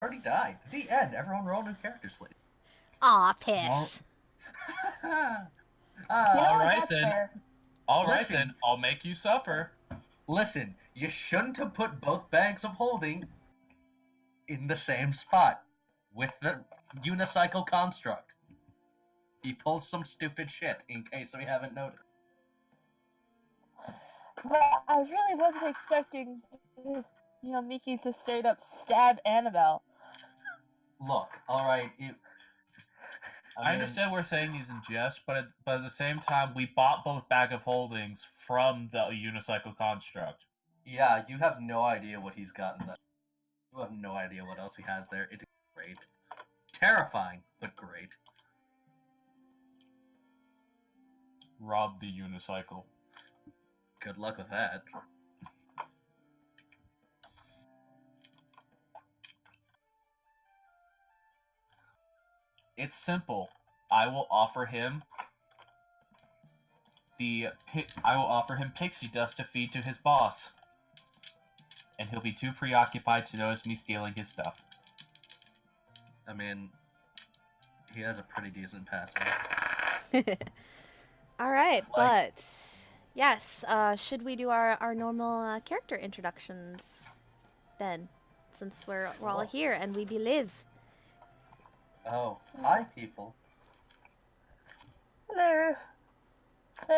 Already died. The end. Everyone roll new characters, please. Aw, piss. Alright then. Fair. Alright Listen. then, I'll make you suffer. Listen, you shouldn't have put both bags of holding in the same spot with the unicycle construct. He pulls some stupid shit, in case we haven't noticed. But I really wasn't expecting this, Mickey to straight up stab Annabelle. Look, alright, I understand we're saying these in jest, but at the same time, we bought both bag of holdings from the unicycle construct. Yeah, you have no idea what he's gotten there. You have no idea what else he has there. It's great. Terrifying, but great. Rob the unicycle. Good luck with that. It's simple. I will offer him pixie dust to feed to his boss. And he'll be too preoccupied to notice me stealing his stuff. I mean, he has a pretty decent passive. Alright, but... Yes, should we do our normal character introductions then? Since we're all here and we live. Oh, hi, people. Hello.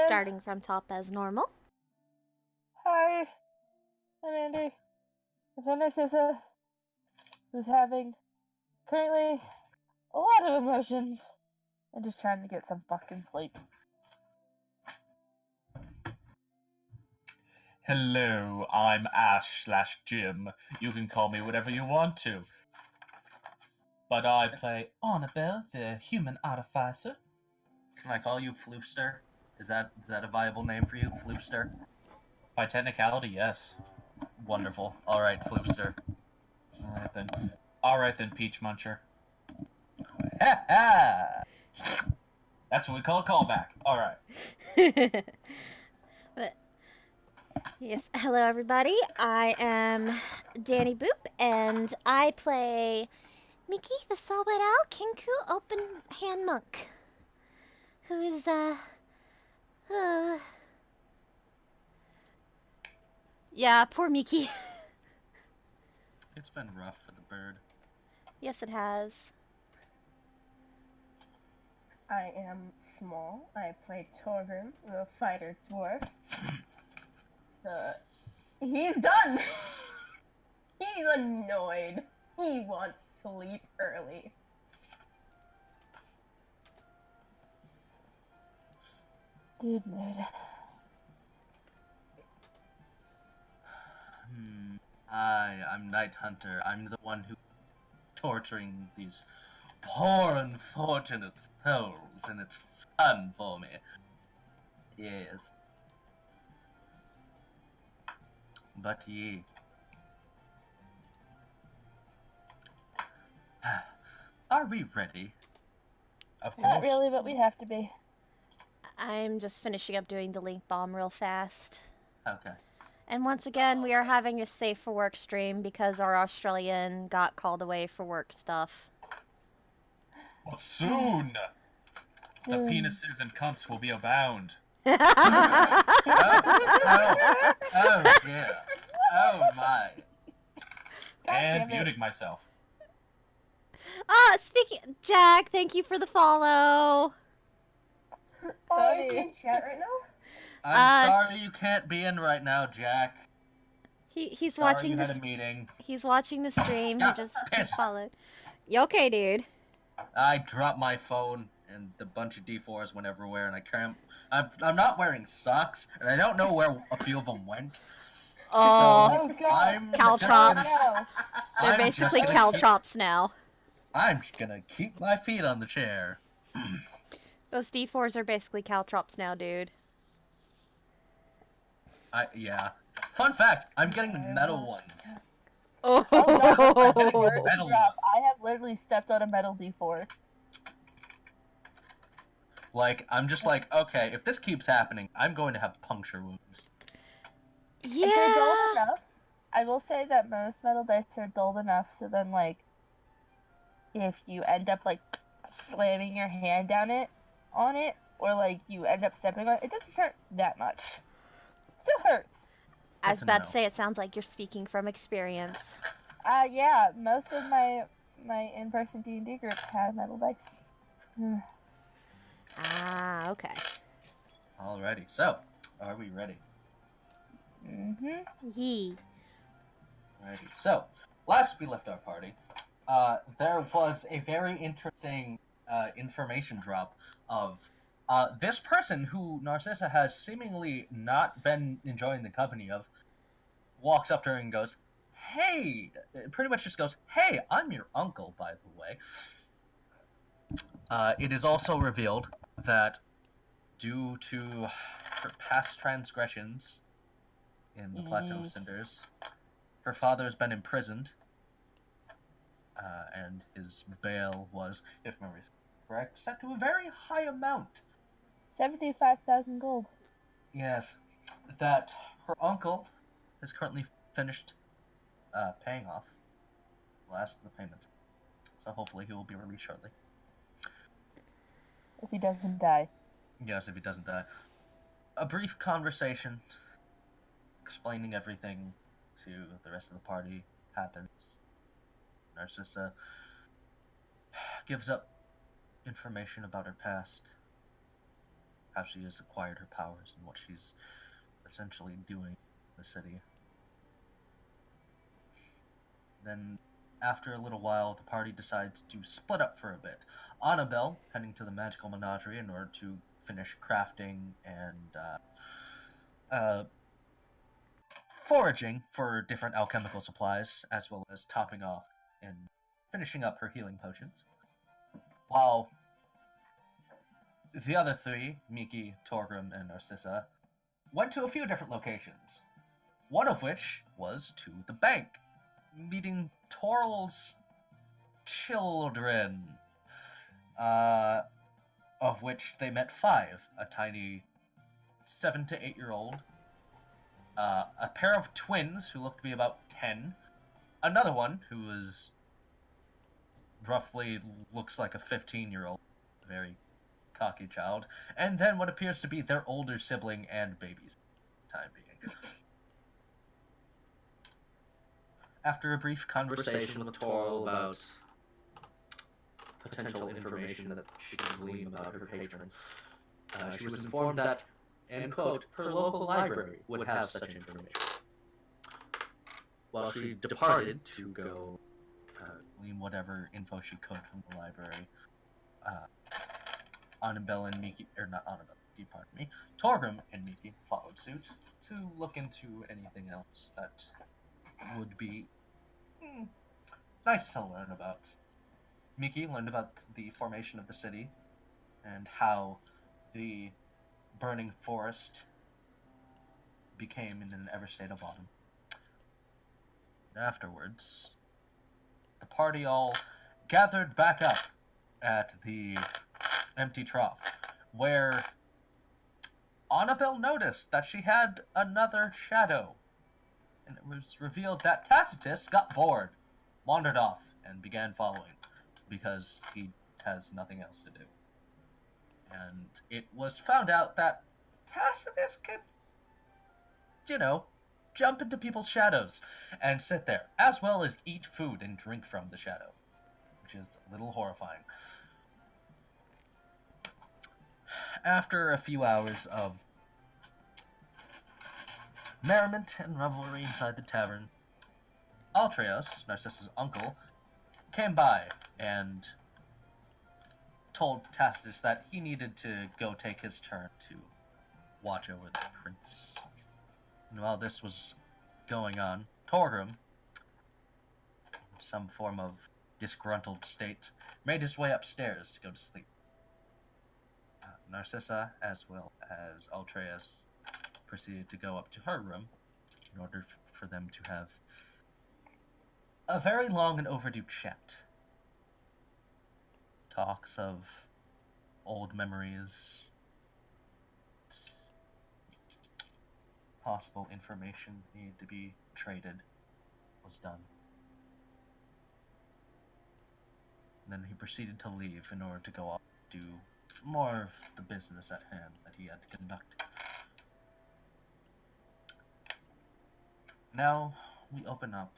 Starting from top as normal. Hi. I'm Andy. The narcissa who's having currently a lot of emotions and just trying to get some fucking sleep. Hello, I'm Ash/Jim. You can call me whatever you want to. But I play Annabelle, the human artificer. Can I call you Floofster? Is that a viable name for you, Floofster? By technicality, yes. Wonderful. Alright, Floofster. Alright then, Peach Muncher. Ha ha! That's what we call a callback. Alright. But yes, hello everybody. I am Danny Boop, and I play Mickey the Salwet Owl Kinku Open Hand Monk, who is yeah, poor Mickey. It's been rough for the bird. Yes, it has. I am small. I play Torgrim, the fighter dwarf. He's done! He's annoyed. He wants sleep early. Dude mood. I'm Night Hunter. I'm the one who torturing these poor unfortunate souls, and it's fun for me. Yes. But ye. Are we ready? Of course. Not really, but we have to be. I'm just finishing up doing the link bomb real fast. Okay. And once again, we are having a safe for work stream because our Australian got called away for work stuff. But soon, the penises and cunts will be abound. Oh dear. Oh my. And muting myself. Ah, speaking, Jack, thank you for the follow. Are you in chat right now? I'm sorry you can't be in right now, Jack. He's Sorry watching you this. had a meeting. He's watching the stream. He just Piss. followed. You okay, dude? I dropped my phone and a bunch of D4s went everywhere, and I can't. I'm not wearing socks, and I don't know where a few of them went. Oh, So I'm caltrops. They're I'm basically just gonna caltrops now. I'm just gonna keep my feet on the chair. Those D4s are basically caltrops now, dude. Yeah. Fun fact: I'm getting metal ones. Oh, Oh getting no. metal Drop. I have literally stepped on a metal D4. Like, I'm just like, okay, if this keeps happening, I'm going to have puncture wounds. If they're dull yeah. enough, I will say that most metal dice are dull enough, so then, like, if you end up like slamming your hand down on it, or like you end up stepping on it, it doesn't hurt that much. Still hurts. I was to about know. to say, it sounds like you're speaking from experience. Yeah, most of my in-person D&D group had metal legs. Ah, okay. Alrighty, so, are we ready? Mm-hmm. Yee. Alrighty, so, last we left our party, there was a very interesting information drop of this person who Narcissa has seemingly not been enjoying the company of, walks up to her and goes, "Hey," pretty much just goes, "Hey, I'm your uncle, by the way." It is also revealed that due to her past transgressions in the Plateau of Cinders, her father has been imprisoned, and his bail was, if memory is correct, set to a very high amount. 75,000 gold. Yes, that her uncle has currently finished paying off the last of the payments. So hopefully he will be released shortly. If he doesn't die. Yes, if he doesn't die. A brief conversation explaining everything to the rest of the party happens. Narcissa gives up information about her past, how she has acquired her powers, and what she's essentially doing in the city. Then, after a little while, the party decides to split up for a bit. Annabelle heading to the magical menagerie in order to finish crafting and foraging for different alchemical supplies, as well as topping off and finishing up her healing potions. While the other three, Miki, Torgrim, and Narcissa, went to a few different locations. One of which was to the bank, meeting Torl's children, of which they met 5, a tiny 7 to 8-year-old, a pair of twins who looked to be about 10, another one who was roughly looks like a 15-year-old, very cocky child, and then what appears to be their older sibling and babies, time being. After a brief conversation with Torl about potential information that she could glean about her patron, she was informed that, and quote, her local library would have such information. While she departed to go glean whatever info she could from the library, Annabelle and Miki, or not Annabelle, Miki, pardon me, Torgrim and Miki followed suit to look into anything else that would be nice to learn about. Miki learned about the formation of the city and how the burning forest became in an ever state of autumn. Afterwards, the party all gathered back up at the empty trough, where Annabelle noticed that she had another shadow, and it was revealed that Tacitus got bored, wandered off, and began following, because he has nothing else to do. And it was found out that Tacitus could, jump into people's shadows and sit there, as well as eat food and drink from the shadow, which is a little horrifying. After a few hours of merriment and revelry inside the tavern, Altreus, Narcissa's uncle, came by and told Tacitus that he needed to go take his turn to watch over the prince. And while this was going on, Torgrim, in some form of disgruntled state, made his way upstairs to go to sleep. Narcissa, as well as Altreus, proceeded to go up to her room in order for them to have a very long and overdue chat. Talks of old memories, possible information that needed to be traded was done. And then he proceeded to leave in order to go off and do more of the business at hand that he had to conduct. Now, we open up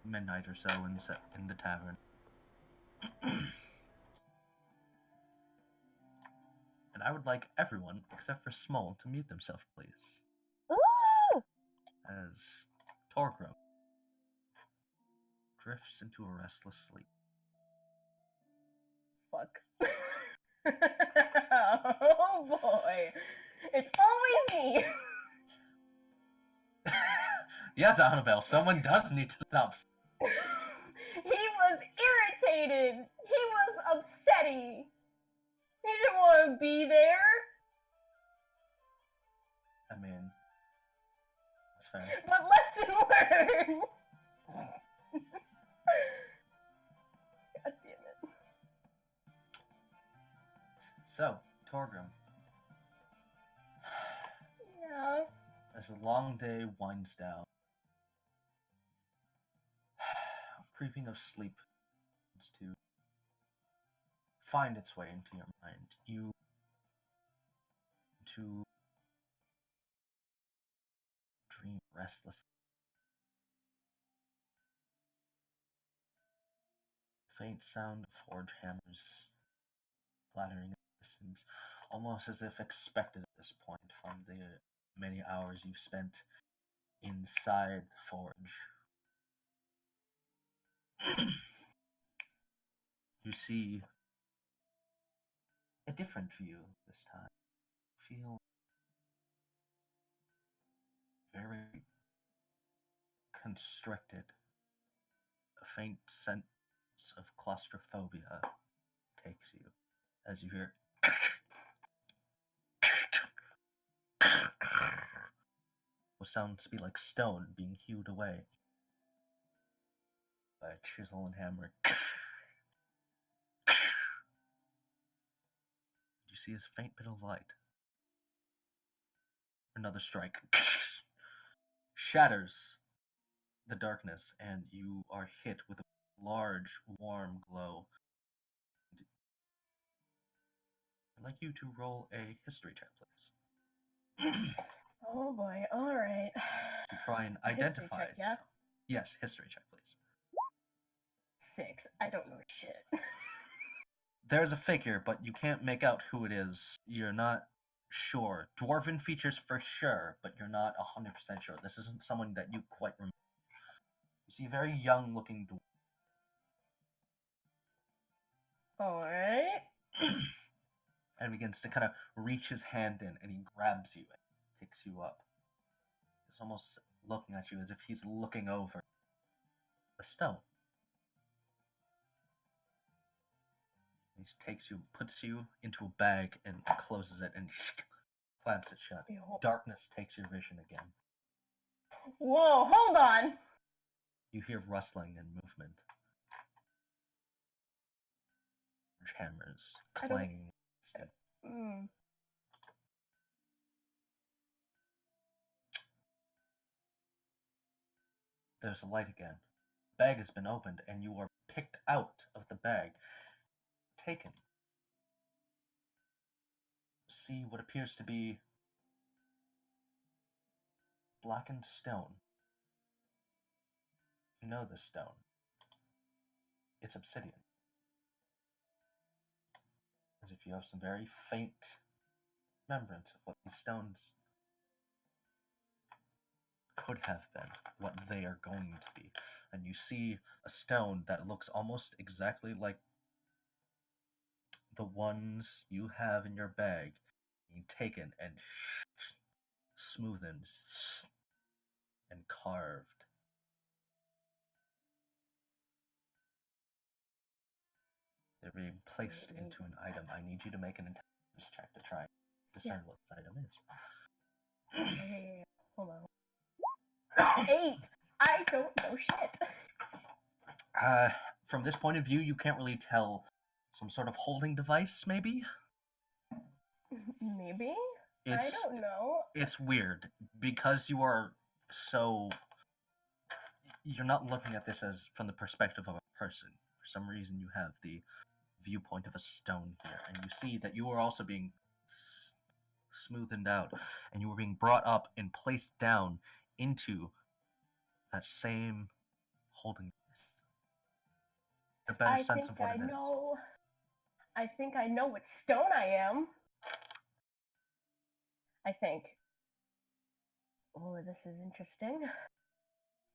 midnight or so in the tavern. And I would like everyone, except for Small, to mute themselves, please. Ooh! As Torgrim drifts into a restless sleep. Fuck. Oh boy. It's always me. Yes, Annabelle, someone does need to stop. He was irritated. He was upsetty. He didn't want to be there. I mean, that's fair. But lesson learned. God damn it. So, Torgrim, Yeah. as the long day winds down, creeping of sleep begins to find its way into your mind. You to dream restless. Faint sound of forge hammers clattering in the distance, almost as if expected at this point from the many hours you've spent inside the forge. You see a different view this time. Feel very constricted. A faint sense of claustrophobia takes you as you hear what sounds to be like stone being hewed away by a chisel and hammer. You see his faint bit of light. Another strike shatters the darkness, and you are hit with a large, warm glow. I'd like you to roll a history check, please. Oh boy. All right. To try and A history identify. check, yeah? Yes, history check, please. 6. I don't know shit. There's a figure, but you can't make out who it is. You're not sure. Dwarven features for sure, but you're not 100% sure. This isn't someone that you quite remember. You see a very young-looking dwarf. All right. And begins to kind of reach his hand in, and he grabs you and picks you up. He's almost looking at you as if he's looking over a stone. He takes you, puts you into a bag, and closes it, and clamps it shut. Darkness takes your vision again. Whoa, hold on. You hear rustling and movement. Hammers clanging. There's a light again. The bag has been opened, and you are picked out of the bag. Taken. See what appears to be blackened stone. You know this stone. It's obsidian. As if you have some very faint remembrance of what these stones could have been, what they are going to be. And you see a stone that looks almost exactly like the ones you have in your bag being taken and smoothened and carved. They're being placed into an item. I need you to make an intelligence check to try and discern what this item is. Okay, hold on. 8. I don't know shit. From this point of view, you can't really tell. Some sort of holding device, maybe? Maybe? I It's don't know. It's weird because you are so. you're not looking at this as from the perspective of a person. For some reason, you have the viewpoint of a stone here, and you see that you are also being smoothened out, and you are being brought up and placed down into that same holding place. A better I sense think of what it is. I think I know what stone I am. I think. Oh, this is interesting.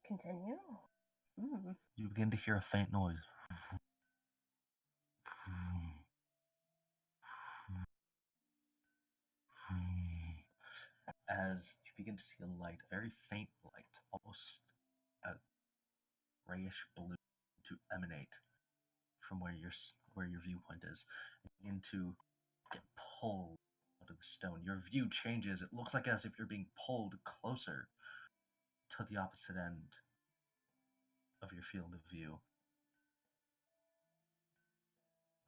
Continue. You begin to hear a faint noise. As you begin to see a light, a very faint light, almost a grayish blue, to emanate from where your viewpoint is, and begin to get pulled out of the stone. Your view changes. It looks like as if you're being pulled closer to the opposite end of your field of view.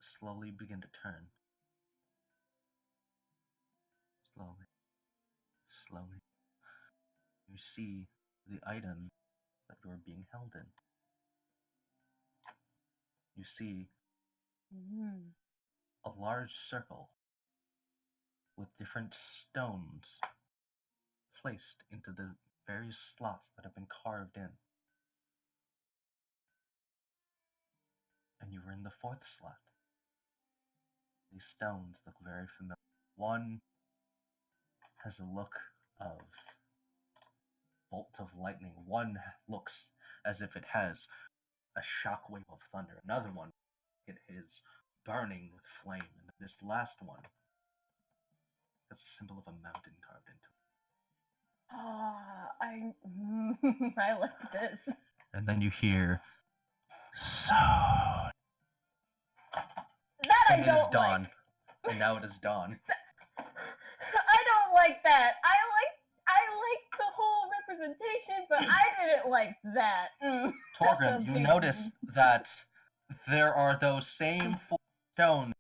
Slowly begin to turn. Slowly. You see the item that you are being held in. You see a large circle with different stones placed into the various slots that have been carved in. And you were in the fourth slot. These stones look very familiar. One has a look of bolt of lightning. One looks as if it has a shockwave of thunder. Another one, it is burning with flame. And this last one has a symbol of a mountain carved into it. I like this. And then you hear, so. That And I it is don't dawn. like. And now it is dawn. I don't like that. I like the whole representation, but I didn't like that. Torgrim, you notice that there are those same four stones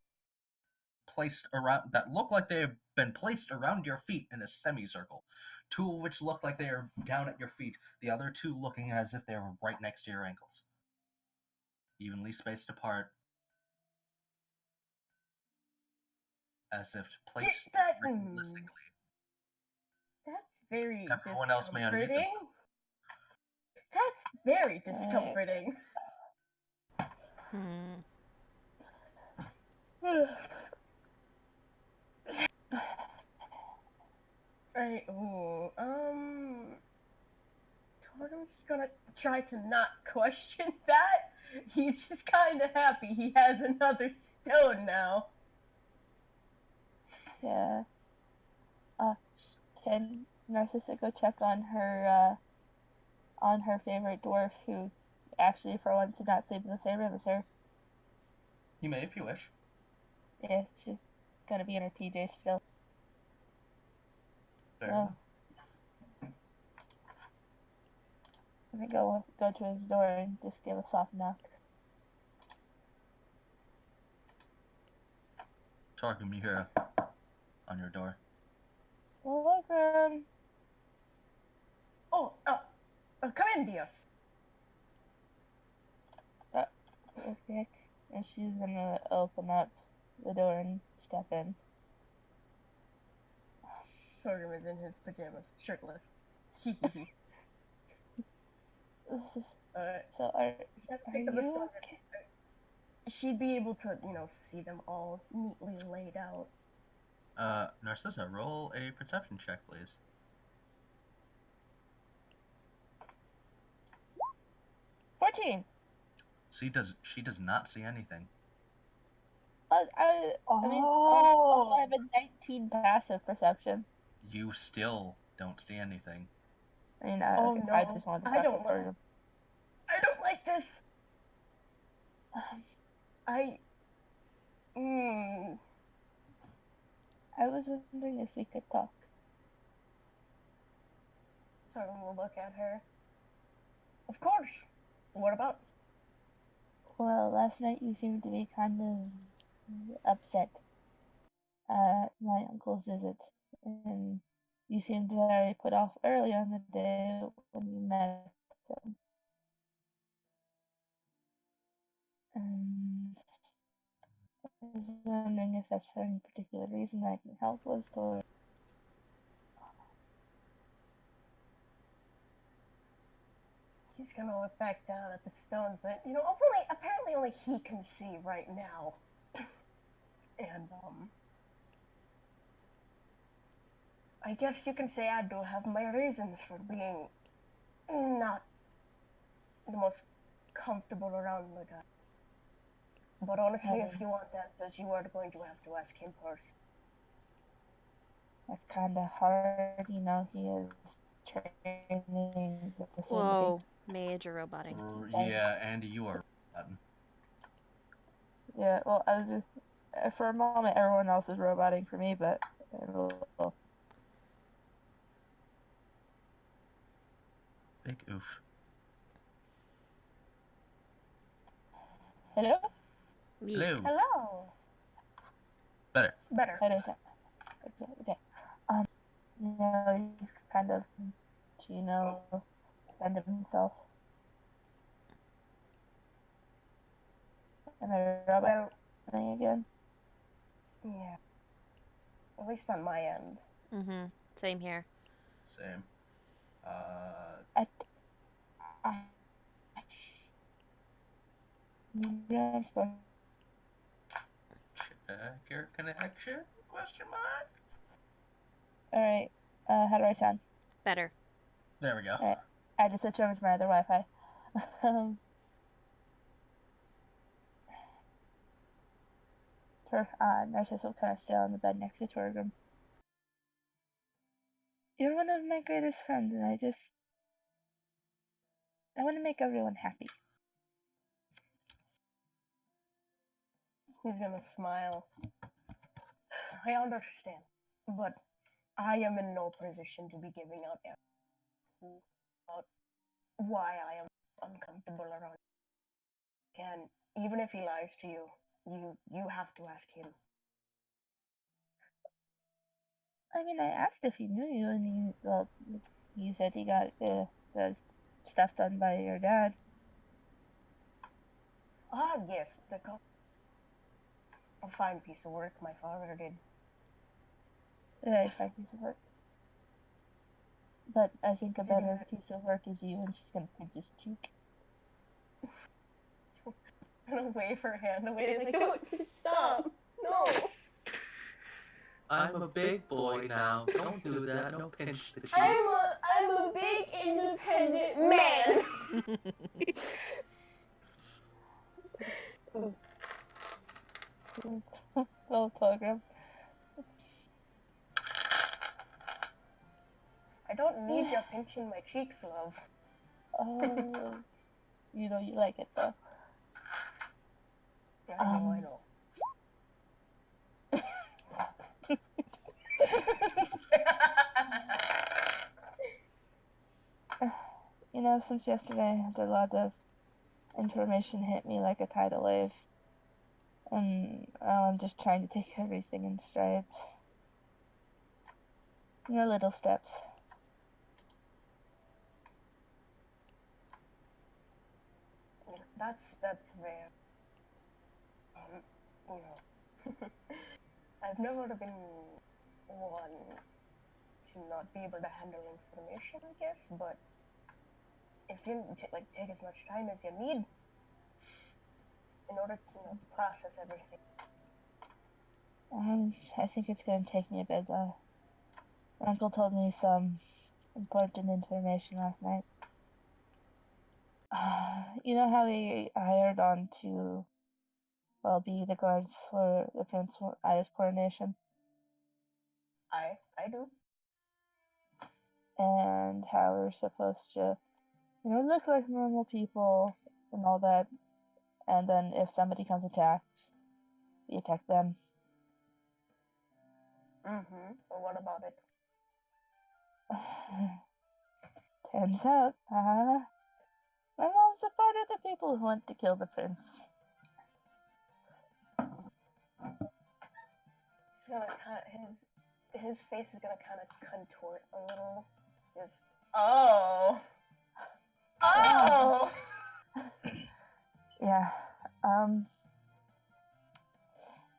placed around that look like they have been placed around your feet in a semicircle. Two of which look like they are down at your feet. The other two looking as if they were right next to your ankles. Evenly spaced apart. As if placed ritualistically. That's very Everyone else may unmute discomforting. That's very discomforting. Right, Torgrim's gonna try to not question that. He's just kinda happy he has another stone now. Yeah. Can Narcissa go check on her favorite dwarf who actually for once did not sleep in the same room as her? You may if you wish. Yeah, she's gonna be in her PJs still. Fair enough. Let me go to his door and just give a soft knock. Torgrim, you hear on your door. Welcome. Come in, dear. Okay. And she's gonna open up the door and step in. Torgrim is in his pajamas, shirtless. So are you okay? She'd be able to, see them all neatly laid out. Narcissa, roll a perception check, please. 14. She does not see anything. I mean, also I have a 19 passive perception. You still don't see anything. I mean, no. I just wanted to I don't like this. I was wondering if we could talk. Torgrim will look at her. Of course. What about? Well, last night you seemed to be kind of upset at my uncle's visit, and you seemed very put off earlier in the day when you met him. was wondering if that's for any particular reason I can help with, or... He's gonna look back down at the stones that, apparently only he can see right now. And, I guess you can say I do have my reasons for being not the most comfortable around the guy. But honestly, if you want answers, you are going to have to ask him first. That's kind of hard, you know, he is training with the Whoa, major roboting. Yeah, Andy, you are. Yeah, well, I was just, for a moment, everyone else is roboting for me, but... Big oof. Hello? Hello. Hello! Better. Better. Hello, sir. Okay. You know, he's kind of, defended himself. And I robot thing again. Yeah. At least on my end. Mm-hmm. Same here. Same. Check your connection? Question mark? Alright, how do I sound? Better. There we go. Alright, I had to switch over to my other Wi-Fi. Narcissus will kind of sit on the bed next to Torgrim. You're one of my greatest friends, and I want to make everyone happy. He's gonna smile. I understand, but I am in no position to be giving out answers about why I am uncomfortable around you. And even if he lies to you, you have to ask him. I mean, I asked if he knew you, and you said he got the stuff done by your dad. Ah, yes, a fine piece of work my father did. A very fine piece of work. But I think a better piece of work is you, and she's gonna pinch his cheek. I'm gonna wave her hand away, like, don't stop! No! I'm a big boy now. Don't do that. Don't pinch the cheek. I'm a big independent man! Little Torgrim. I don't need your pinching my cheeks, love. Oh, you know you like it though. I know. You know, since yesterday, a lot of information hit me like a tidal wave. And I'm just trying to take everything in strides. You know, little steps. That's fair. I've never been one to not be able to handle information, I guess, but if you take as much time as you need in order to process everything. I think it's going to take me a bit though. My uncle told me some important information last night. You know how he hired on to, well, be the guards for the Prince Aya's coronation? I do. And how we're supposed to, look like normal people and all that. And then if somebody comes attacks, we attack them. Well, what about it? Turns out, my mom's a part of the people who went to kill the prince. It's gonna his face is gonna kind of contort a little. Just oh. Yeah.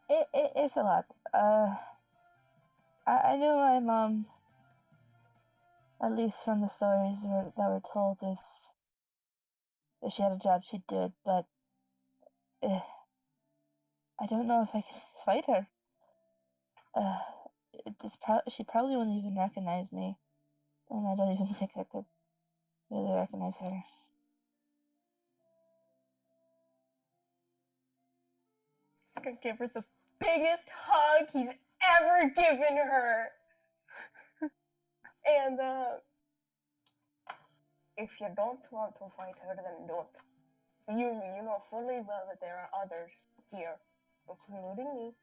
It's a lot. I knew my mom, at least from the stories that were told, if she had a job, she'd do it, but I don't know if I could fight her. She probably wouldn't even recognize me, and I don't even think I could really recognize her. He's gonna give her the biggest hug he's ever given her. And if you don't want to fight her, then don't. You know fully well that there are others here, including me,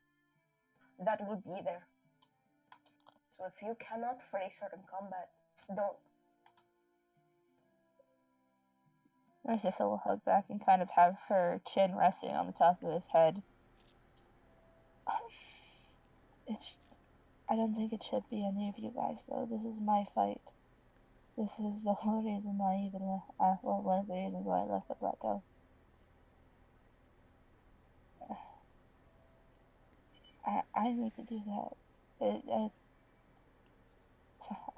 that will be there. So if you cannot face her in combat, don't. Narcissa will hug back and kind of have her chin resting on the top of his head. I don't think it should be any of you guys, though. This is my fight. This is the whole reason why I even one of the reasons why I left the plateau. I need to do that.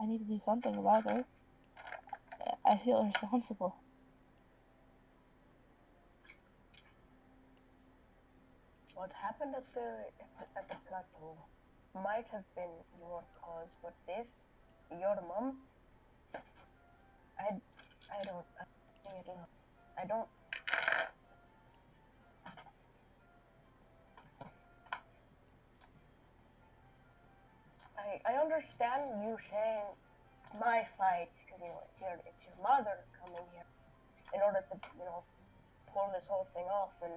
I need to do something about it. I feel responsible. What happened at the plateau might have been your cause, but this, your mom, I don't. I understand you saying my fight because it's your mother coming here in order to pull this whole thing off, and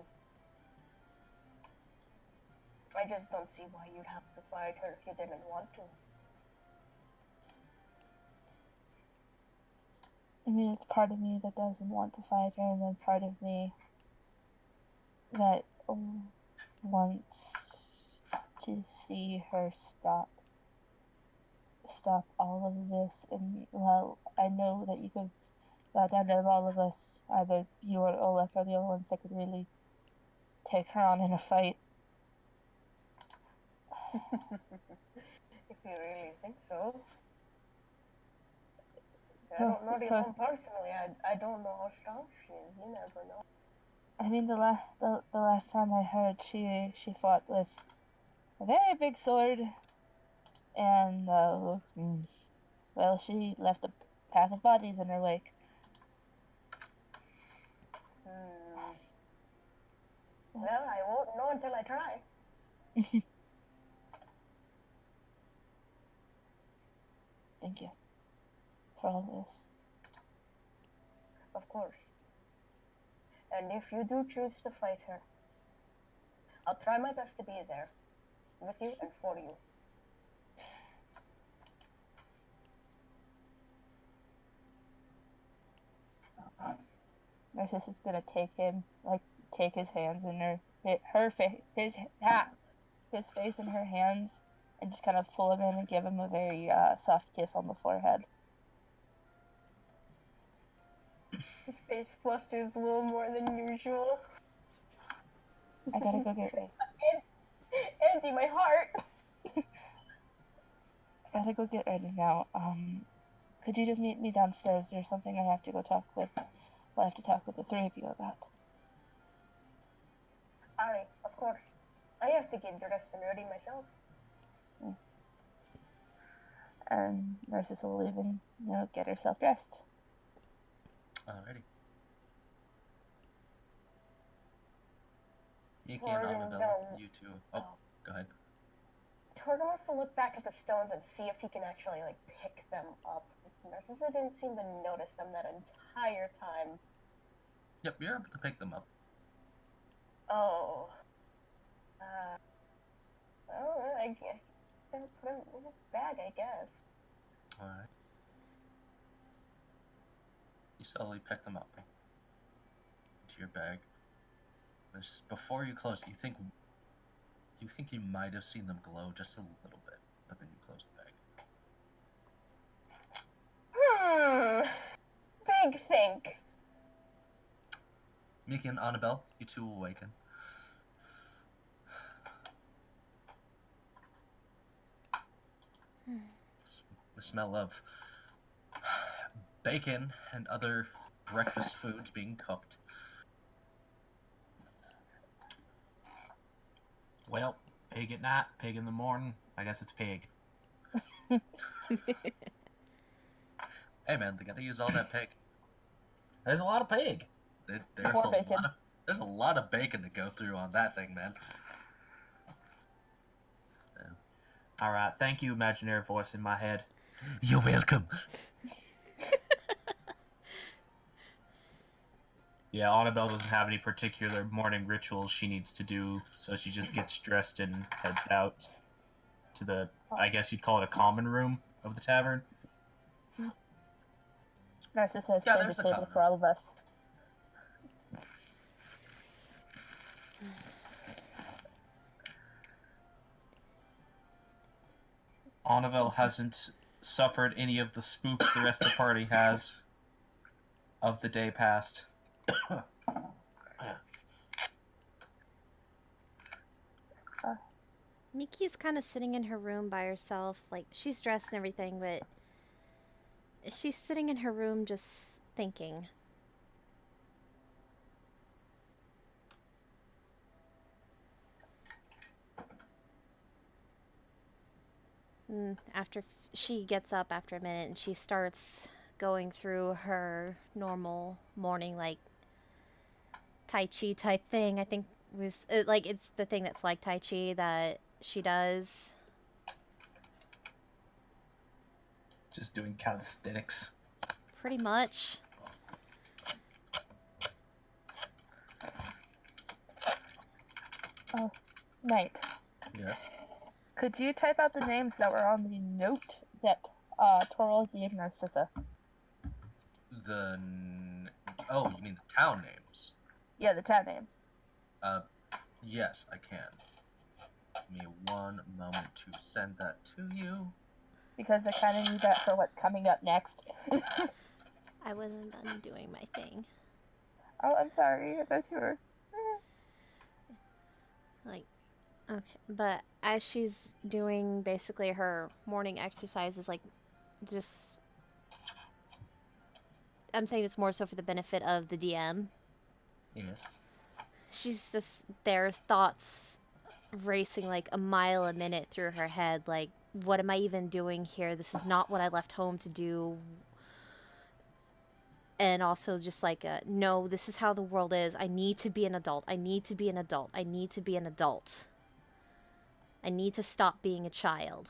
I just don't see why you'd have to fight her if you didn't want to. I mean, it's part of me that doesn't want to fight her, and then part of me that wants to see her stop all of this. And well, I know that you could, that out of all of us, either you or Olaf are the only ones that could really take her on in a fight. If you really think so. I don't know your mom personally. I don't know how strong she is. You never know. I mean, the last time I heard, she fought with a very big sword, and well, she left a path of bodies in her wake. Well, I won't know until I try. Thank you for all this. Of course. And if you do choose to fight her, I'll try my best to be there, with you and for you. Narcissus is gonna take his hands in his face in her hands, and just kind of pull him in and give him a very soft kiss on the forehead. His face flusters a little more than usual. I gotta go get ready. Andy, my heart! I gotta go get ready now. Could you just meet me downstairs? There's something I have to talk with the three of you about. Aye, of course. I have to get dressed and ready myself. And Narcissa will leave and, get herself dressed. Alrighty. Mickey and Annabelle, you two. Oh, go ahead. Torgo wants to look back at the stones and see if he can actually, pick them up. Narcissa didn't seem to notice them that entire time. Yep, you're able to pick them up. Oh. Well, I guess put him in his bag, I guess. Alright. You slowly pick them up into your bag. Before you close, you think you might have seen them glow just a little bit, but then you close the bag. Big think. Mickey and Annabelle, you two awaken. The smell of bacon and other breakfast foods being cooked. Well, pig at night, pig in the morning. I guess it's pig. Hey man, they gotta use all that pig. There's a lot of pig. There's a lot of bacon to go through on that thing, man. All right, thank you, imaginary voice in my head. You're welcome. Yeah, Annabelle doesn't have any particular morning rituals she needs to do, so she just gets dressed and heads out to the, I guess you'd call it a common room of the tavern. Narcissus has Yeah, cleared there's the the table cover. for all of us. Annabelle hasn't suffered any of the spooks the rest of the party has of the day past. Miki's kind of sitting in her room by herself. Like, she's dressed and everything, but she's sitting in her room just thinking. She gets up after a minute and she starts going through her normal morning, like, Tai Chi type thing. I think it's the thing that's like Tai Chi that she does. Just doing calisthenics. Pretty much. Oh, Knight. Yes. Could you type out the names that were on the note that Toril gave Narcissa? Oh, you mean the town names? Yeah, the town names. Yes, I can. Give me one moment to send that to you. Because I kind of need that for what's coming up next. I wasn't done doing my thing. Oh, I'm sorry. I thought you were... Like, okay. But as she's doing basically her morning exercises, like, just... I'm saying it's more so for the benefit of the DM. Yes. She's just there, thoughts racing like a mile a minute through her head. Like, what am I even doing here? This is not what I left home to do. And also just like, no, this is how the world is. I need to be an adult. I need to be an adult. I need to be an adult. I need to stop being a child.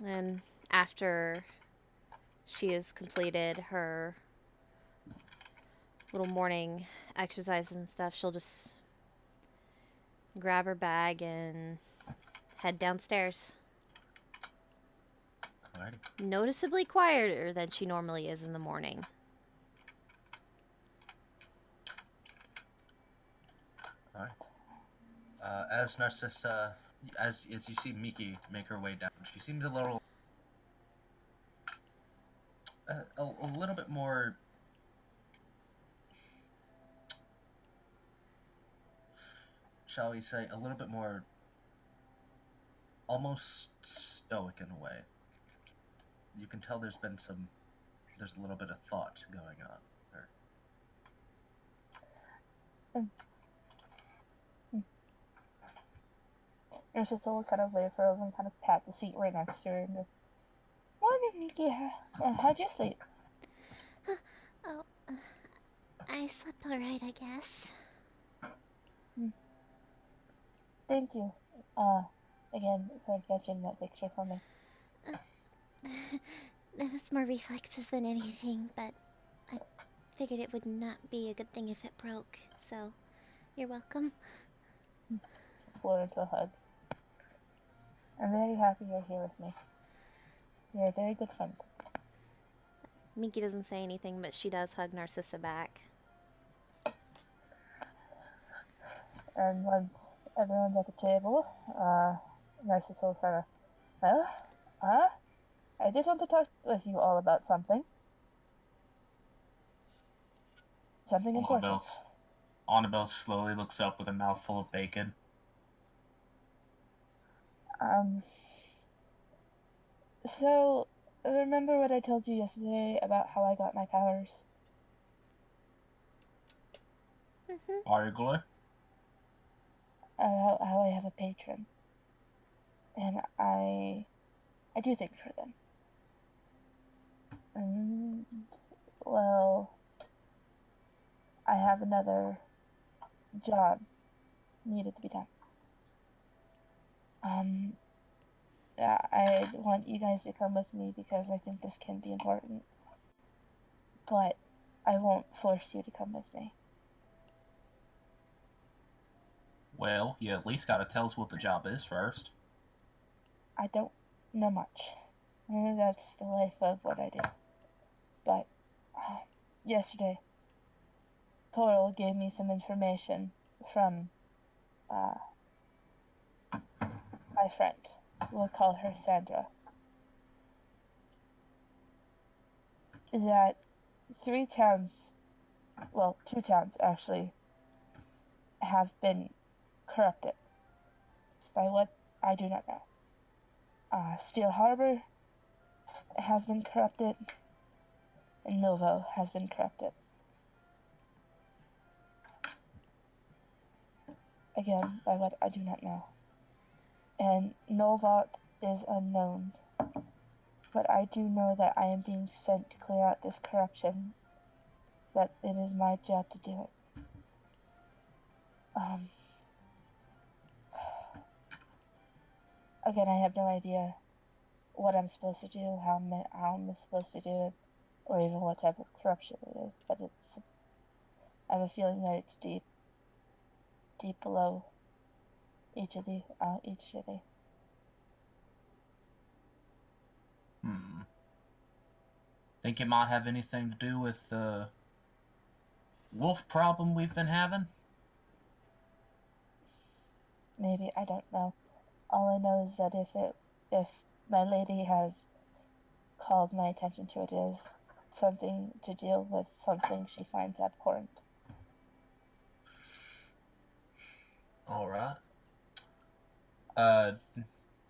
And after she has completed her little morning exercises and stuff, she'll just grab her bag and head downstairs. Alrighty. Noticeably quieter than she normally is in the morning. Alright. As Narcissa, as you see Miki make her way down, she seems a little bit more shall we say, a little bit more almost stoic in a way. You can tell there's a little bit of thought going on there. Narcissa will kind of wave her over and kind of pat the seat right next to her and go, "Morning, Miki. How'd you sleep?" I slept alright, I guess. Thank you. Again, for catching that picture for me. It was more reflexes than anything, but I figured it would not be a good thing if it broke, so you're welcome. Blow into a hug. I'm very happy you're here with me. You're a very good friend. Miki doesn't say anything, but she does hug Narcissa back. And once everyone's at the table, Narcissa will kind of, "Well, I just want to talk with you all about something." something important. Annabelle slowly looks up with a mouthful of bacon. So, remember what I told you yesterday about how I got my powers? Arguably. How I have a patron. And I do things for them. Well, I have another job needed to be done. Yeah, I want you guys to come with me because I think this can be important. But I won't force you to come with me. Well, you at least gotta tell us what the job is first. I don't know much. That's the life of what I do. But yesterday, Toral gave me some information from my friend. We'll call her Sandra. That 3 towns, well, 2 towns actually, have been corrupted. By what, I do not know. Steel Harbor has been corrupted, and Novo has been corrupted. Again, by what I do not know. And Novot is unknown. But I do know that I am being sent to clear out this corruption. That it is my job to do it. Again, I have no idea what I'm supposed to do, how I'm supposed to do it, or even what type of corruption it is. But I have a feeling that it's deep below each city. Think it might have anything to do with the wolf problem we've been having? Maybe, I don't know. All I know is that if my lady has called my attention to it, is something to deal with something she finds abhorrent. Alright.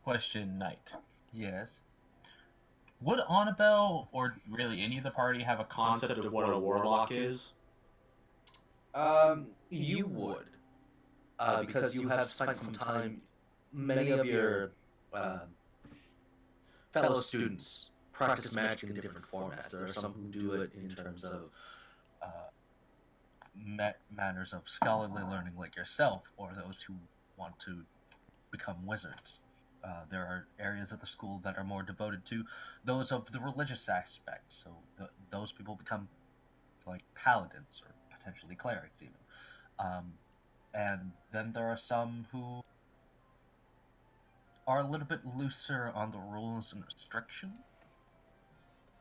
Question, Knight. Yes. Would Annabelle, or really any of the party, have a Concept of what a warlock is? You would. Because you have spent some time, many of your fellow students practice magic in different formats. There are some who do it in terms of manners of scholarly learning like yourself, or those who want to become wizards. There are areas of the school that are more devoted to those of the religious aspect, so those people become like paladins or potentially clerics even. And then there are some who are a little bit looser on the rules and restriction.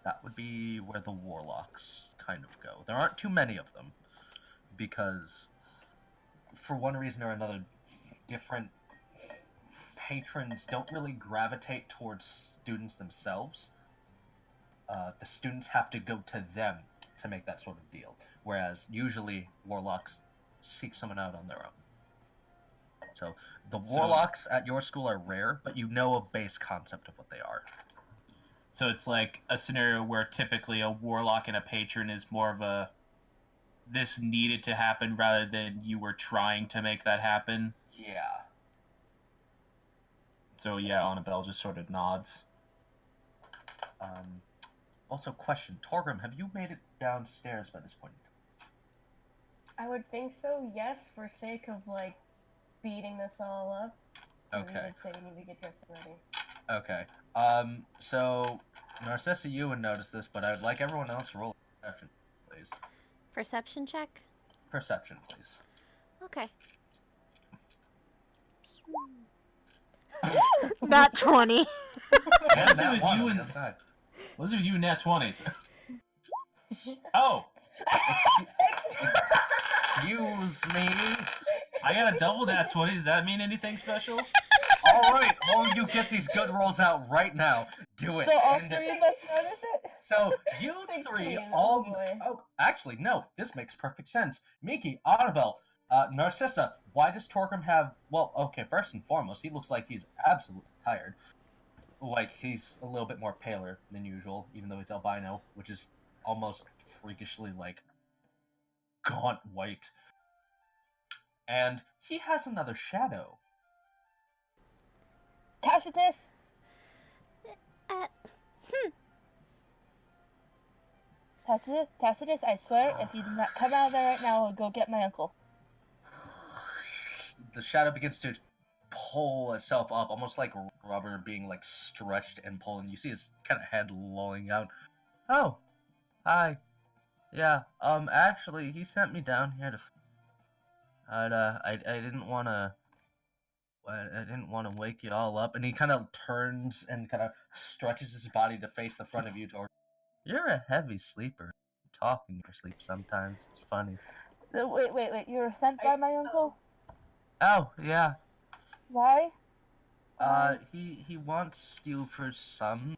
That would be where the warlocks kind of go. There aren't too many of them, because for one reason or another, different patrons don't really gravitate towards students themselves. The students have to go to them to make that sort of deal, whereas usually warlocks seek someone out on their own. So the warlocks at your school are rare, but you know a base concept of what they are. So it's like a scenario where typically a warlock and a patron is more of a this needed to happen rather than you were trying to make that happen. Yeah. So yeah, Annabelle just sort of nods. Also, question, Torgrim, have you made it downstairs by this point? I would think so, yes, for sake of, like, beating this all up. Okay. I need to get dressed and ready. Okay. So, Narcissa, you would notice this, but I would like everyone else to roll a perception, please. Perception check? Perception, please. Okay. Not 20. What is it with you and what's it with you and nat 20s? Oh, Excuse me. I got a double nat 20. Does that mean anything special? All right, all you get these good rolls out right now. Do it. So all And- 3 of us notice it? So you 16, three oh all. boy. Oh, actually, no. This makes perfect sense. Miki, Annabelle, Narcissa. Why does Torgrim have? Well, okay. First and foremost, he looks like he's absolutely tired. Like he's a little bit more paler than usual, even though he's albino, which is almost freakishly like gaunt white. And he has another shadow. Tacitus! Uh, Tacitus, I swear, if you do not come out of there right now, I'll go get my uncle. The shadow begins to pull itself up, almost like rubber being like stretched and pulling. You see his kind of head lolling out. Oh, hi. Yeah. Actually, he sent me down here to. I didn't want to. I didn't want to wake you all up. And he kind of turns and kind of stretches his body to face the front of you. You're a heavy sleeper. You talk in your sleep sometimes. It's funny. Wait, you were sent by my uncle? Oh, yeah. Why? He wants you for some.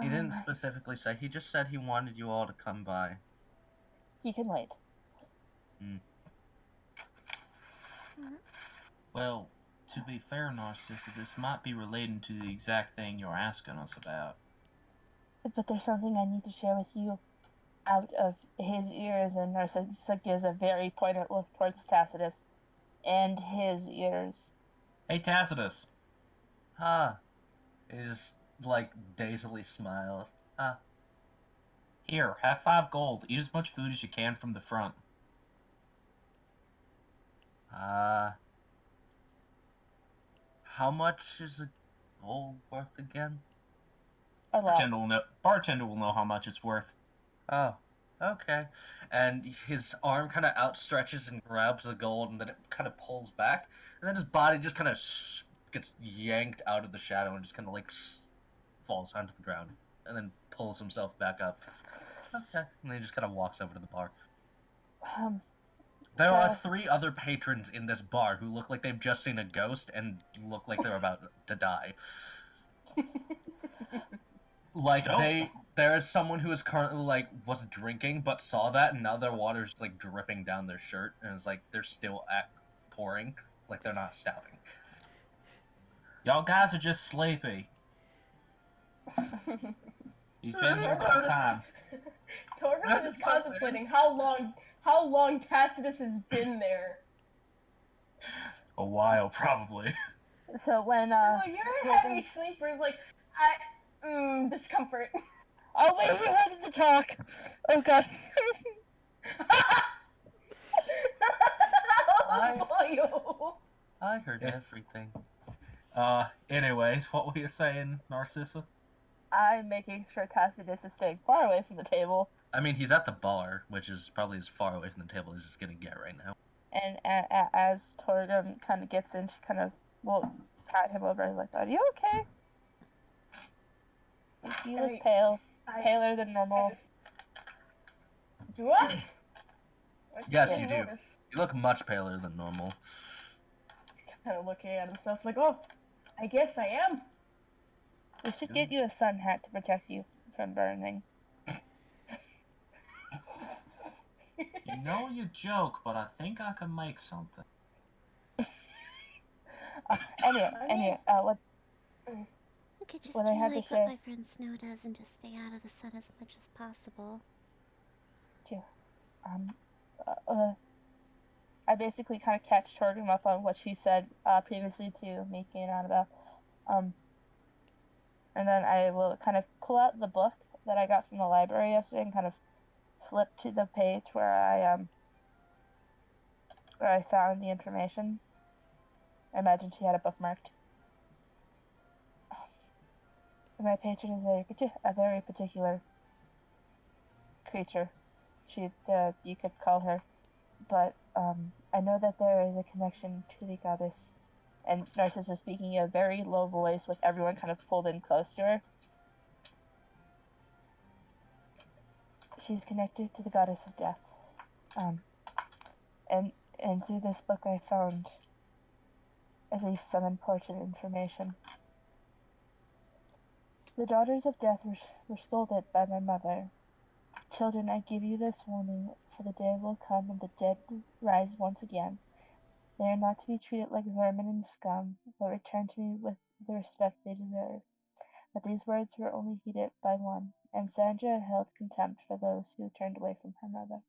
He didn't specifically say. He just said he wanted you all to come by. He can wait. Well, to be fair, Narcissa, this might be relating to the exact thing you're asking us about. But there's something I need to share with you out of his ears, and Narcissa gives a very pointed look towards Tacitus. And his ears. Hey, Tacitus. Huh. He just, like, dazedly smiles. Huh. Here, have 5 gold. Eat as much food as you can from the front. How much is a gold worth again? A lot. Bartender will know how much it's worth. Oh, okay. And his arm kind of outstretches and grabs the gold, and then it kind of pulls back, and then his body just kind of gets yanked out of the shadow and just kind of like falls onto the ground, and then pulls himself back up. Okay, and then he just kind of walks over to the bar. There are 3 other patrons in this bar who look like they've just seen a ghost and look like they're about to die. Like, there is someone who is currently, like, was drinking, but saw that, and now their water's, like, dripping down their shirt, and it's like, they're still pouring, like they're not stopping. Y'all guys are just sleepy. He's been here for time. Torgrim is contemplating how long Tacitus has been there. A while, probably. So when, Oh, you're a heavy sleeper. It's like, discomfort. Oh wait, you wanted to talk! Oh god. I heard everything. Anyways, what were you saying, Narcissa? I'm making sure Tacitus is staying far away from the table. I mean, he's at the bar, which is probably as far away from the table as he's gonna get right now. And as Torgrim kind of gets in, she kind of will pat him over like, "Are you okay? You look pale, paler than normal." Do I? Yes, you do. You look much paler than normal. Kind of looking at himself like, oh, I guess I am. We should get you a sun hat to protect you from burning. You know you joke, but I think I can make something. Anyway, what? I could just What do I had to like say- what my friend Snow does and just stay out of the sun as much as possible. I basically kind of catch Torgrim up on what she said previously to Miki and Annabelle. And then I will kind of pull out the book that I got from the library yesterday and kind of flip to the page where I found the information. I imagine she had it bookmarked. My patron is a very particular creature. You could call her. But I know that there is a connection to the goddess. And Narcissus is speaking in a very low voice with everyone kind of pulled in close to her. She's connected to the goddess of death. And through this book I found at least some important information. The daughters of death were scolded by my mother. Children, I give you this warning, for the day will come when the dead rise once again. They are not to be treated like vermin and scum, but return to me with the respect they deserve. But these words were only heeded by one, and Sandra held contempt for those who turned away from her mother.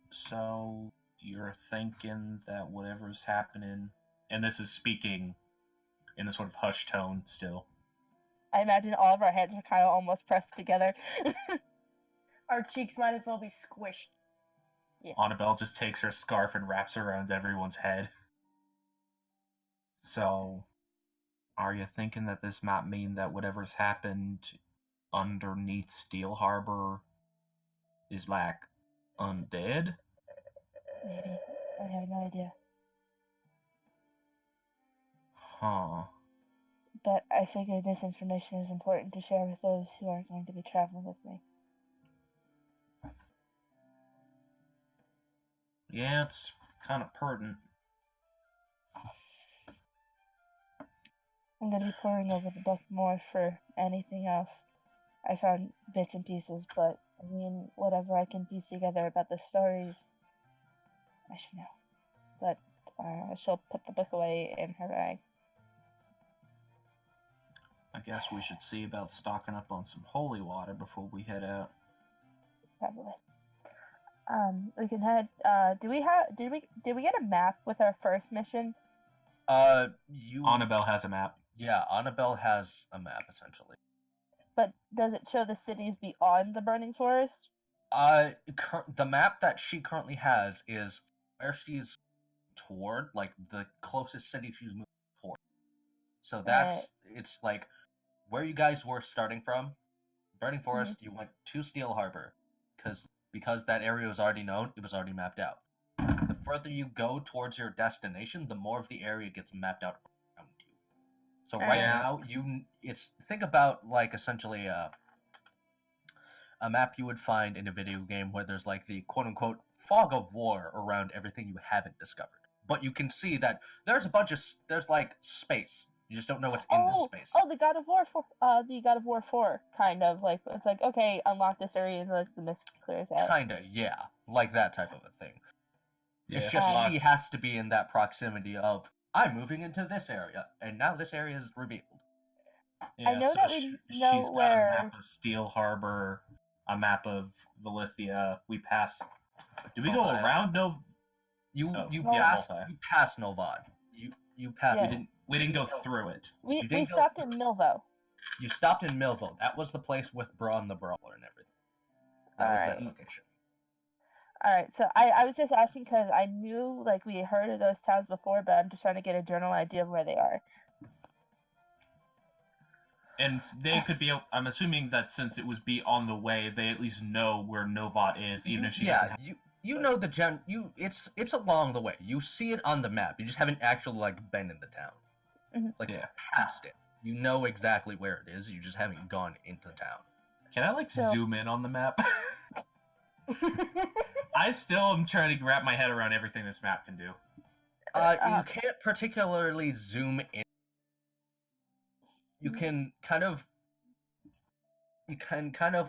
So you're thinking that whatever's happening, and this is speaking in a sort of hushed tone still. I imagine all of our heads were kind of almost pressed together. Our cheeks might as well be squished. Yes. Annabelle just takes her scarf and wraps it around everyone's head. So, are you thinking that this might mean that whatever's happened underneath Steel Harbor is like undead? Maybe. I have no idea. Huh. But I figured this information is important to share with those who are going to be traveling with me. Yeah, it's kind of pertinent. I'm going to be poring over the book more for anything else. I found bits and pieces, but I mean, whatever I can piece together about the stories, I should know. But she'll put the book away in her bag. I guess we should see about stocking up on some holy water before we head out. Probably. We can head. Did we get a map with our first mission? Annabelle has a map. Yeah, Annabelle has a map, essentially. But does it show the cities beyond the burning forest? The map that she currently has is where she's toward, like, the closest city she's moving toward. So that's, it's like, where you guys were starting from, Burning Forest, you went to Steel Harbor, because that area was already known, it was already mapped out. The further you go towards your destination, the more of the area gets mapped out around you. So right now, think about, like, essentially a map you would find in a video game where there's, like, the quote-unquote fog of war around everything you haven't discovered. But you can see that there's there's, like, space. You just don't know what's in this space. Oh, the God of War 4, kind of. Like, it's like, okay, unlock this area and, like, the mist clears out. Kinda, yeah. Like that type of a thing. Yeah. It's just she has to be in that proximity of, I'm moving into this area, and now this area is revealed. Yeah, I know that we know she's got where... a map of Steel Harbor, a map of Valithia. We pass... Did we go around You pass Novad. You passed. Yeah. We didn't go through it. We stopped in Milvo. You stopped in Millville. That was the place with Braun the Brawler and everything. That was that location. Alright, so I was just asking because I knew, like, we had heard of those towns before, but I'm just trying to get a general idea of where they are. And they could be... I'm assuming that since it was on the way, they at least know where Novat is, even if she doesn't have... You know the it's along the way. You see it on the map. You just haven't actually, like, been in the town. Past it. You know exactly where it is. You just haven't gone into town. Can I, like, zoom in on the map? I still am trying to wrap my head around everything this map can do. You can't particularly zoom in. You can kind of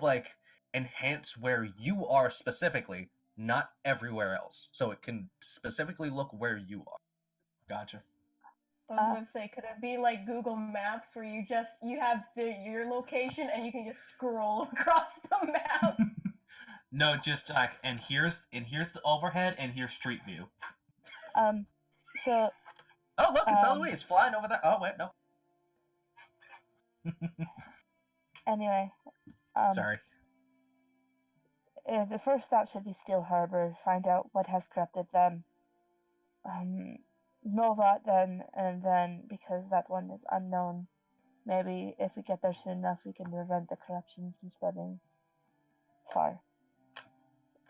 like enhance where you are specifically, not everywhere else. So it can specifically look where you are. Gotcha. I was gonna say, could it be like Google Maps where you have your location and you can just scroll across the map? No, just like, and here's the overhead, and here's Street View. So... Oh, look, it's Eloise flying over there. Oh, wait, no. Anyway, Sorry. The first stop should be Steel Harbor. Find out what has corrupted them. Novat then, and then, because that one is unknown, maybe if we get there soon enough, we can prevent the corruption from spreading far.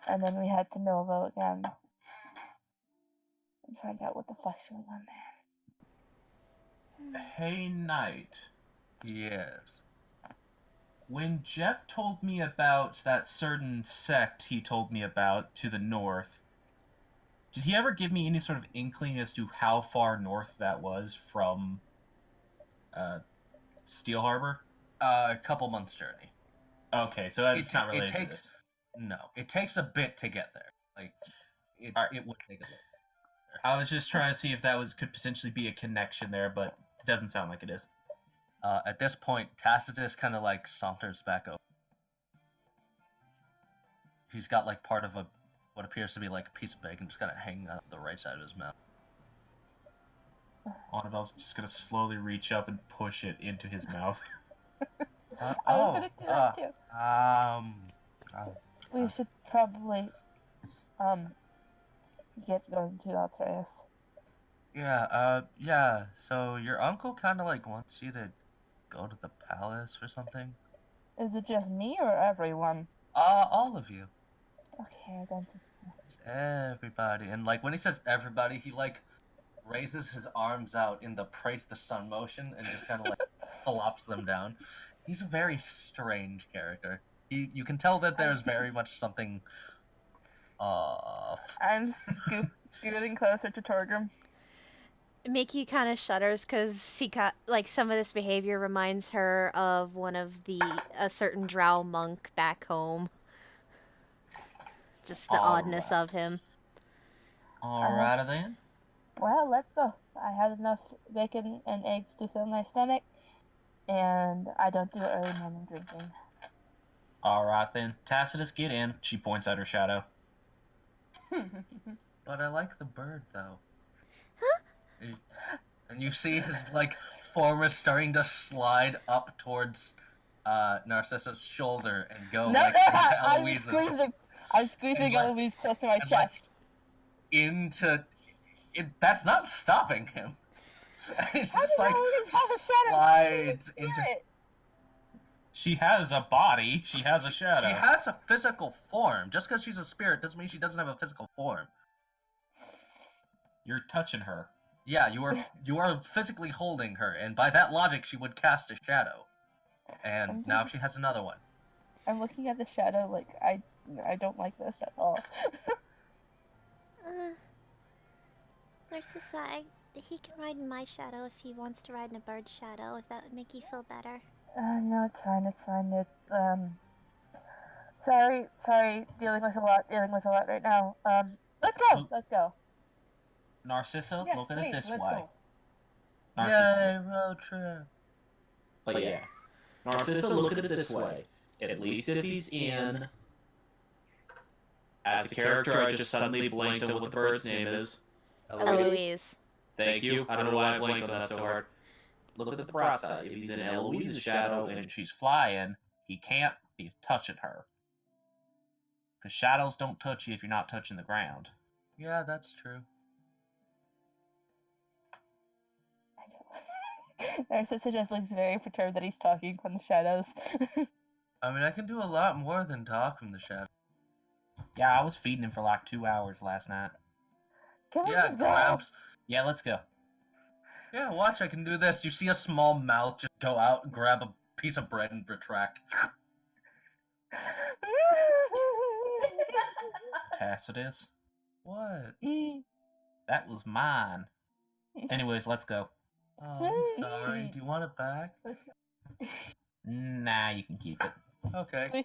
And then we head to Milvo again and find out what the fuck's going on there. Hey, Knight. Yes. When Jeff told me about that certain sect he told me about to the north, Did he ever give me any sort of inkling as to how far north that was from Steel Harbor? A couple months' journey. Okay, so it's not related it takes to this. no. It takes a bit to get there. Like it, Alright. it would take a bit. I was just trying to see if that could potentially be a connection there, but it doesn't sound like it is. At this point, Tacitus kind of like saunters back over. He's got like part of what appears to be like a piece of bacon just kind of hanging out the right side of his mouth. Annabelle's just gonna slowly reach up and push it into his mouth. I was gonna do that too. We should probably get going to Altreus. Yeah, so your uncle kind of like wants you to go to the palace or something? Is it just me or everyone? All of you. Okay, I don't think It's everybody. And like when he says everybody, he like raises his arms out in the praise the sun motion and just kind of like flops them down. He's a very strange character. You can tell that there's very much something off. I'm scooting closer to Torgrim. Mickey kind of shudders because he got like some of this behavior reminds her of a certain drow monk back home. Just the oddness of him. Alrighty then. Well, let's go. I had enough bacon and eggs to fill my stomach, and I don't do early morning drinking. Alright then. Tacitus, get in. She points at her shadow. But I like the bird though. Huh? And you see his like form is starting to slide up towards Narcissa's shoulder and go into Eloise's. I'm squeezing Eloise close to my chest. That's not stopping him. It's just like slides into. She has a body. She has a shadow. She has a physical form. Just because she's a spirit doesn't mean she doesn't have a physical form. You're touching her. Yeah, you are physically holding her, and by that logic, she would cast a shadow. And now she has another one. I'm looking at the shadow like I don't like this at all. Narcissa, he can ride in my shadow if he wants to ride in a bird's shadow, if that would make you feel better. No, it's fine. Sorry, dealing with a lot right now. Let's go. Narcissa, Yes, look at it please, this let's way. go. Narcissa. Yay, road trip. But yeah. Narcissa, look at it this way. At least if he's in... As a character, I just suddenly blanked on what the bird's name is. Eloise. Thank you. I don't know why I blanked on that so hard. Look at the bright side. If he's in Eloise's shadow And and she's flying, he can't be touching her. Because shadows don't touch you if you're not touching the ground. Yeah, that's true. Narcissa just looks very perturbed that he's talking from the shadows. I mean, I can do a lot more than talk from the shadow. Yeah, I was feeding him for like 2 hours last night. Can we Yeah, just go? grabs. Yeah, let's go. Yeah, watch, I can do this. You see a small mouth just go out, grab a piece of bread, and retract. Tacitus. What? That was mine. Anyways, let's go. Oh, I'm sorry. Do you want it back? Nah, you can keep it. Okay.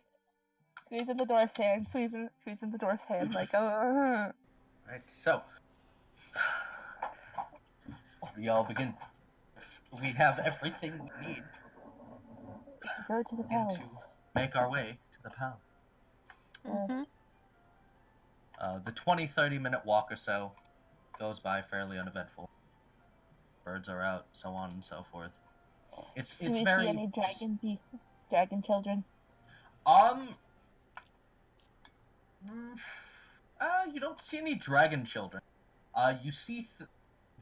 Squeeze in the dwarf's hand. Squeeze in the dwarf's hand. Like, Right, so. We all begin. We have everything we need go to the to palace. make our way to the palace. Mm-hmm. The 20-30 minute walk or so goes by fairly uneventful. Birds are out, so on and so forth. It's Do we very see any dragon children? You don't see any dragon children. You see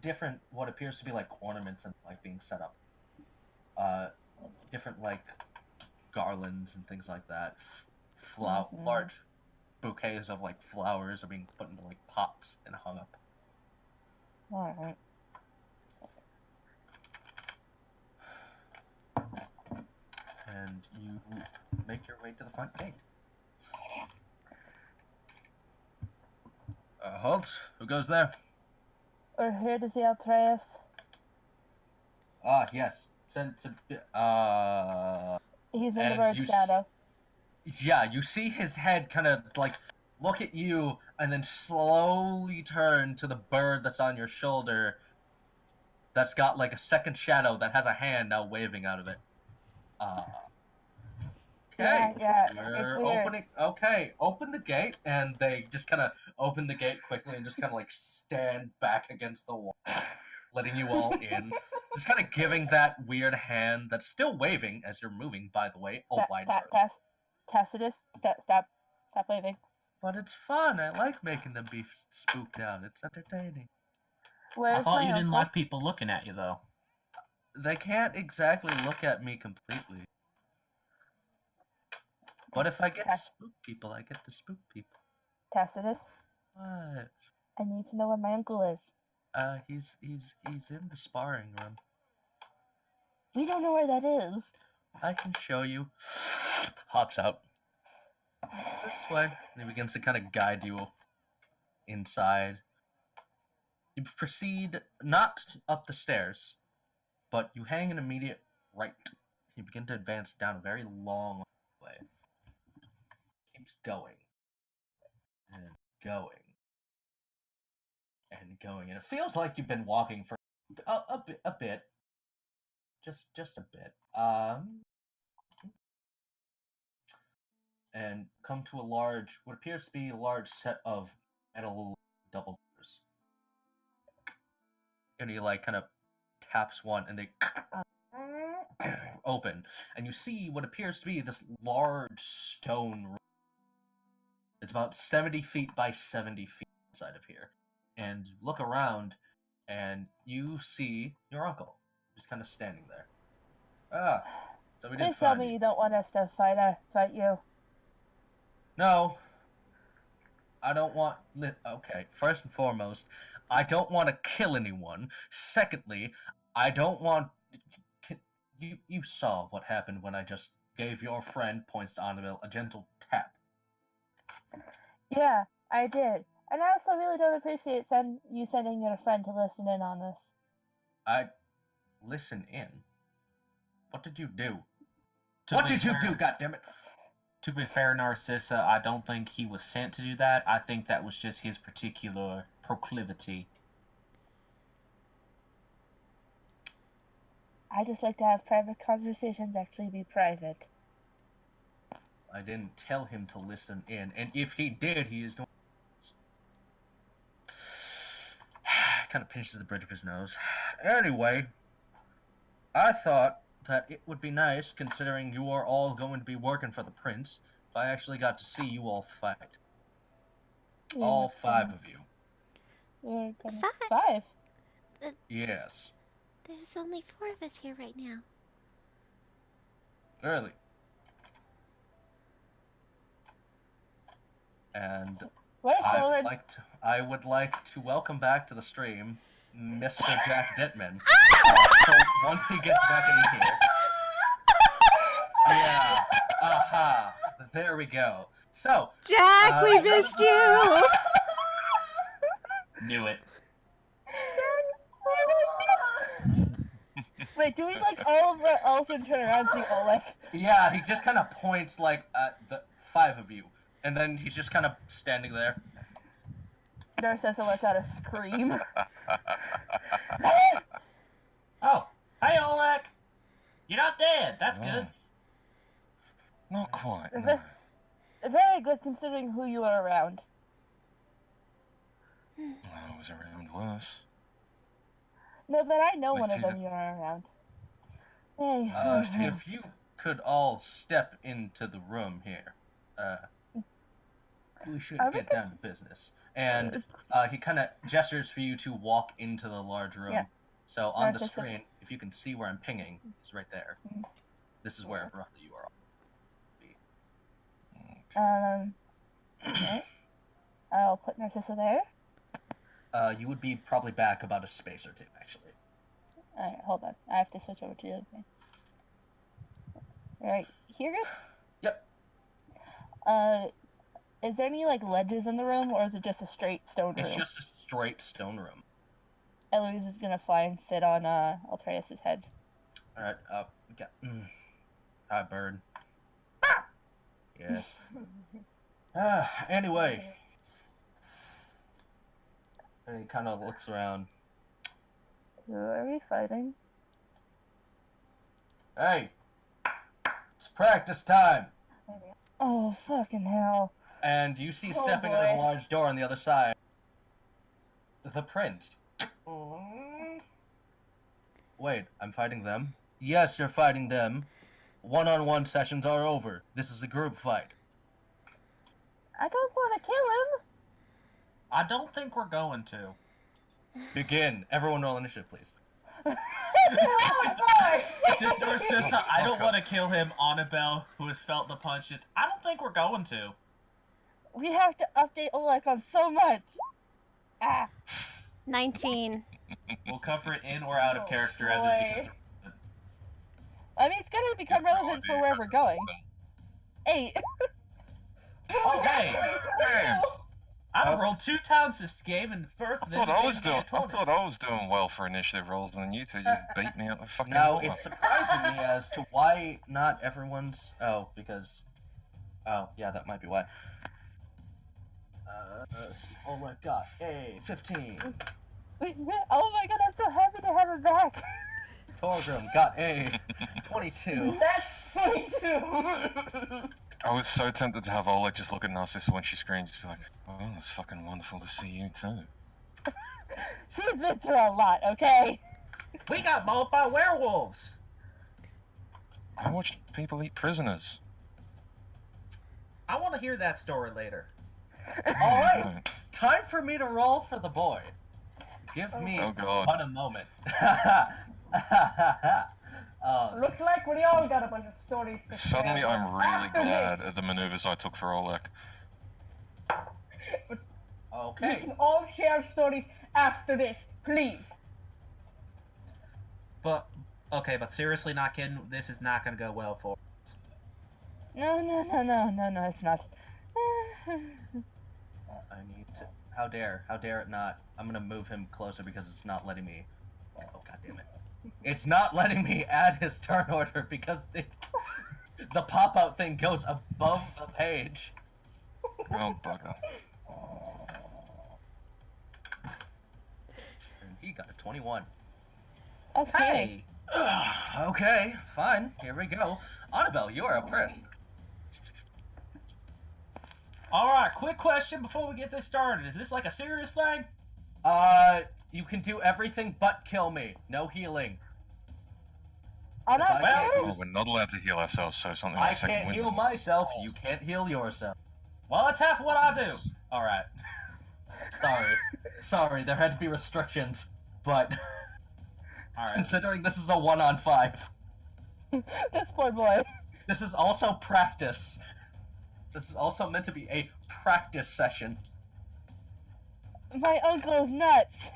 different, what appears to be like ornaments and like being set up. Different like garlands and things like that. Large bouquets of like flowers are being put into like pots and hung up. Alright. And you make your way to the front gate. Halt. Who goes there? We're here to see Altreus. Ah, yes. Sent to... He's in the And bird shadow. Yeah, you see his head kind of, like, look at you, and then slowly turn to the bird that's on your shoulder that's got, like, a second shadow that has a hand now waving out of it. Okay. Yeah, it's We're weird. opening... Okay, open the gate, and they just kind of open the gate quickly and just kind of, like, stand back against the wall, letting you all in. Just kind of giving that weird hand that's still waving as you're moving, by the way, a wide berth. Tacitus, stop waving. But it's fun. I like making them be spooked out. It's entertaining. I Where's thought my you didn't uncle? like people looking at you, though. They can't exactly look at me completely. But if I get to spook people, I get to spook people. Tacitus, What? I need to know where my uncle is. He's in the sparring room. We don't know where that is. I can show you. Hops out. This way. And he begins to kind of guide you inside. You proceed not up the stairs, but you hang an immediate right. You begin to advance down a very long way. Keeps going. And going. And going. And it feels like you've been walking for a bit. Just a bit. And come to what appears to be a large set of metal double doors. And he like kind of taps one, and they open, and you see what appears to be this large stone room. It's about 70 feet by 70 feet inside of here. And you look around, and you see your uncle just kind of standing there. So we didn't Please tell find me you. you don't want us to fight you. No. I don't want... Okay, first and foremost, I don't want to kill anyone. Secondly, I don't want... You saw what happened when I just gave your friend, points to Annabelle, a gentle tap. Yeah, I did. And I also really don't appreciate you sending your friend to listen in on this. Listen in? What did you do? To What be did you fair- do, goddammit? To be fair, Narcissa, I don't think he was sent to do that. I think that was just his particular proclivity. I just like to have private conversations actually be private. I didn't tell him to listen in, and if he did, he is going... kind of pinches the bridge of his nose. Anyway, I thought that it would be nice, considering you are all going to be working for the prince, if I actually got to see you all fight. All 5 of you. We're gonna... Five? 5? Yes. There's only 4 of us here right now. Really. And Where's I Silver? would like to welcome back to the stream Mr. Jack Dittman. So once he gets back in here. Yeah. Aha. There we go. So, Jack, we missed you! Knew it. Wait, do we like all also turn around and see Oleg? yeah, he just kind of points like at the 5 of you, and then he's just kind of standing there. Narcissa lets out a scream. Oh, hey, Oleg! You're not dead. That's good. Not quite. Is No. it- Very good considering who you were around. I was around worse. No, but I know Wait, one of Caesar. them you are around. Hey, If you could all step into the room here, we should Are we get down to business. And he kind of gestures for you to walk into the large room. Yeah. So on the Narcissa. screen, if you can see where I'm pinging, it's right there. Mhm. This is where roughly you are. Okay. I'll put Narcissa there. You would be probably back about a space or 2, actually. Alright, hold on. I have to switch over to the other thing. Alright, here? Yep. Is there any, like, ledges in the room, or is it just a straight stone room? It's just a straight stone room. Eloise is gonna fly and sit on, Altreus' head. Alright, Hi, bird. Yes. Anyway. And he kind of looks around. Who are we fighting? Hey! It's practice time! Oh, fucking hell. And you see Oh, stepping out of boy. a large door on the other side, the prince. Wait, I'm fighting them? Yes, you're fighting them. One-on-one sessions are over. This is a group fight. I don't want to kill him. I don't think we're going to. Begin. Everyone roll initiative, please. Just Nora says, I don't want to kill him, Annabelle, who has felt the punches. I don't think we're going to. We have to update Oleg on so much. Ah. 19. We'll cover it in or out of Oh, character as it boy. becomes. I mean, it's gonna become relevant for where we're going. 8. Okay, Damn. I've rolled 2 times this game, and first I thought I was doing well for initiative rolls, and then you two just beat me out the fucking Now, water. it's surprising me as to why not everyone's... Oh, because... Oh, yeah, that might be why. Let's see. Oh my god. Hey, 15. Oh my god, I'm so happy to have her back. Torgrim got a 22. That's 22! I was so tempted to have Oleg just look at Narcissa when she screams, just be like, "Oh, it's fucking wonderful to see you too." She's been through a lot, okay? We got mauled by werewolves! I watched people eat prisoners. I want to hear that story later. Alright, time for me to roll for the boy. Give me Oh god. but a moment. Looks like we all got a bunch of stories to share. Suddenly I'm really After glad this, at the maneuvers I took for Oleg. we Okay. can all share stories after this, please. But, okay, but seriously, not kidding, this is not going to go well for us. No, it's not. I need to... How dare it not? I'm gonna move him closer because it's not letting me... Oh, god damn it. It's not letting me add his turn order because the pop-out thing goes above the page. Oh bugger. And he got a 21. Okay. Okay, fine. Here we go. Annabelle, you are up first. Alright, quick question before we get this started. Is this like a serious thing? You can do everything but kill me. No healing. I'm not Well, scared. Oh, we're not allowed to heal ourselves, so something I like second can't wind. heal myself, you can't heal yourself. Well, that's half what I do. Alright. Sorry, there had to be restrictions, but Alright. considering this is a 1-on-5, This poor boy. this is also practice. This is also meant to be a practice session. My uncle is nuts.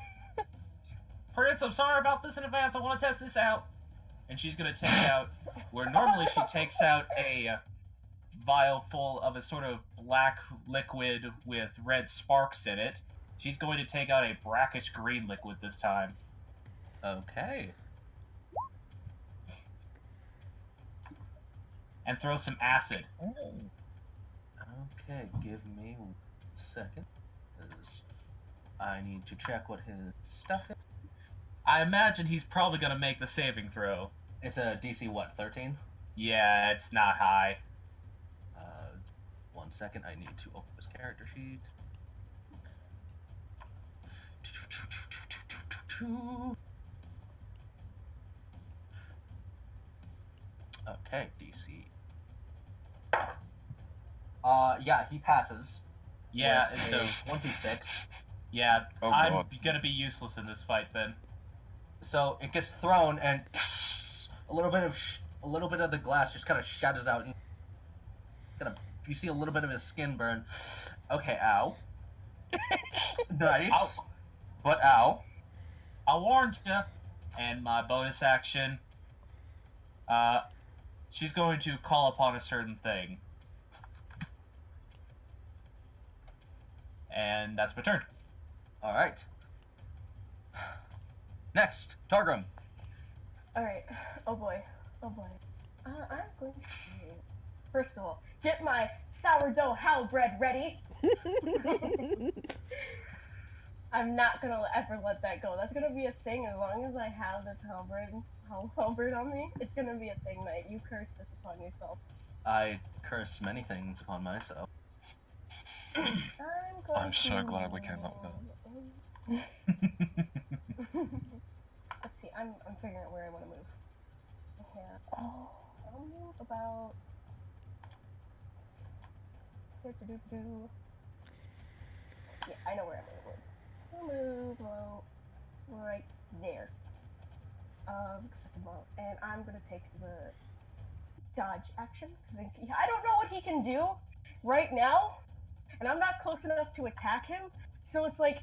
Prince, I'm sorry about this in advance. I want to test this out. And she's going to take out, where normally she takes out a vial full of a sort of black liquid with red sparks in it. She's going to take out a brackish green liquid this time. Okay. And throw some acid. Okay, give me 1 second, because I need to check what his stuff is. I imagine he's probably going to make the saving throw. It's a DC, what, 13? Yeah, it's not high. 1 second, I need to open this character sheet. Okay, DC. Yeah, he passes. Yeah, with so, a 26. yeah, Oh, I'm God. going to be useless in this fight then. So it gets thrown, and a little bit of the glass just kind of shatters out. And you see a little bit of his skin burn. Okay, ow. Nice, Ow. but ow. I warned you. And my bonus action, she's going to call upon a certain thing. And that's my turn. All right. Next, Targrim. Alright. Oh boy. I'm going to, first of all, get my sourdough halbread ready. I'm not gonna ever let that go. That's gonna be a thing as long as I have this halberd on me. It's gonna be a thing that you curse this upon yourself. I curse many things upon myself. I'm so glad we came up with that. Let's see, I'm figuring out where I want to move. Yeah. I'll move about... Yeah, I know where I'm gonna move. I'll move about right there. And I'm gonna take the dodge action. I don't know what he can do right now, and I'm not close enough to attack him, so it's like,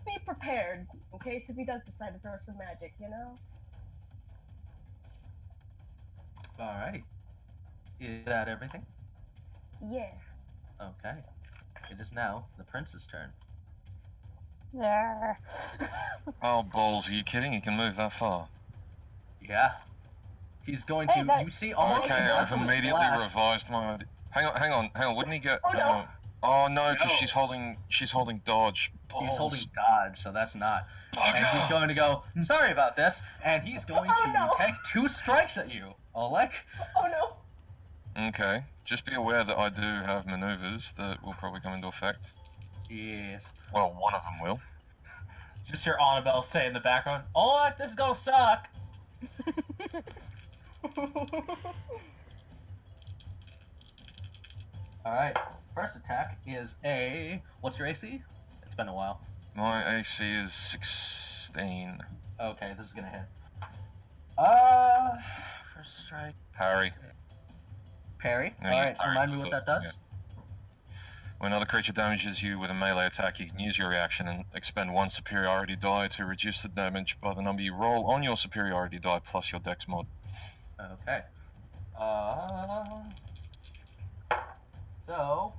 be prepared in case if he does decide to throw some magic, you know? Alrighty. Is that everything? Yeah. Okay. It is now the prince's turn. There. Oh, balls, are you kidding? He can move that far. Yeah. He's going Hey, to. that- You see almost. Okay, I've immediately flash. revised my idea. Hang on. Wouldn't he get... Oh, no. Oh, no, because No. she's holding dodge. Balls. He's holding dodge, so that's not. Bugger. And he's going to go, sorry about this, and he's going Oh, to no. take 2 strikes at you. Oleg? Oh no. Okay, just be aware that I do have maneuvers that will probably come into effect. Yes. Well, one of them will. Just hear Annabelle say in the background, "Oh, this is gonna suck." Alright. First attack is a. What's your AC? It's been a while. My AC is 16. Okay, this is gonna hit. First strike. Parry. Parry. No, you Alright, parry remind me the what that first, does. When another creature damages you with a melee attack, you can use your reaction and expend 1 superiority die to reduce the damage by the number you roll on your superiority die plus your dex mod. Okay. So.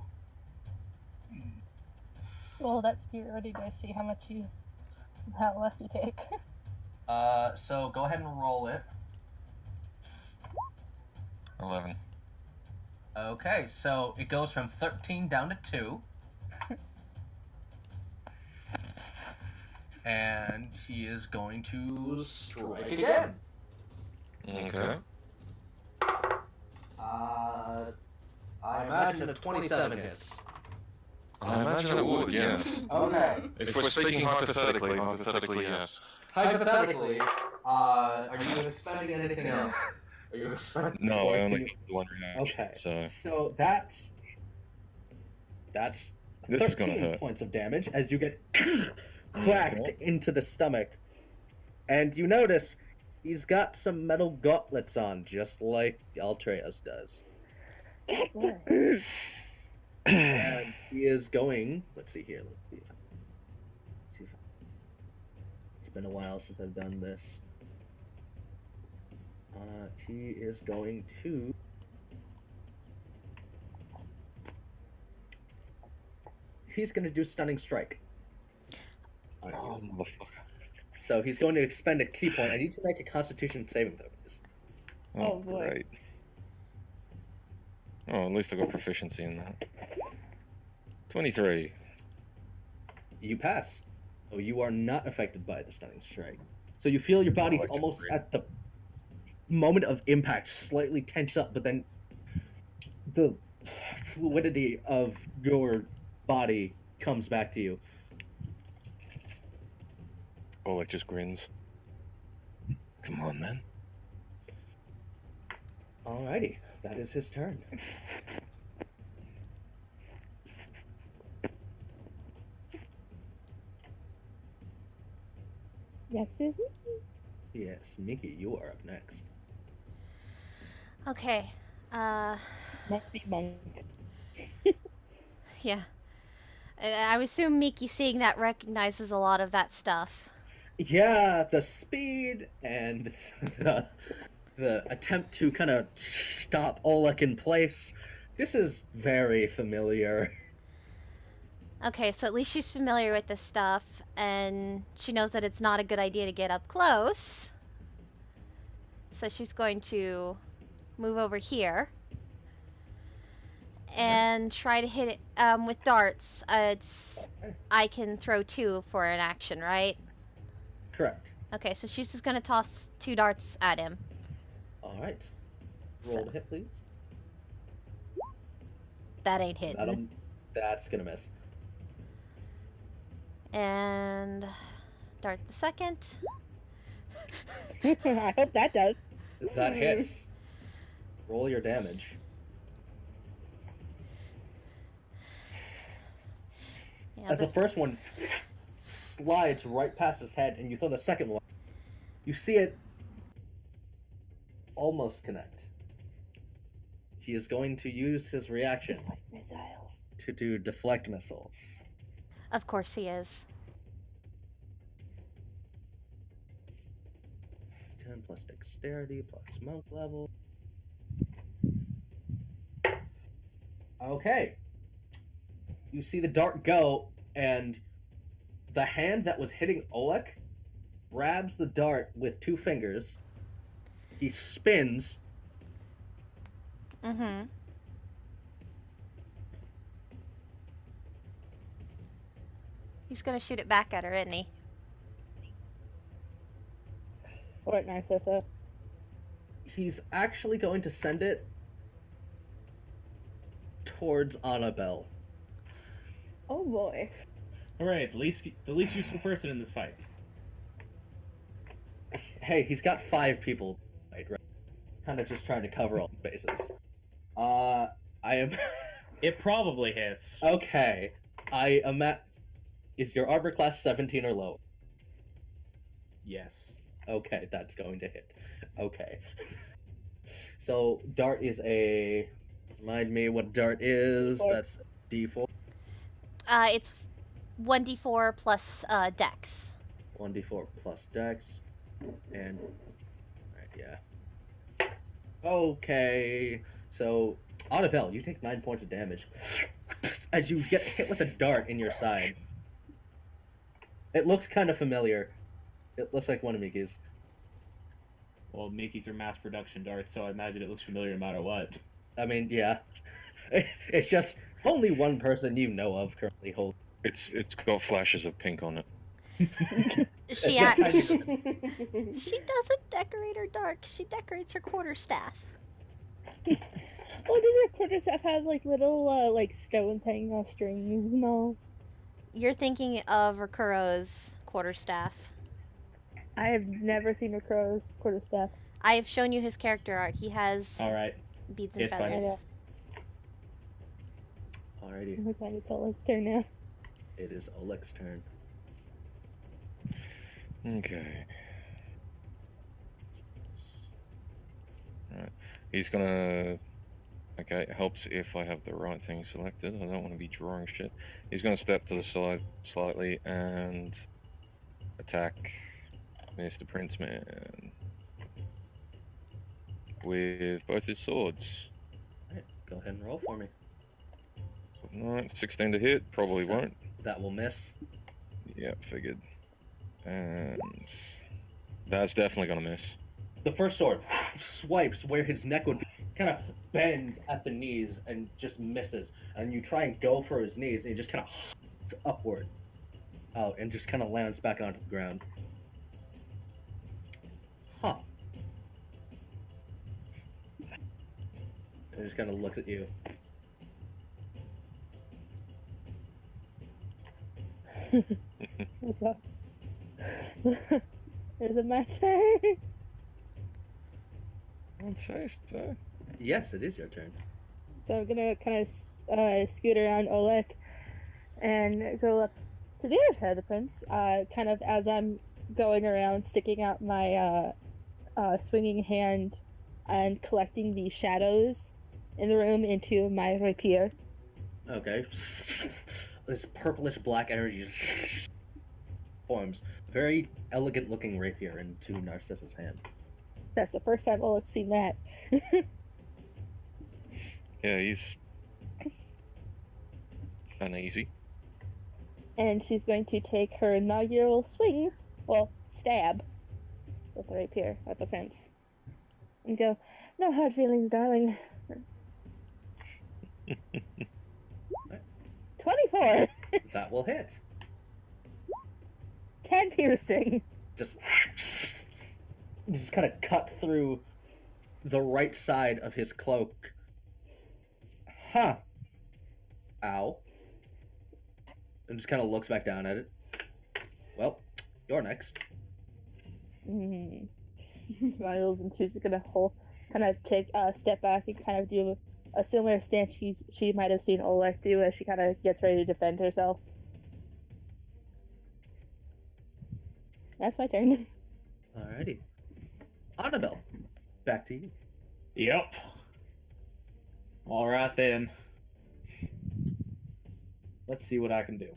Well, that's you're ready to see how less you take. So go ahead and roll it. 11. Okay, so it goes from 13 down to 2. And he is going to strike again. Okay. I imagine a 27 hits. I imagine it would, yes. Okay. If we're speaking hypothetically, yes. Hypothetically, are you expending anything else? Are you expending? No, I only Can you- got the one reaction. Okay. So So that's This is gonna 13 hurt. points of damage as you get cracked into the stomach, and you notice he's got some metal gauntlets on, just like Altreus does. And he is going. Let's see here. It's been a while since I've done this. He is going to. He's going to do Stunning Strike. Oh, motherfucker. So he's going to expend a key point. I need to make a Constitution saving throw, please. Oh, boy. Great. Oh, at least I got proficiency in that. 23. You pass. So you are not affected by the Stunning Strike. So you feel your body Oh, I almost agree. at the moment of impact slightly tense up, but then the fluidity of your body comes back to you. Oleg just grins. Come on, man. Alrighty, that is his turn. Next is me. Yes, Mickey, you are up next. Okay. Must be monk. Yeah. I would assume Miki seeing that recognizes a lot of that stuff. Yeah, the speed and the attempt to kind of stop Oleg in place. This is very familiar. Okay, so at least she's familiar with this stuff, and she knows that it's not a good idea to get up close. So she's going to move over here and try to hit it with darts. I can throw 2 for an action, right? Correct. Okay, so she's just going to toss 2 darts at him. All right. Roll to hit, please. That ain't hitting. That's gonna miss. And dart the second. I hope that does. That hits. Roll your damage. Yeah, As the first one slides right past his head, and you throw the second one, you see it almost connect. He is going to use his reaction to do deflect missiles. Of course he is. 10 plus dexterity plus monk level. Okay. You see the dart go, and the hand that was hitting Oleg grabs the dart with 2 fingers. He spins. Mm-hmm. He's gonna shoot it back at her, isn't he? What Narcissa? He's actually going to send it towards Annabelle. Oh boy. Alright, the least useful person in this fight. Hey, he's got 5 people, right? Kind of just trying to cover all the bases. I am... It probably hits. Okay. I am at... Is your armor class 17 or low? Yes. Okay, that's going to hit. Okay. So, dart is a... Remind me what dart is. 4. That's D4. It's 1d4 plus dex. 1d4 plus dex. And... Alright, yeah. Okay. So, Annabelle, you take 9 points of damage. As you get hit with a dart in your side. It looks kind of familiar. It looks like one of Mickey's. Well, Mickey's are mass production darts, so I imagine it looks familiar no matter what. I mean, yeah. It's just only one person you know of currently holds. It's got flashes of pink on it. She just act- tiny. She doesn't decorate her dark. She decorates her quarterstaff. Oh, does your quarterstaff have like little like stones hanging off strings and all? You're thinking of Rakuro's quarterstaff. I have never seen a crow's quarterstaff. I have shown you his character art. He has Alright. beads and It's fine. feathers. Alrighty. Okay, it's Oleg's turn now. It is Oleg's turn. Okay. Right. He's gonna... Okay, it helps if I have the right thing selected. I don't want to be drawing shit. He's gonna step to the side slightly and attack Mr. Princeman with both his swords. Alright, go ahead and roll for me. No, 16 to hit, probably won't. That will miss. Yeah, figured. And that's definitely gonna miss. The first sword swipes where his neck would be, kind of bends at the knees and just misses. And you try and go for his knees and he just kind of upward out and just kind of lands back onto the ground. Huh. And he just kind of looks at you. What's up? Is it my turn? I'd say so. Yes, it is your turn. So I'm gonna kind of scoot around Oleg and go up to the other side of the prince. Kind of as I'm going around, sticking out my swinging hand and collecting the shadows in the room into my rapier. Okay. This purplish black energy forms. Very elegant looking rapier into Narcissus' hand. That's the first time Oleg's seen that. Yeah, he's uneasy. And she's going to take her inaugural swing, well, stab, with the rapier at the prince. And go, no hard feelings, darling. 24! That will hit. 10 piercing. Just kind of cut through the right side of his cloak. Huh. Ow. And just kind of looks back down at it. Well, you're next. Smiles, and she's gonna kind of take a step back and kind of do a similar stance she might have seen Oleg do as she kind of gets ready to defend herself. That's my turn. Alrighty. Annabelle, back to you. Yep. Alright then. Let's see what I can do.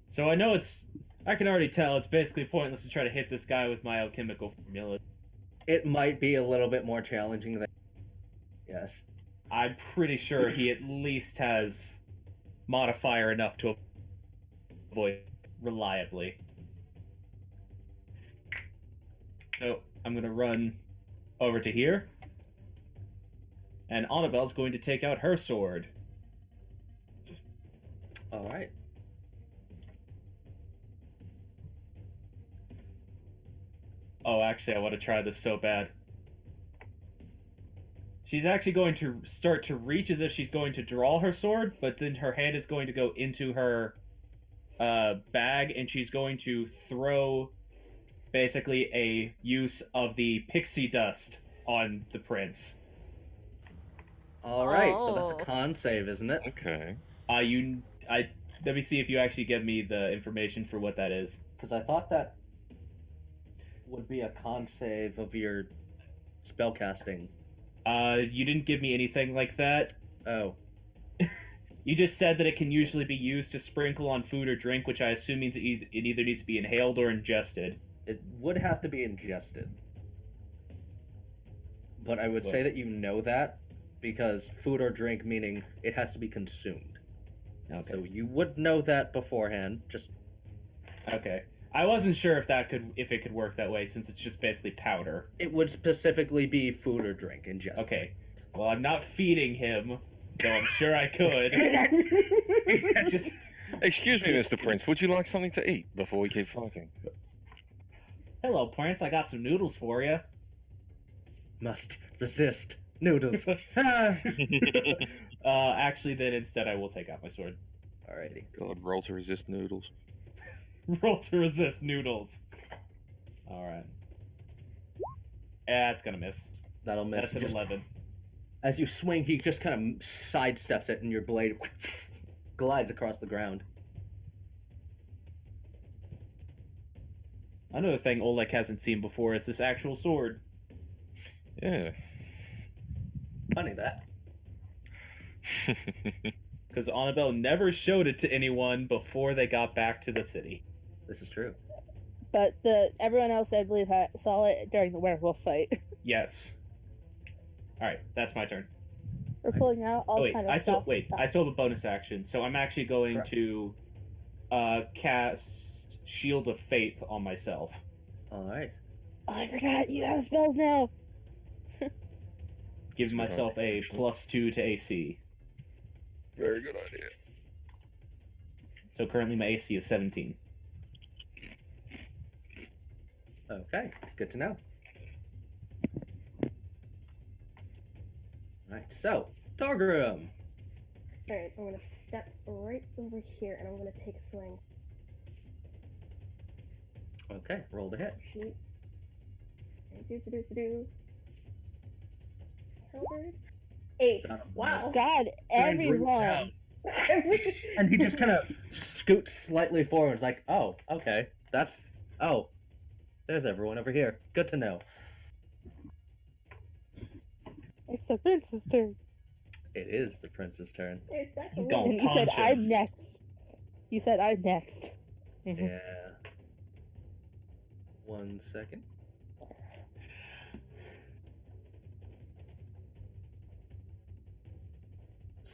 So I know I can already tell it's basically pointless to try to hit this guy with my alchemical formula. It might be a little bit more challenging than... Yes. I'm pretty sure he at least has modifier enough to avoid reliably. So I'm going to run over to here. And Annabelle's going to take out her sword. Alright. Oh, actually, I want to try this so bad. She's actually going to start to reach as if she's going to draw her sword, but then her hand is going to go into her bag, and she's going to throw basically a use of the pixie dust on the prince. Alright, so that's a con save, isn't it? Okay. Let me see if you actually give me the information for what that is. Because I thought that would be a con save of your spellcasting. You didn't give me anything like that. Oh. You just said that it can usually be used to sprinkle on food or drink, which I assume means it either needs to be inhaled or ingested. It would have to be ingested. But I would say that you know that, because food or drink meaning it has to be consumed. Okay. So you would know that beforehand, just... Okay. I wasn't sure if it could work that way, since it's just basically powder. It would specifically be food or drink ingested. Okay. Well, I'm not feeding him, though I'm sure I could. Just... Excuse me, Mr. Prince, would you like something to eat before we keep fighting? Hello, Prince, I got some noodles for you. Must resist. Noodles. Actually, then instead I will take out my sword. Alrighty. God, roll to resist noodles. Roll to resist noodles. Alright. It's gonna miss. That'll miss. That's an Just- 11. As you swing, he just kind of sidesteps it, and your blade glides across the ground. Another thing Oleg hasn't seen before is this actual sword. Yeah. Funny that. Because Annabelle never showed it to anyone before they got back to the city. This is true. But everyone else, I believe, saw it during the werewolf fight. Yes. Alright, that's my turn. We're pulling out all kind of stuff. I still have a bonus action, so I'm actually going Correct. to cast Shield of Faith on myself. Alright. Oh, I forgot, you have spells now! Giving myself a +2 to AC. Very good idea. So currently my AC is 17. Okay, good to know. Alright, so, Targrim. Alright, I'm gonna step right over here and I'm gonna take a swing. Okay, roll to hit. Shoot. Do. Covered. 8. Wow. God, everyone! And he just kind of scoots slightly forward. It's like, oh, okay, there's everyone over here. Good to know. It's the prince's turn. It is the prince's turn. Don't And you said, punch I'm him. next. You said, I'm next. Yeah. 1 second.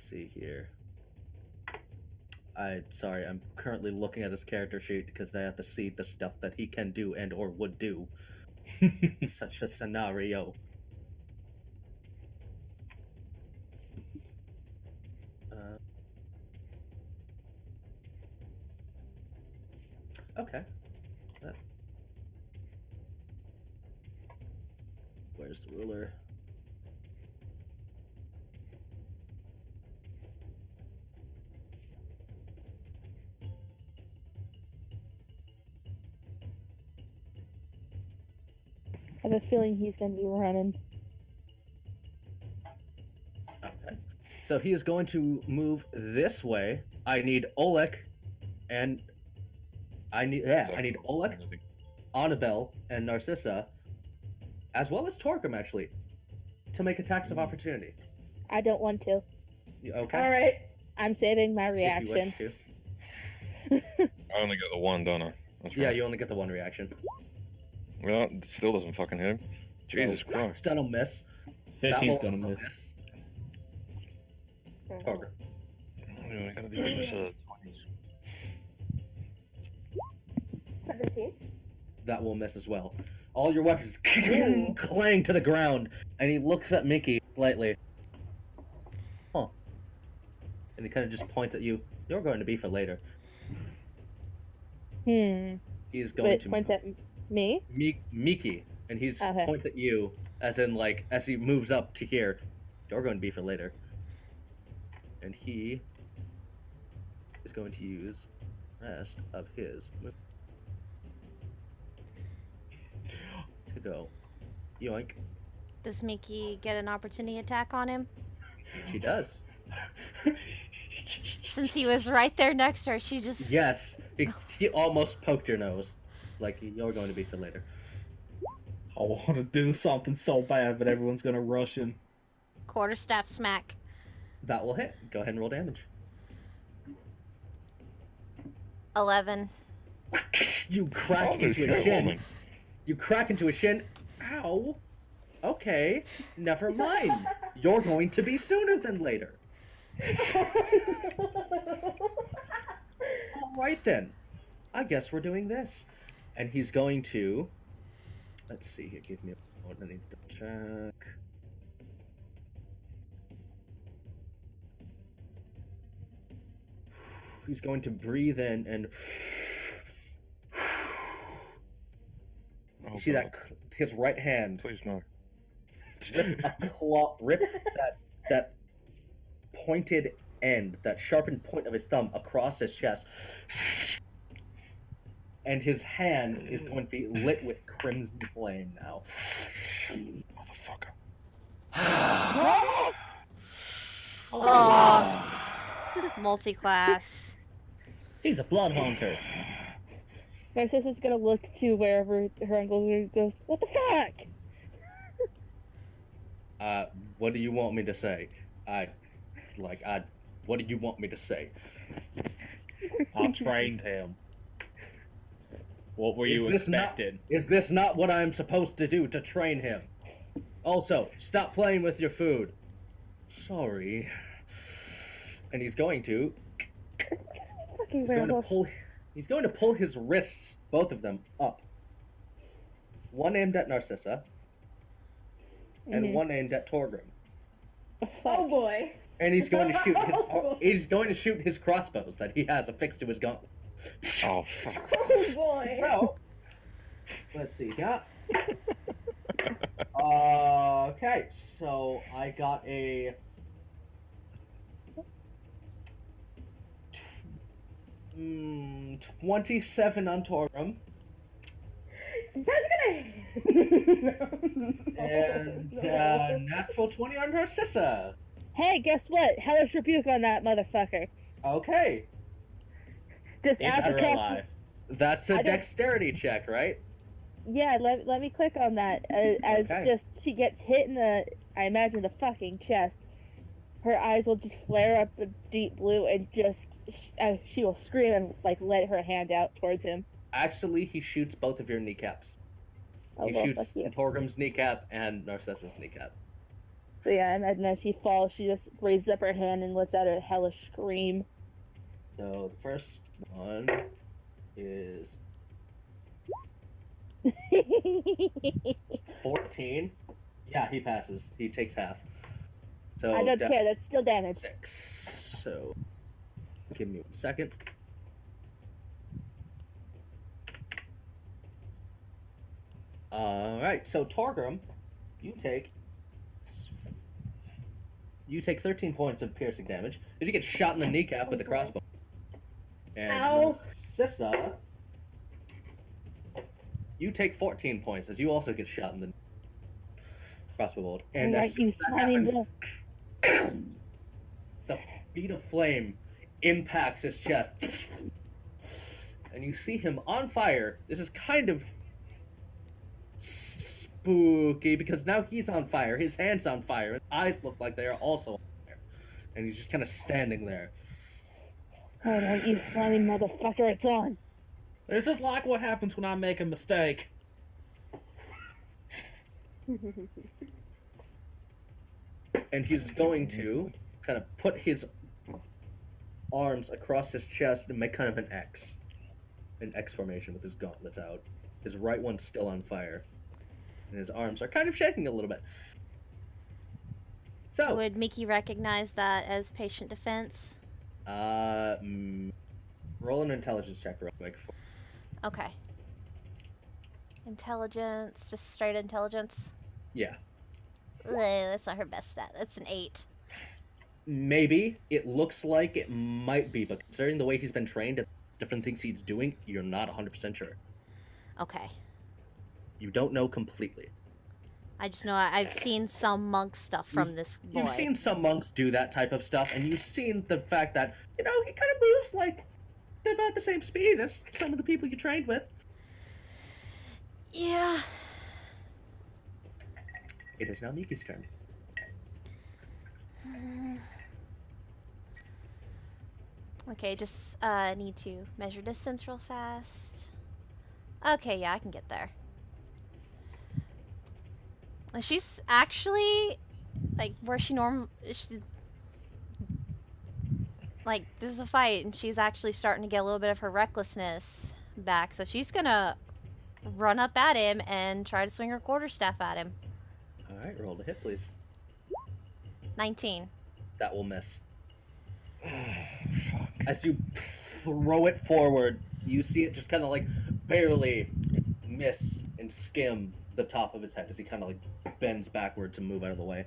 see here. Sorry, I'm currently looking at his character sheet because I have to see the stuff that he can do and or would do. Such a scenario. Okay. Where's the ruler? I have a feeling he's gonna be running. Okay. So he is going to move this way. I need Oleg, and I need Oleg, Annabelle, and Narcissa, as well as Torquem actually, to make attacks of opportunity. I don't want to. Okay. All right, I'm saving my If reaction. you wish to. I only get the one, don't I? That's Yeah, right. you only get the one reaction. Well, it still doesn't fucking hit him. Jesus So, Christ. That'll miss. 15's That will gonna also miss. Torquem. Yeah, I gotta do this 20s. 17. That will miss as well. All your weapons clang to the ground, and he looks at Mickey slightly. Huh. And he kind of just points at you. You're going to be for later. He's going Wait, to points at me? Mickey, and he's Okay. points at you, as in like as he moves up to here. You're going to be for later. And he is going to use rest of his move to go. Yoink. Does Mickey get an opportunity attack on him? She does. Since he was right there next to her, she just... Yes, he almost poked your nose. Like, you're going to be for later. I want to do something so bad, but everyone's gonna rush him. Quarterstaff smack. That will hit. Go ahead and roll damage. 11. You crack Holy into a shit, shin. woman. You crack into a shin. Ow. Okay, never mind. You're going to be sooner than later. Alright then. I guess we're doing this. And he's going to... Let's see here. Give me a moment. I need to check. He's going to breathe in and... Oh, See God. that? His right hand Please no. rip that pointed end, that sharpened point of his thumb across his chest, and his hand is going to be lit with crimson flame now. Motherfucker. Oh. Multi-class. He's a blood hunter. Narcissa's gonna look to wherever her uncle goes, what the fuck? What do you want me to say? What do you want me to say? I trained him. What were you expecting? Is this not what I'm supposed to do to train him? Also, stop playing with your food. Sorry. And he's going to Fucking He's going to werewolf. pull his wrists, both of them, up. One aimed at Narcissa, and one aimed at Torgrim. Oh boy. And he's going to shoot his crossbows that he has affixed to his gauntlet. Oh, fuck. Oh boy. So, let's see. Yeah. Okay, so I got a 27 on Torgrim. That's gonna And natural 20 on Narcissa. Hey, guess what? Hellish rebuke on that motherfucker. Okay, Just He's add the real self- alive. that's I a don't- dexterity check, right? Yeah, let me click on that. As Okay. just she gets hit in the, I imagine the fucking chest. Her eyes will just flare up a deep blue and just she will scream and like let her hand out towards him. Actually, he shoots both of your kneecaps. Oh, He well, shoots fuck you. Torgrim's kneecap and Narcissa's kneecap. So yeah, I imagine as she falls, she just raises up her hand and lets out a hellish scream. So the first one is 14. Yeah, he passes. He takes half. So I don't care, that's still damage. 6. So give me 1 second. Alright, so Torgrim, you take 13 points of piercing damage. If you get shot in the kneecap with a crossbow. And Ow. Sissa, you take 14 points as you also get shot in the crossbow bolt. And as soon you as that slimy happens, blow. the bead of flame impacts his chest. And you see him on fire. This is kind of spooky because now he's on fire. His hand's on fire. His eyes look like they are also on fire. And he's just kind of standing there. Alright, you slimy motherfucker, it's on. This is like what happens when I make a mistake. And he's going to kind of put his arms across his chest and make kind of an X formation with his gauntlets out. His right one's still on fire. And his arms are kind of shaking a little bit. So, Would Mickey recognize that as patient defense? roll an intelligence check real quick. Okay. Intelligence, just straight intelligence. Yeah. Ugh, that's not her best stat. That's an 8. Maybe. It looks like it might be, but considering the way he's been trained and different things he's doing, you're not 100% sure. Okay. You don't know completely. I just know I've seen some monk stuff from this boy. You've seen some monks do that type of stuff, and you've seen the fact that, he kind of moves like about the same speed as some of the people you trained with. Yeah. It is now Miki's turn. Okay, just need to measure distance real fast. Okay, yeah, I can get there. She's actually, like, where she like, this is a fight, and she's actually starting to get a little bit of her recklessness back, so she's gonna run up at him and try to swing her quarterstaff at him. Alright, roll to hit, please. 19. That will miss. As you throw it forward, you see it just kind of, like, barely miss and skim the top of his head as he kind of, like, bends backward to move out of the way.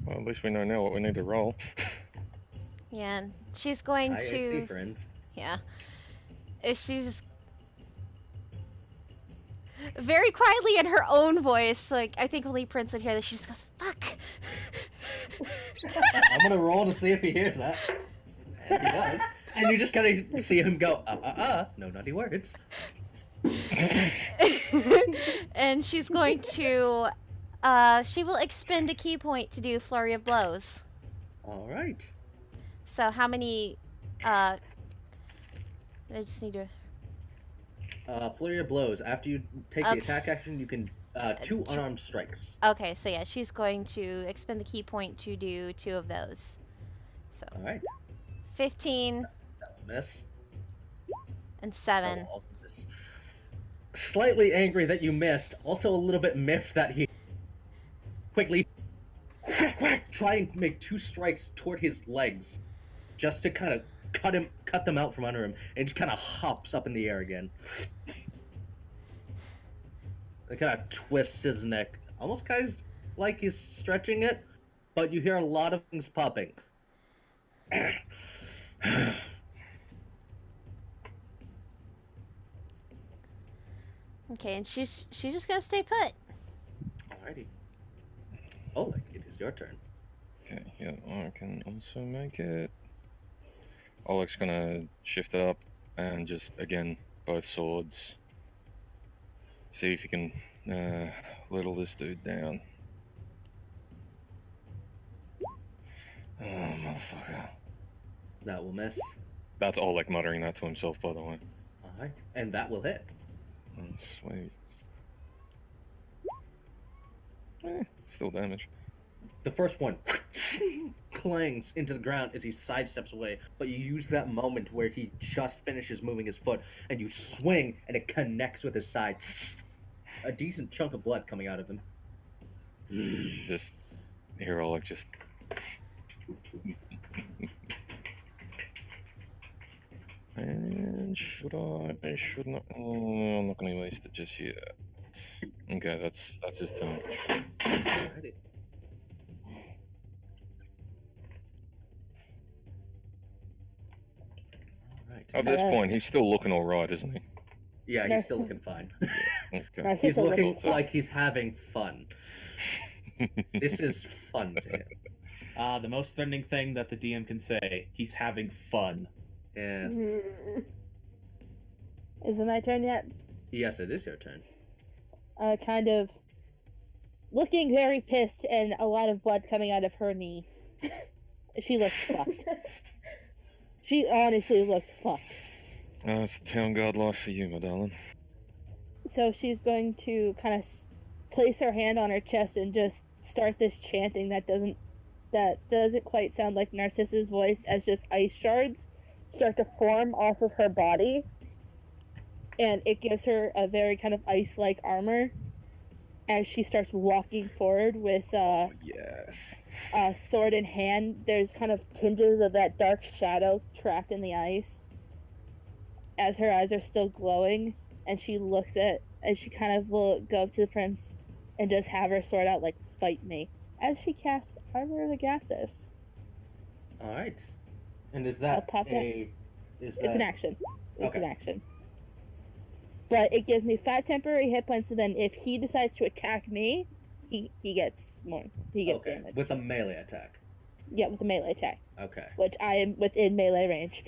Well, at least we know now what we need to roll. Yeah, and she's going I to... see, friends. Yeah. She's very quietly in her own voice, like, I think only Prince would hear that. She just goes, fuck! I'm gonna roll to see if he hears that. And he does. And you just kind of see him go, no naughty words. And she's going to, she will expend a key point to do Flurry of Blows. Alright. So how many, I just need to... Flurry of Blows. After you take the attack action, you can, 2 unarmed strikes. Okay, so yeah, she's going to expend the key point to do 2 of those. So, Alright. 15 That will miss. and That 7. will also miss. Slightly angry that you missed, also a little bit miffed that he quickly try and make 2 strikes toward his legs, just to kind of cut them out from under him, and just kind of hops up in the air again. It kind of twists his neck, almost kind of like he's stretching it, but you hear a lot of things popping. Okay, and she's just gonna stay put. Alrighty. Oleg, it is your turn. Okay, yeah, I can also make it. Oleg's gonna shift up and just, again, both swords. See if you can whittle this dude down. Oh, motherfucker. That will miss. That's Oleg muttering that to himself, by the way. Alright, and that will hit. Oh, sweet. Still damage. The first one clangs into the ground as he sidesteps away, but you use that moment where he just finishes moving his foot, and you swing, and it connects with his side. A decent chunk of blood coming out of him. Just here, I'll just. And should I should not. Oh, I'm not going to waste it just yet. Okay, that's his turn. Alrighty. Alright. At this point, he's still looking all right, isn't he? Yeah, he's still looking fine. Okay. He's Narcissa looking looks like he's having fun. This is fun to him. The most threatening thing that the DM can say. He's having fun. Yes. Is it my turn yet? Yes, it is your turn. Kind of looking very pissed and a lot of blood coming out of her knee. She looks fucked. She honestly looks fucked. It's the town guard life for you, my darling. So she's going to kind of place her hand on her chest and just start this chanting that doesn't quite sound like Narcissa's voice, as just ice shards start to form off of her body, and it gives her a very kind of ice-like armor as she starts walking forward with Yes. sword in hand. There's kind of tinges of that dark shadow trapped in the ice as her eyes are still glowing, and she looks at, as she kind of will go up to the prince and just have her sword out like, fight me, as she casts Armor of Agathis. Alright. And is I'll that pop a... Is that... It's an action. It's Okay. an action. But it gives me 5 temporary hit points, and then if he decides to attack me, he gets more. He gets Okay, damage. with a melee attack. Yeah, with a melee attack, Okay. which I am within melee range.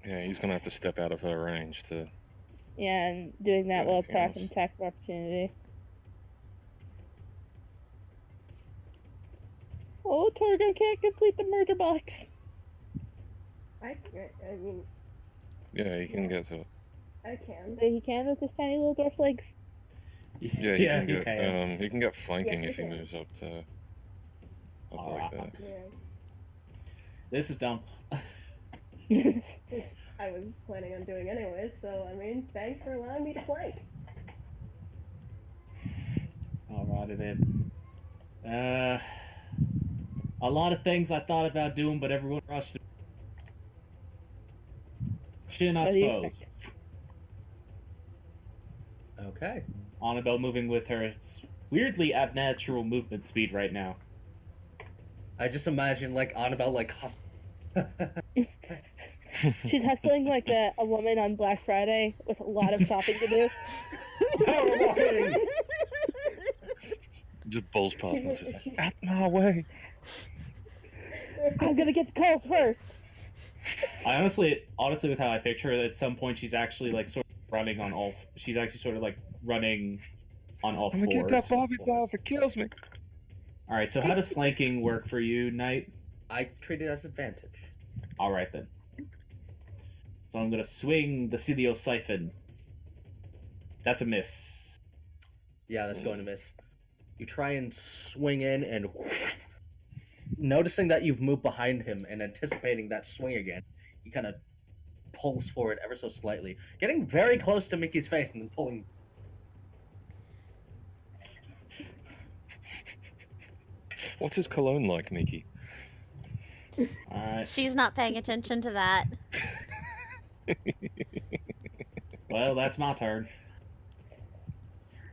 Yeah, he's gonna have to step out of her range to. Yeah, and doing that Do will anything attack else. an attack of opportunity. Oh, Torgo can't complete the murder box. I mean, Yeah, he can get to it. I can. But he can with his tiny little dwarf legs. Yeah, he can he get. can. He can get flanking Yeah, if he he can. moves up to like Alright. that. Yeah. This is dumb. I was planning on doing anyways, so I mean, thanks for allowing me to flank. Alrighty then. A lot of things I thought about doing, but everyone rushed. Shin, I What do you suppose. expect? Okay. Annabelle moving with her weirdly unnatural movement speed right now. I just imagine, like, Annabelle, like, She's hustling like a woman on Black Friday with a lot of shopping to do. Just bowls past and says, "Out my way." I'm gonna get the calls first. I honestly, with how I picture it, at some point she's actually like sort of running on all. She's actually sort of like running on all I'm fours. gonna get that Bobby doll if it kills me. All right. So how does flanking work for you, Knight? I treat it as advantage. All right then. So I'm gonna swing the Cilio Siphon. That's a miss. Yeah, that's going to miss. You try and swing in, and noticing that you've moved behind him and anticipating that swing again, he kind of pulls forward ever so slightly, getting very close to Mickey's face and then pulling. What's his cologne like, Mickey? All right. She's not paying attention to that. Well, that's my turn.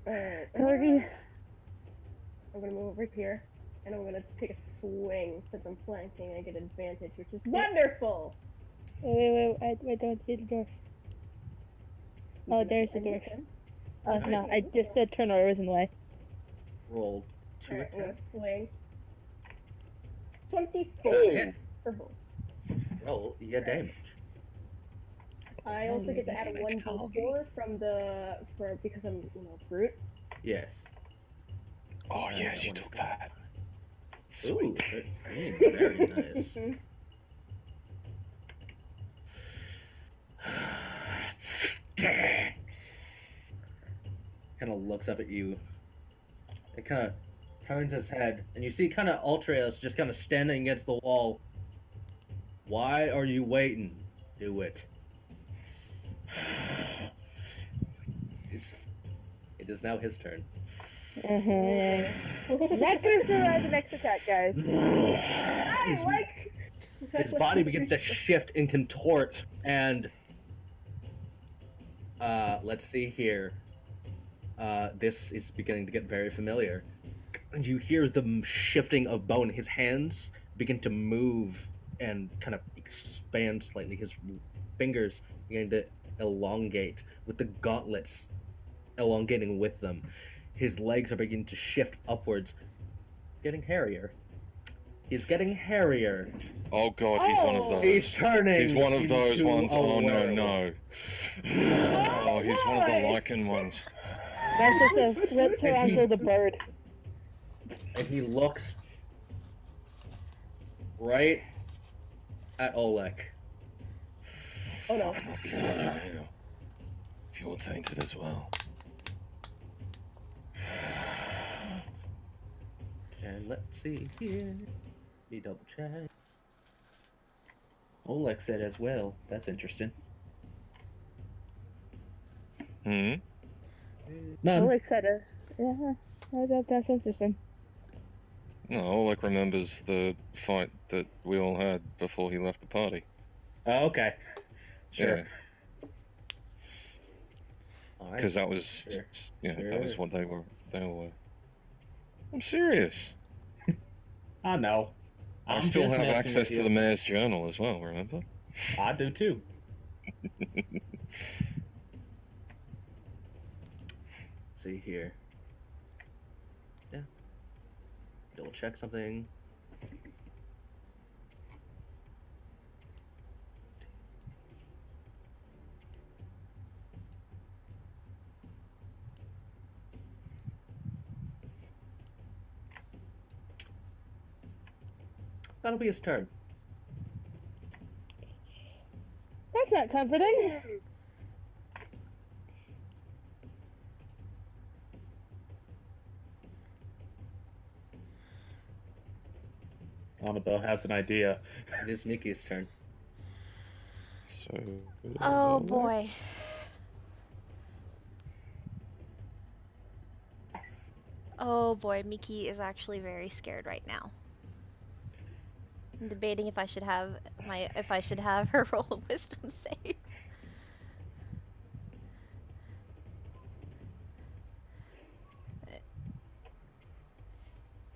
Alright. Torgy. I'm gonna move over here, and I'm gonna take a swing since I'm flanking. I get advantage, which is wonderful. Wait, I don't see the dwarf. Oh, there's the dwarf. Oh, no, the turn order was in the way. Roll 2 Alright, I'm gonna attacks. swing. 24 Oh, yes. for both. Roll your damage. I also get to add a Damage 1d4 because I'm brute. Yes. Oh yes, you took that. Ooh, Sweet. 13. Very nice. Kind of looks up at you It kind of turns his head, and you see kind of Altreus just kind of standing against the wall. Why are you waiting? Do it. It is now his turn. Not gonna survive the next attack, guys. His body begins to shift and contort, and let's see here. This is beginning to get very familiar. And you hear the shifting of bone. His hands begin to move and kind of expand slightly. His fingers begin to elongate, with the gauntlets elongating with them. His legs are beginning to shift upwards, getting hairier. He's getting hairier. Oh god, he's one of those. He's turning. He's one of those into ones. a Oh no, werewolf. no. Oh, he's one of the lichen ones. Narcissa flips her onto the bird. And he looks right at Oleg. Oh no. You're tainted as well. And let's see here. Me double check. Oleg said as well. That's interesting. Hmm? None. I'm excited. Yeah, that's interesting. No, Oleg remembers the fight that we all had before he left the party. Oh, okay. Sure. Yeah, Alright. because that was, Sure. that was what they were. I'm serious. I know. I I'm still just have messing access with to you. the mayor's journal as well, remember? I do too. See here. Yeah. Double check something. That'll be his turn. That's not comforting. Annabelle has an idea. It is Mickey's turn. So. Oh boy. Oh boy, Miki is actually very scared right now. I'm debating if I should have her roll a wisdom save.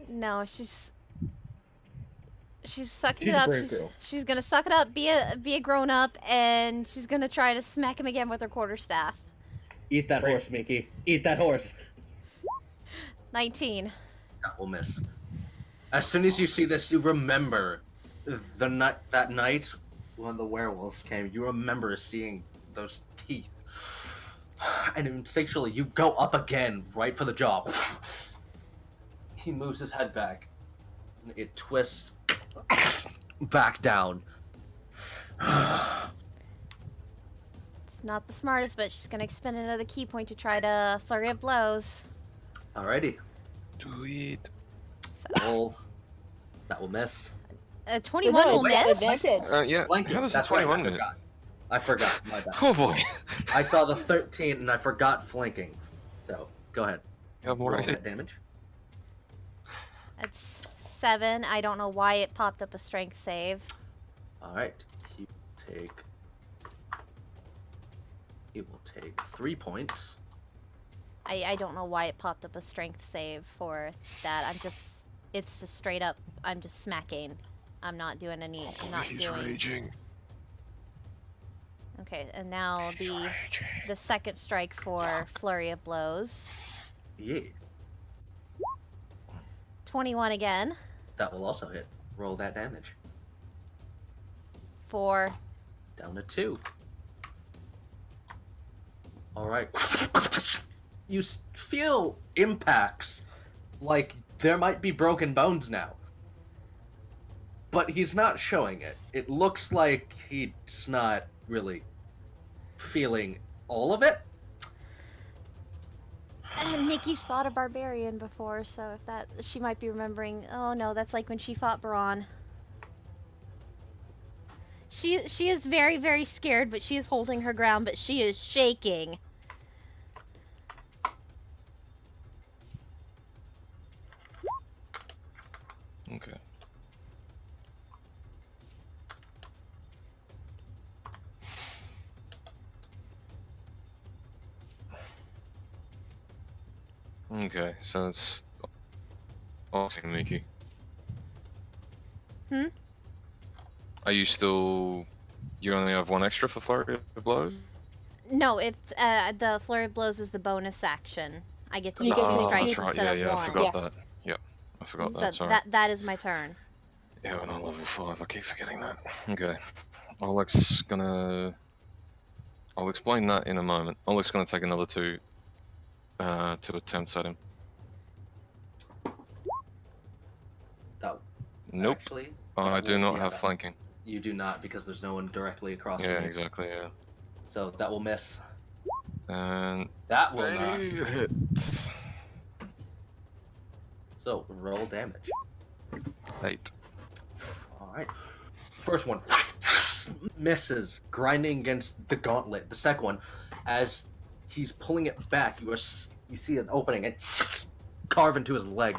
No, she's sucking She's it a up. brave girl. She's gonna suck it up, be a grown up, and she's gonna try to smack him again with her quarterstaff. Eat that horse, Mickey. Eat that horse. 19. That will miss. As soon as you see this, you remember that night when the werewolves came. You remember seeing those teeth, and instinctually you go up again, right for the jaw. He moves his head back. It twists back down. It's not the smartest, but she's gonna expend another key point to try to flurry of blows. Alrighty. Do it. So, That will miss. 21 will miss. Yeah. Flanking. How does That's the 21 right, minute? I forgot. My bad. Oh boy. I saw the 13 and I forgot flanking. So, go ahead. You have more Roll idea. that damage. That's 7. I don't know why it popped up a strength save. Alright. He will take 3 points. I don't know why it popped up a strength save for that. It's just straight up, I'm just smacking. I'm not doing any, I'm not He's doing. raging. Okay, and now the second strike for flurry of blows. Yeah. 21 again That will also hit. Roll that damage. for Down to 2. Alright. You feel impacts like there might be broken bones now. But he's not showing it. It looks like he's not really feeling all of it. And Mickey's fought a barbarian before, so if that she might be remembering. Oh no, that's like when she fought Braun. She is very, very scared, but she is holding her ground, but she is shaking. Okay. Okay, so it's asking Mickey. Hmm? Are you still? You only have one extra for flurry of blows? No, if the flurry of blows is the bonus action, I get to You do get two to strikes use- that's right. instead Yeah, of I one. forgot that. Yep, I forgot So that. Sorry. that is my turn. Yeah, we're not level 5. I keep forgetting that. Okay, I'll explain that in a moment. Oleg's gonna take another two attempts at him. That Nope. actually, I do not yeah, have that- flanking. you do not because there's no one directly across Yeah, from you. exactly. Yeah. So that will miss. And That will not. hit. So roll damage. 8. All right. First one misses, grinding against the gauntlet. The second one, as he's pulling it back, you see an opening and carve into his leg.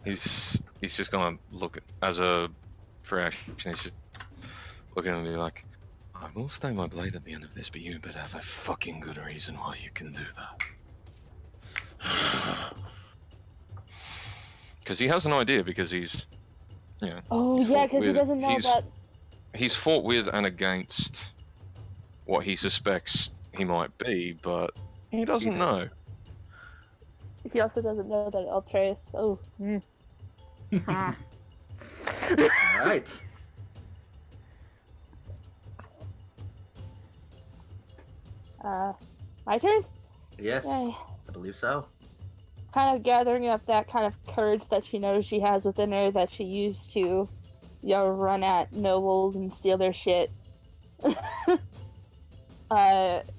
He's just gonna look for action. He's just looking at me like, I will stay my blade at the end of this, but you better have a fucking good reason why you can do that. Because he has an idea. Because he's, Oh he's yeah, fought because he with- doesn't know that. He's fought with and against what he suspects he might be, but he doesn't know. He also doesn't know that Eltreus. Oh. All right. My turn. Yes, Yay. I believe so. Kind of gathering up that kind of courage that she knows she has within her that she used to, run at nobles and steal their shit.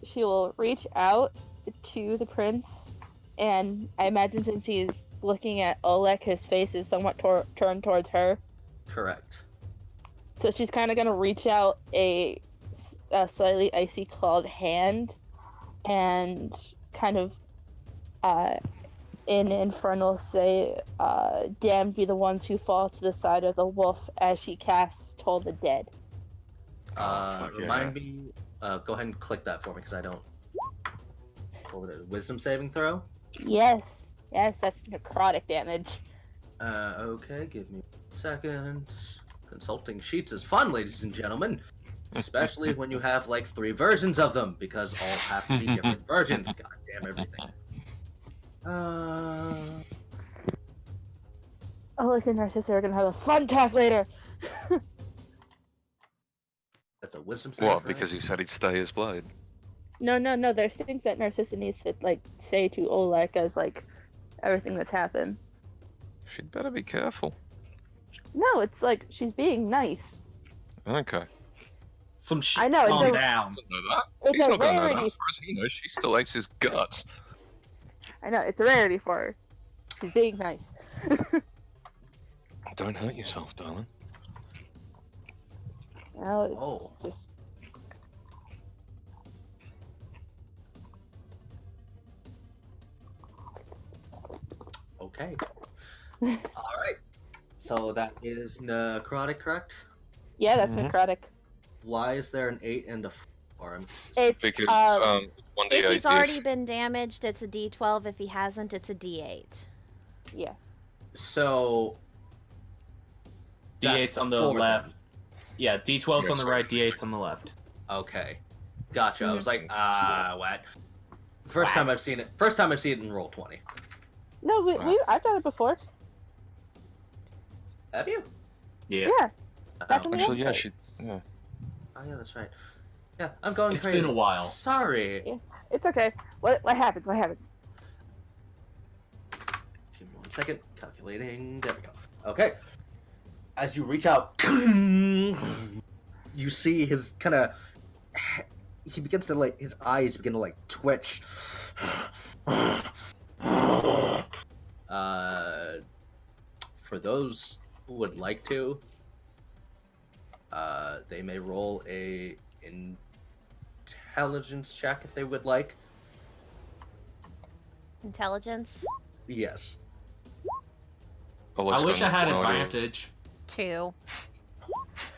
She will reach out to the prince, and I imagine since he's looking at Oleg, his face is somewhat turned towards her. Correct. So she's kind of gonna reach out a slightly icy clawed hand, and kind of, in Infernal say, damned be the ones who fall to the side of the wolf as she casts Toll the Dead. Fuck yeah. Remind me. Go ahead and click that for me because I don't. Hold it. Wisdom saving throw. Yes, that's necrotic damage. Okay, give me a second. Consulting sheets is fun, ladies and gentlemen. Especially when you have like 3 versions of them, because all have to be different versions. God damn everything. Oleg and Narcissa are gonna have a fun talk later. That's a wisdom save. What? Right? Because he said he'd stay his blade. No. There's things that Narcissa needs to say to Oleg as everything that's happened. She'd better be careful. No, it's she's being nice. Okay. Some shit. I know, it's Calm a- down. Doesn't know that. It's He's a not gonna know that. rarity. As far as he knows, she still hates his guts. I know, it's a rarity for her. She's being nice. Don't hurt yourself, darling. No, it's Oh. just. Okay. All right. So that is necrotic, correct? Yeah, that's Mhm. necrotic. Why is there an 8 and a 4? It's Because 1d8 If he's already been damaged, it's a D12. If he hasn't, it's a D8. yeah. So D8's that's on the 4 left. then. Yeah, D12's Yeah, on the sorry. right, D8's on the left. Okay, gotcha. I was like, what? First What? time I've seen it. First time I've seen it in roll 20. No, I've done it before. Have you? Yeah. Yeah. Back in the Actually, yeah, website. Oh yeah, that's right. Yeah, I'm going It's crazy. been a while. Sorry. It's okay. What happens? What happens? Give me 1 second. Calculating. There we go. Okay. As you reach out, you see his kind of. he begins to like his eyes begin to like twitch. For those who would like to, they may roll a intelligence check if they would like. Intelligence? Yes. I wish I had No idea. advantage. 2.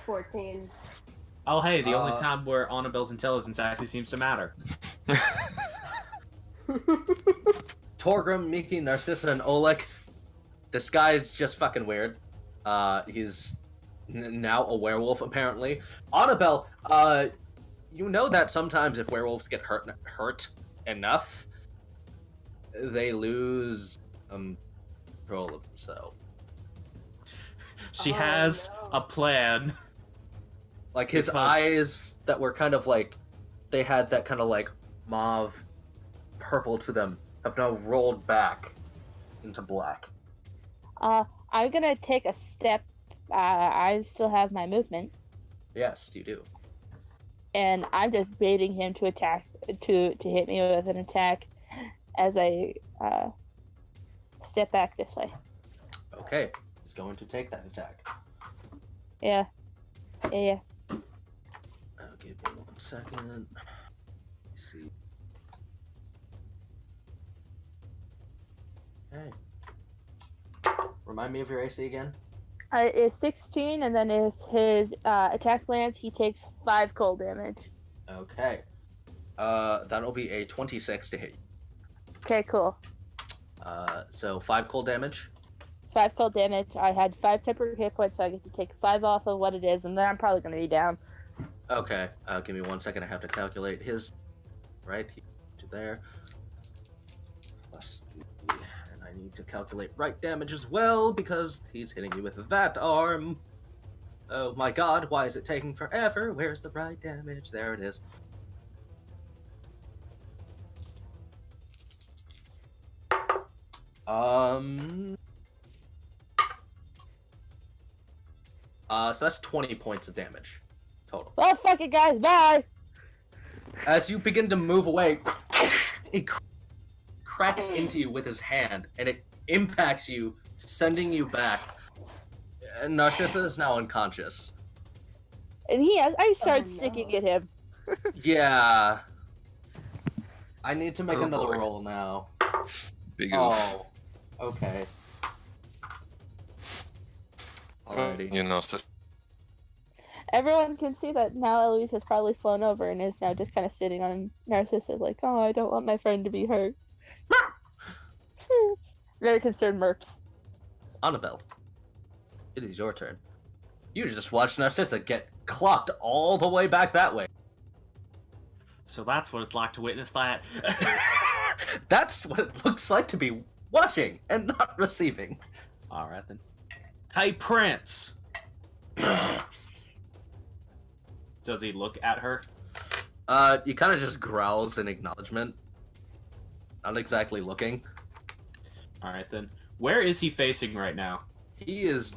14. Oh, hey, the only Uh, time where Annabelle's intelligence actually seems to matter. Torgrim, Miki, Narcissa, and Oleg. This guy's just fucking weird. He's now a werewolf, apparently. Annabelle, you know that sometimes if werewolves get hurt enough, they lose control of themselves. She Oh, has no. a plan. Like his Because- eyes that were kind of like, they had that kind of like mauve purple to them, have now rolled back into black. I'm gonna take a step. I still have my movement, Yes, you do. and I'm just baiting him to attack, to hit me with an attack, as I step back this way. Okay, he's going to take that attack. Yeah. Give me 1 second. Let's see. Okay. Remind me of your AC again. It's 16, and then if his attack lands, he takes 5 cold damage. Okay. That'll be a 26 to hit. Okay, cool. So 5 cold damage. 5 cold damage. I had 5 temporary hit points, so I get to take 5 off of what it is, and then I'm probably gonna be down. Okay. Give me 1 second. I have to calculate his. Right to there. Plus 3. And I need to calculate right damage as well because he's hitting me with that arm. Oh my god, why is it taking forever? Where's the right damage? There it is. So that's 20 points of damage total. Well, fuck it, guys. Bye. As you begin to move away, it cracks into you with his hand, and it impacts you, sending you back. And Narcissa is now unconscious. And I start Oh, sticking no. at him. Yeah. I need to make Oh, another boy. roll now. Big oof. Oh. Okay. Alrighty. You know, so Everyone can see that now Eloise has probably flown over and is now just kind of sitting on Narcissa, like, oh, I don't want my friend to be hurt. Very concerned merps. Annabelle, it is your turn. You just watched Narcissa get clocked all the way back that way. So that's what it's like to witness that. That's what it looks like to be watching and not receiving. Alright then. Hey, Prince! Does he look at her? He kind of just growls in acknowledgement. Not exactly looking. Alright then. Where is he facing right now? He is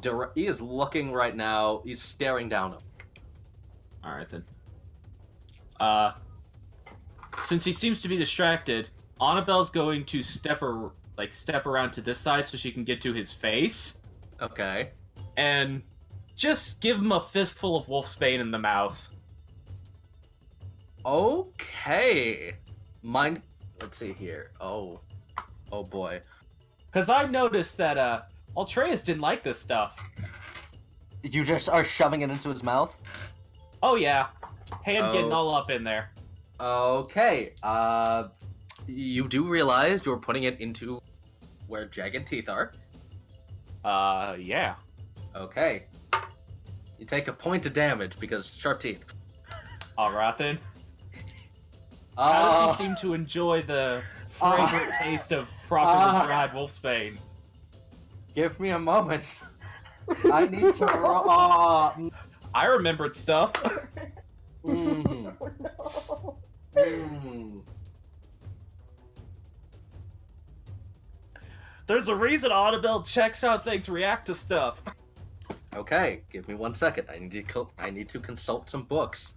looking right now. He's staring down. Alright then. Since he seems to be distracted, Annabelle's going to step around to this side so she can get to his face, Okay. and just give him a fistful of wolfsbane in the mouth. Okay. Let's see here. Oh boy. Because I noticed that, Altreus didn't like this stuff. You just are shoving it into his mouth? Oh yeah. Hand getting Oh. all up in there. Okay. You do realize you're putting it into where jagged teeth are. Yeah. Okay. You take a point of damage because sharp teeth. Alright then. How does he seem to enjoy the Ah. fragrant taste of properly Ah. dried wolfsbane? Give me a moment. I need to roll. I remembered stuff. Mm, Oh no. mm. There's a reason Annabelle checks how things react to stuff. Okay, give me 1 second. I need to consult some books.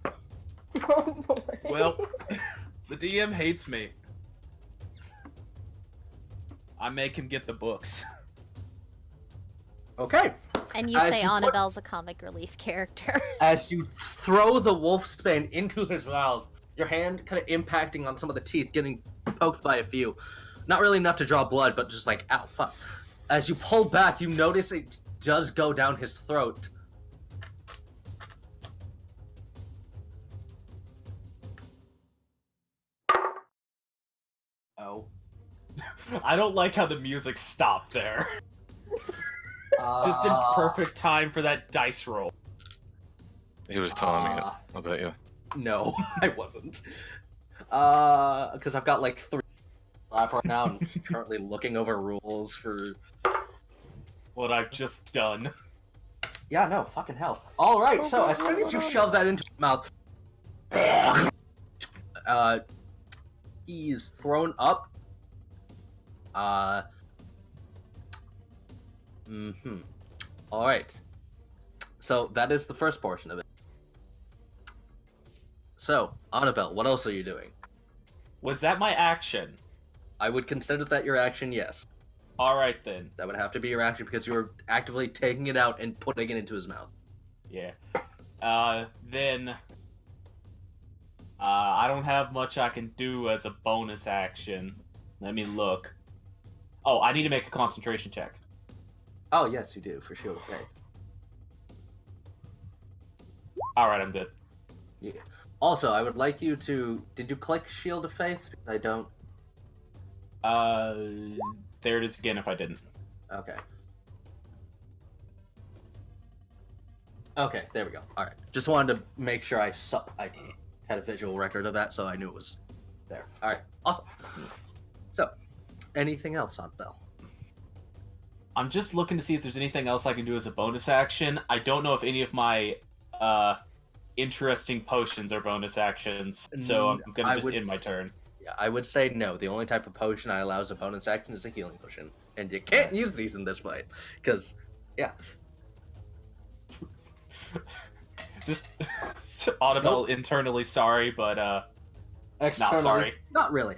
Oh boy. Well, the DM hates me. I make him get the books. Okay. And you As say you put- Annabelle's a comic relief character. As you throw the wolfsbane into his mouth, your hand kind of impacting on some of the teeth, getting poked by a few. Not really enough to draw blood, but just like, ow, fuck. As you pull back, you notice it does go down his throat. Oh. I don't like how the music stopped there. Just in perfect time for that dice roll. He was timing it, I bet you. No, I wasn't. Because I've got like 3 lap right now and currently looking over rules for... What I've just done. Yeah, no, fucking hell. Alright, so as soon as you shove that into his mouth, he's thrown up. Alright. So, that is the first portion of it. So, Annabelle, what else are you doing? Was that my action? I would consider that your action, yes. Alright then. That would have to be your action because you were actively taking it out and putting it into his mouth. Yeah. Then... I don't have much I can do as a bonus action. Let me look. Oh, I need to make a concentration check. Oh, yes, you do, for Shield of Faith. Alright, I'm good. Yeah. Also, I would like you to... Did you click Shield of Faith? I don't. There it is again if I didn't. Okay. Okay, there we go. Alright. Just wanted to make sure I had a visual record of that, so I knew it was there. Alright, awesome. So, anything else on Bell? I'm just looking to see if there's anything else I can do as a bonus action. I don't know if any of my, interesting potions are bonus actions, so I'm gonna just end my turn. Yeah, I would say no. The only type of potion I allow as a bonus action is a healing potion. And you can't use these in this fight, because, yeah. Just audible internally sorry, but Externally, not sorry. Not really.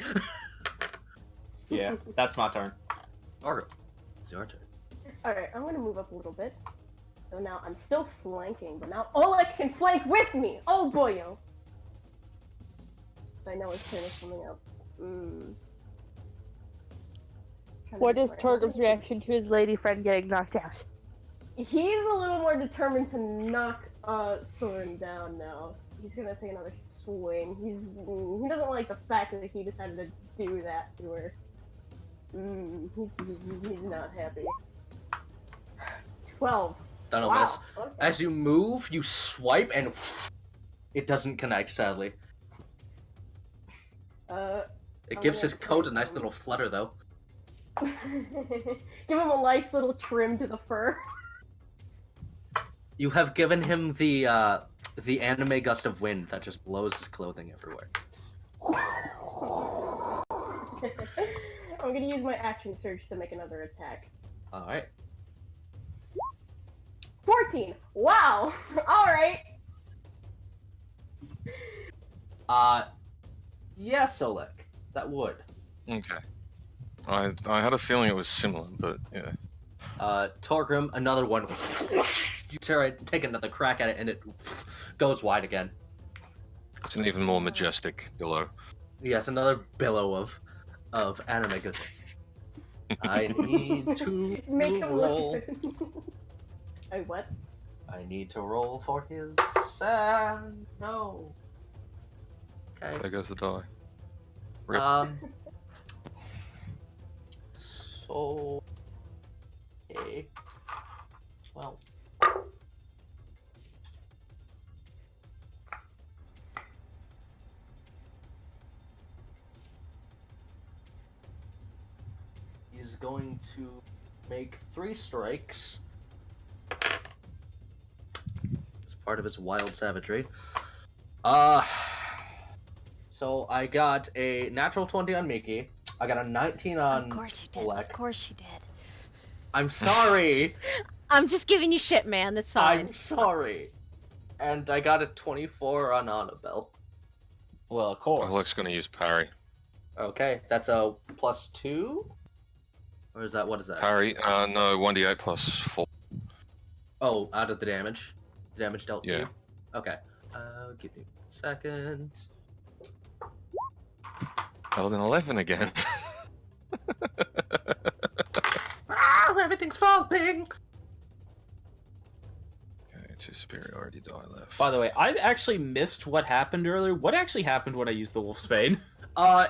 Yeah, that's my turn. Margo, it's your turn. Alright, I'm gonna move up a little bit. So now I'm still flanking, but now Oleg can flank with me! Oh boyo! I know his turn is coming up. What is Torgrim's reaction to his lady friend getting knocked out? He's a little more determined to knock Soren down now. He's gonna take another swing. He doesn't like the fact that he decided to do that to her. He's not happy. 12. Don't miss. Okay. As you move, you swipe, and it doesn't connect, sadly. It gives his coat a nice little flutter, though. Give him a nice little trim to the fur. You have given him the anime gust of wind that just blows his clothing everywhere. I'm gonna use my action surge to make another attack. Alright. 14! Wow! Alright! Yes, Oleg. That would. Okay. I had a feeling it was similar, but yeah. Torgrim, another one. You take another crack at it, and it goes wide again. It's an even more majestic billow. Yes, another billow of anime goodness. I need to Make him roll. look. Wait, what? I need to roll for his no. Okay. There goes the die. Rip. So. Okay. Well. He's going to make 3 strikes. As part of his wild savagery. So I got a natural 20 on Mickey. I got a 19 on Of course you did. Oleg. Of course you did. I'm sorry. I'm just giving you shit, man. That's fine. I'm sorry. And I got a 24 on Annabelle. Well, of course. Oleg's gonna use parry. Okay, that's a +2? Or is that, what is that? Parry? No, 1d8 plus 4. Oh, out of the damage? Damage dealt to Yeah. you? Okay. Give me a second. Held an 11 again. Ah, everything's falling! Okay, 2 superiority die left. By the way, I actually missed what happened earlier. What actually happened when I used the Wolfsbane?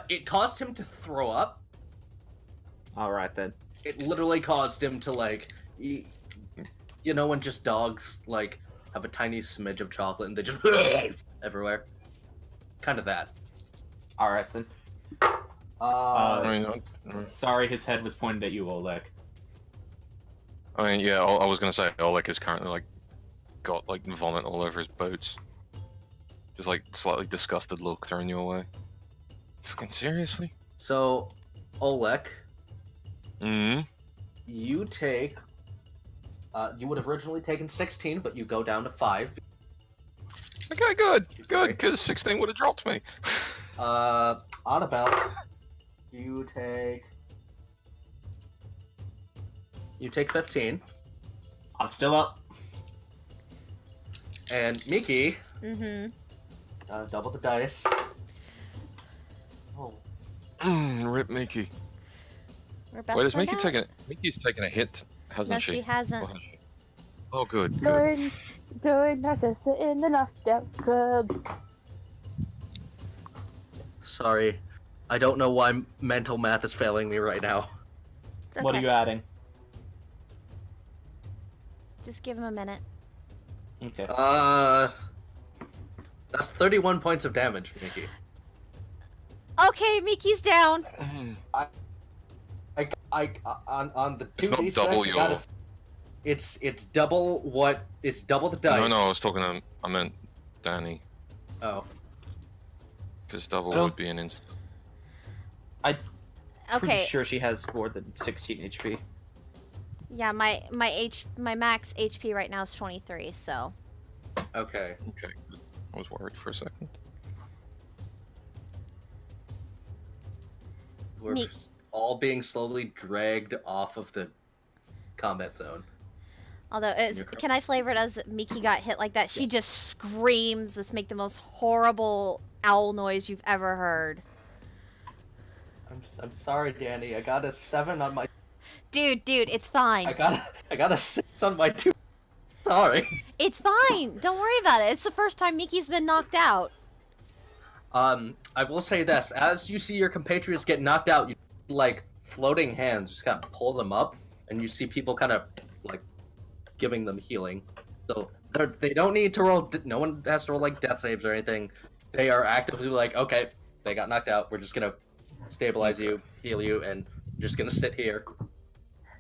It caused him to throw up. Alright then. It literally caused him to, like, you know when just dogs, like, have a tiny smidge of chocolate and they just everywhere? Kind of that. Alright then. I mean, Sorry, his head was pointed at you, Oleg. yeah, I was gonna say Oleg is currently like got like vomit all over his boots. Just like slightly disgusted look throwing you away. Fucking seriously? So, Oleg, Mm-hmm. you take, you would have originally taken 16, but you go down to 5. Okay, good, because 16 would have dropped me. Annabelle, you take 15, I'm still up. and Miki, Mm-hmm. double the dice. Oh, Rip Mickey. We're about Wait, to is find Mickey out. taking? Mickey's taking a hit, hasn't No, she? she hasn't. Or has she? Oh, good. Join Narcissa in the Knocked Club. sorry. I don't know why mental math is failing me right now. It's okay. What are you adding? Just give him a minute. Okay. That's 31 points of damage, Miki. Okay, Miki's down. On the It's not 2d6, double you your- gotta, it's double what, it's double the dice. No, I was talking to. I meant Danny, Oh, because double Oh. would be an instant. Pretty Okay. sure she has more than 16 HP. Yeah, my max HP right now is 23. So okay. Okay, good. I was worried for a second. We're Neat. all being slowly dragged off of the combat zone. although it's, You're correct. can I flavor it as Miki got hit like that? She just screams. Let's make the most horrible owl noise you've ever heard. I'm sorry, Danny. I got a 7 on my. Dude, it's fine. I got a 6 on my 2. Sorry. It's fine. Don't worry about it. It's the first time Miki's been knocked out. I will say this: as you see your compatriots get knocked out, you like floating hands, just kind of pull them up, and you see people kind of like giving them healing. So they don't need to roll. No one has to roll like death saves or anything. They are actively like, okay, they got knocked out. We're just gonna stabilize you, heal you, and you're just gonna sit here.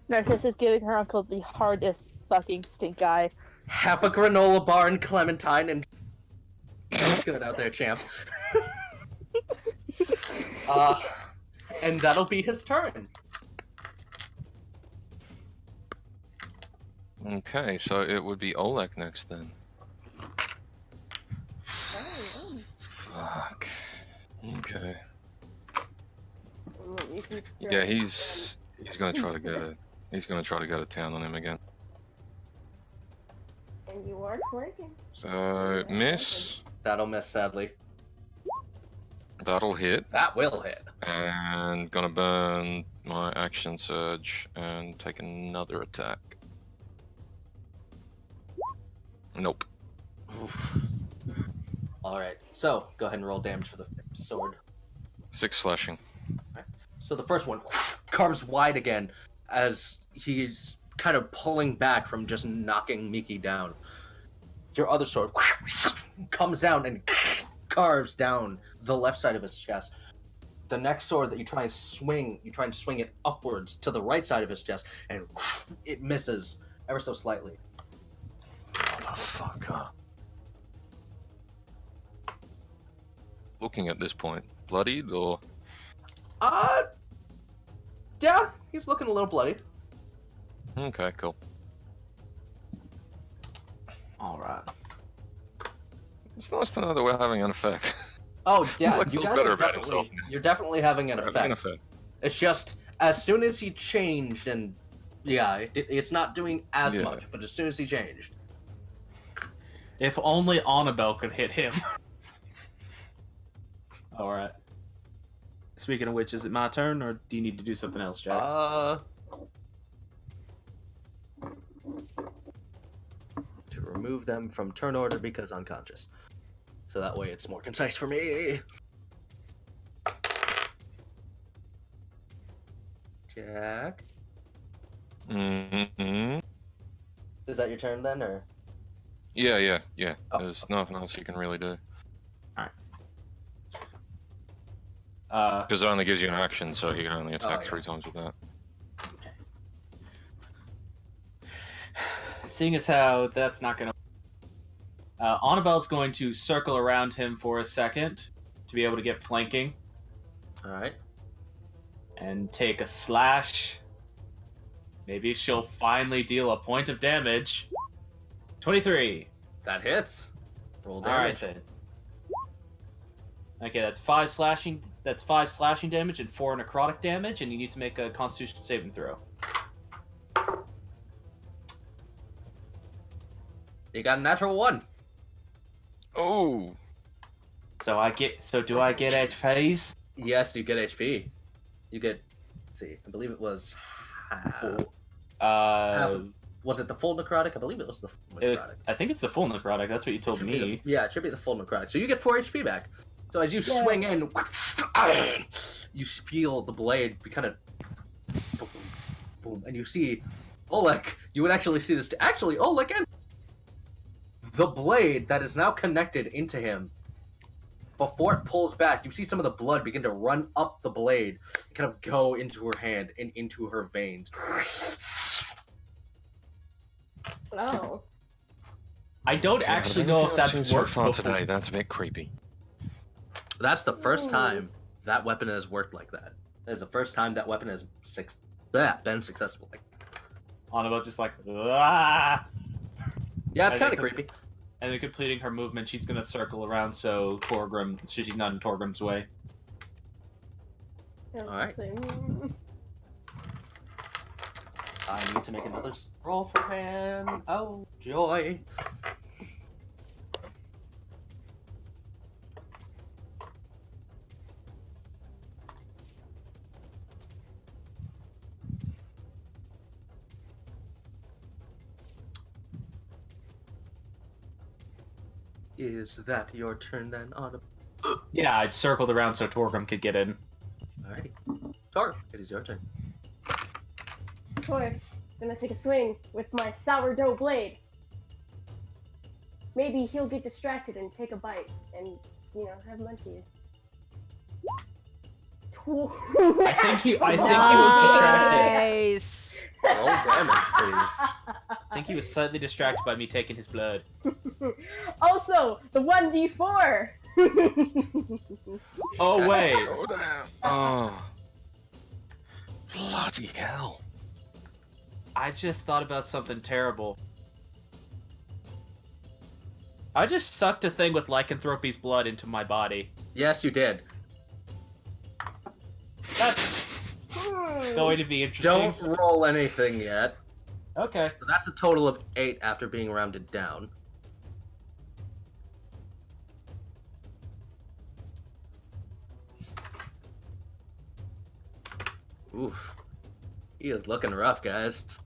Narcissus giving her uncle the hardest fucking stink eye. Half a granola bar and clementine, and good out there, champ. And that'll be his turn. Okay, so it would be Oleg next then. Fuck. Okay. Yeah, he's gonna try to go. He's gonna try to go to town on him again. And you are working. So miss. That'll miss, sadly. That'll hit. That will hit. And gonna burn my action surge and take another attack. Nope. Alright, so go ahead and roll damage for the sword. 6 slashing. So the first one carves wide again as he's kind of pulling back from just knocking Miki down. Your other sword comes down and carves down the left side of his chest. The next sword that you try and swing it upwards to the right side of his chest, and it misses ever so slightly. Motherfucker. Looking at this point, bloodied or? Yeah, he's looking a little bloody. Okay, cool. Alright. It's nice to know that we're having an effect. Oh yeah, Like, you feels guys better are about definitely himself now. you're definitely having an Having an effect. effect. It's just as soon as he changed, and yeah, it's not doing as Yeah. much. But as soon as he changed, If only Annabelle could hit him. Alright. Speaking of which, is it my turn, or do you need to do something else, Jack? to remove them from turn order because unconscious. So that way it's more concise for me. Jack, Mm-hmm. is that your turn then, or? Yeah. Oh, There's nothing else you can really do. Because it only gives you an action, so he can only attack yeah. 3 times with that. Seeing as how that's not gonna... Annabelle's going to circle around him for a second to be able to get flanking. Alright. And take a slash. Maybe she'll finally deal a point of damage. 23. That hits. Roll Alright damage. then. Okay, that's 5 slashing. That's 5 slashing damage and 4 necrotic damage, and you need to make a Constitution saving throw. You got a natural 1. Oh! So I get. So do I get HPs? Yes, you get HP. You get. Let's see, I believe it was. Was it the full necrotic? I believe it was the full necrotic. I think it's the full necrotic. That's what you told me. Yeah, it should be the full necrotic. So you get 4 HP back. So as you swing in, you feel the blade be kind of boom, boom, and you see Oleg. You would actually see this. Actually, Oleg and the blade that is now connected into him. Before it pulls back, you see some of the blood begin to run up the blade, and kind of go into her hand and into her veins. Oh. I don't actually know if that's so worked far before. today. That's a bit creepy. That's the first time that weapon has worked like that. That is the first time that weapon has been successful. Annabelle just like, ah! Yeah, it's I kind of think- creepy. And then completing her movement, she's gonna circle around so she's not in Torgrim's way. Alright. I need to make another roll for him. Oh, joy. Is that your turn then, Autumn? Yeah, I circled around so Torgrim could get in. Alrighty. Tor, it is your turn. Of course, gonna take a swing with my sourdough blade. Maybe he'll get distracted and take a bite and, you know, have munchies. I think he was distracted. Nice. Roll damage, please. I think he was slightly distracted by me taking his blood. Also, the 1d4! Oh wait. Oh, damn. Oh. Bloody hell. I just thought about something terrible. I just sucked a thing with Lycanthropy's blood into my body. Yes, you did. That's going to be interesting. Don't roll anything yet. Okay. So that's a total of 8 after being rounded down. Oof. He is looking rough, guys.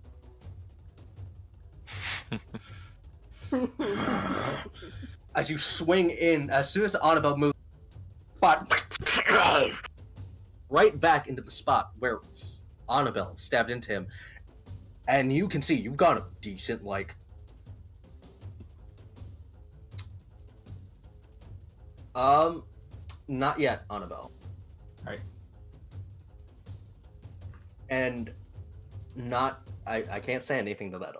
As you swing in, as soon as Annabelle moves, right back into the spot where Annabelle stabbed into him. And you can see you've got a decent, like... Not yet, Annabelle. Alright. And not... I can't say anything to that.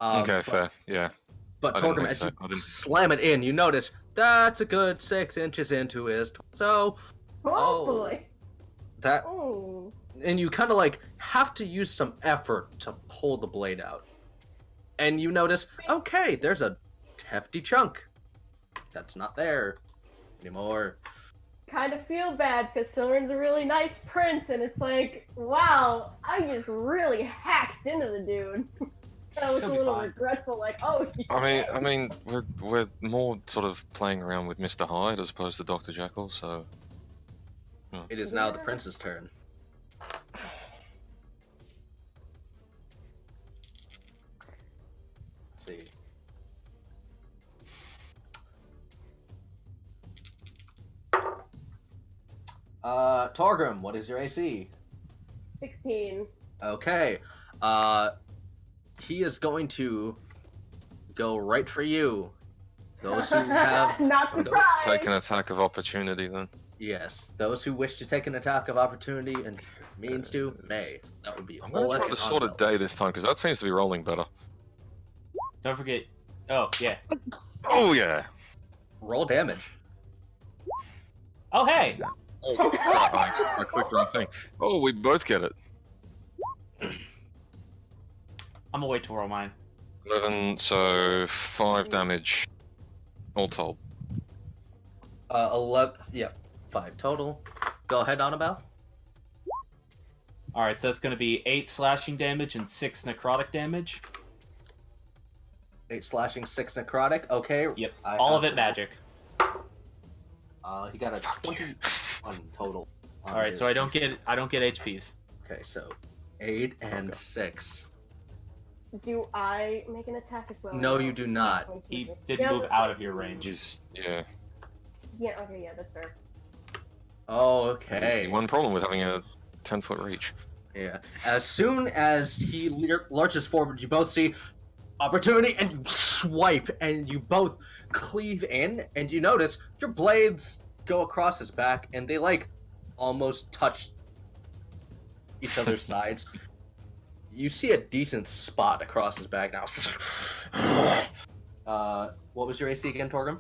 Okay, fair. Yeah. But I didn't Torgrim, think as so. you I didn't- slam it in, you notice that's a good 6 inches into his torso. Oh boy. That... Oh. And you kind of like have to use some effort to pull the blade out. And you notice, okay, there's a hefty chunk that's not there. anymore. Kind of feel bad because Silver's a really nice prince, and it's like, wow, I just really hacked into the dude. That was a He'll be little fine. regretful, like, oh, I mean, we're more sort of playing around with Mr. Hyde as opposed to Dr. Jekyll, so. It is now the prince's turn. Let's see. Torgrim, what is your AC? 16. Okay. He is going to go right for you. Those who have Not surprised. Take an attack of opportunity then. yes, those who wish to take an attack of opportunity and means to may. That would be I'm gonna Oleg try the and sword of Annabelle. day this time because that seems to be rolling better. Don't forget. Oh yeah. Oh yeah. Roll damage. Oh hey. Oh, crap, I clicked the wrong thing. Oh, we both get it. I'm gonna wait to roll mine. 11, so 5 damage, all told. 11. Yeah, 5 total. Go ahead, Annabelle. All right, so it's gonna be 8 slashing damage and 6 necrotic damage. 8 slashing, 6 necrotic. Okay. Yep. I All have of it magic. He got a 21 total. on All right, his so I don't AC. get HPs. Okay, so 8 and 6. Do I make an attack as well? No, you do not. He didn't move out of your range. Just, yeah. Yeah, okay, yeah, that's fair. Oh, That's the okay. one problem with having a 10-foot reach. Yeah. As soon as he lurches forward, you both see opportunity and you swipe and you both cleave in and you notice your blades go across his back and they like almost touch each other's sides. You see a decent spot across his back now. What was your AC again, Torgrim?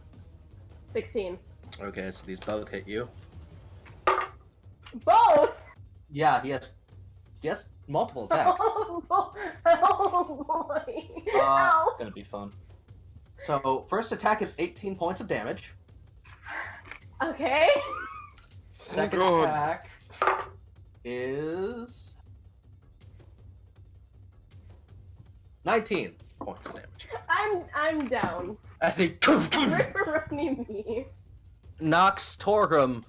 16. Okay, so these both hit you. Both! Yeah, he has multiple attacks. Oh boy! Uh, Ow! It's gonna be fun. So first attack is 18 points of damage. Okay. Second God. attack is 19 points of damage. I'm down. As he Ripperoni me. knocks Torgrim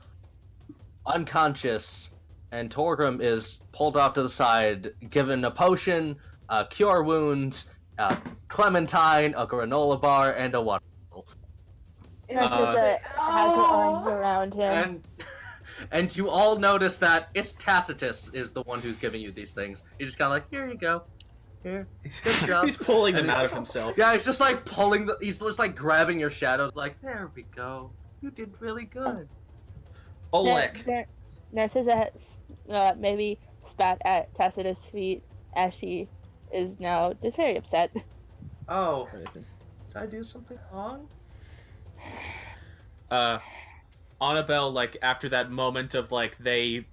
unconscious, and Torgrim is pulled off to the side, given a potion, a cure wounds, a clementine, a granola bar, and a water bottle. Narcissa has her arms around him. And you all notice that it's Tacitus is the one who's giving you these things. He's just kind of like, here you go. Here. Good job. He's pulling them And out of himself. Yeah, he's just like pulling he's just like grabbing your shadows like, there we go. You did really good. Oleg. Narcissa has maybe spat at Tacitus' feet as she is now just very upset. Oh, did I do something wrong? Annabelle, like, after that moment of, like, they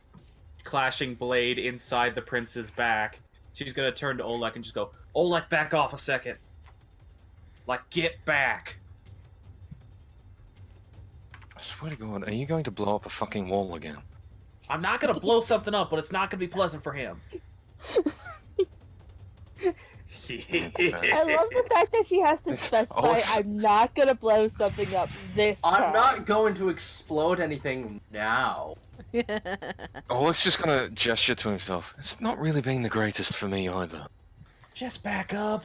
clashing blade inside the prince's back, she's gonna turn to Oleg and just go, Oleg, back off a second. Like, get back. I swear to God, are you going to blow up a fucking wall again? I'm not gonna blow something up, but it's not gonna be pleasant for him. I love the fact that she has to It's specify, awesome. I'm not gonna blow something up this time. I'm not going to explode anything now. Oleg's just gonna gesture to himself. It's not really been the greatest for me either. Just back up.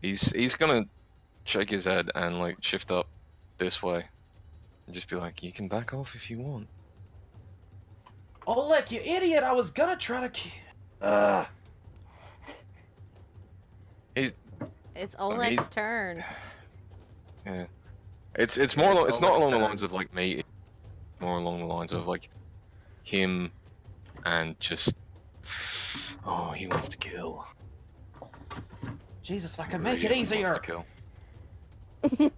He's gonna shake his head and like shift up this way. And just be like, you can back off if you want. Oleg, you idiot! I was gonna try to. It's Oleg's turn. Yeah. It's more It's it's not Oleg's along the turn. lines of like me, it's more along the lines of like him and just he wants to kill. Jesus, I can Really make it wants easier. to kill.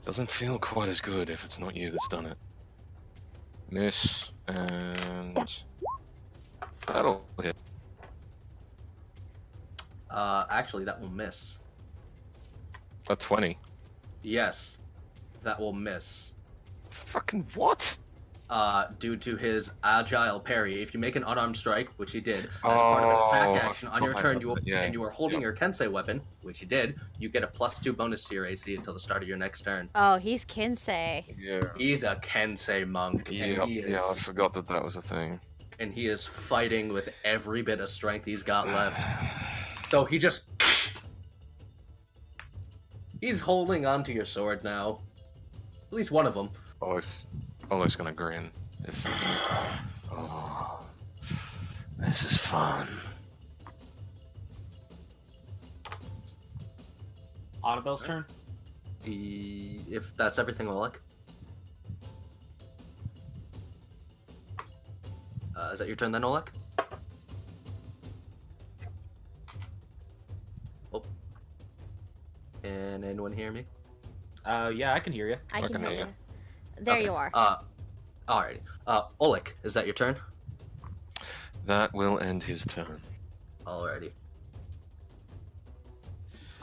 Doesn't feel quite as good if it's not you that's done it. Miss and that'll hit. Actually, that will miss. A 20. Yes. that will miss. Fucking what? Due to his agile parry. If you make an unarmed strike, which he did, as part of an attack action on your turn, and you are holding your Kensei weapon, which you did, you get a +2 bonus to your AC until the start of your next turn. Oh, he's Kinsei. Yeah. He's a Kensei monk. Yeah, I forgot that was a thing. And he is fighting with every bit of strength he's got left. So he just... He's holding onto your sword now. At least one of them. Oleg's gonna grin. Oh, this is fun. Annabelle's turn. If that's everything, Oleg. Is that your turn then, Oleg? Oh. Can anyone hear me? Yeah, I can hear you. I can hear hear you. you. There Okay, you are. Alright. Oleg, is that your turn? That will end his turn. Alrighty.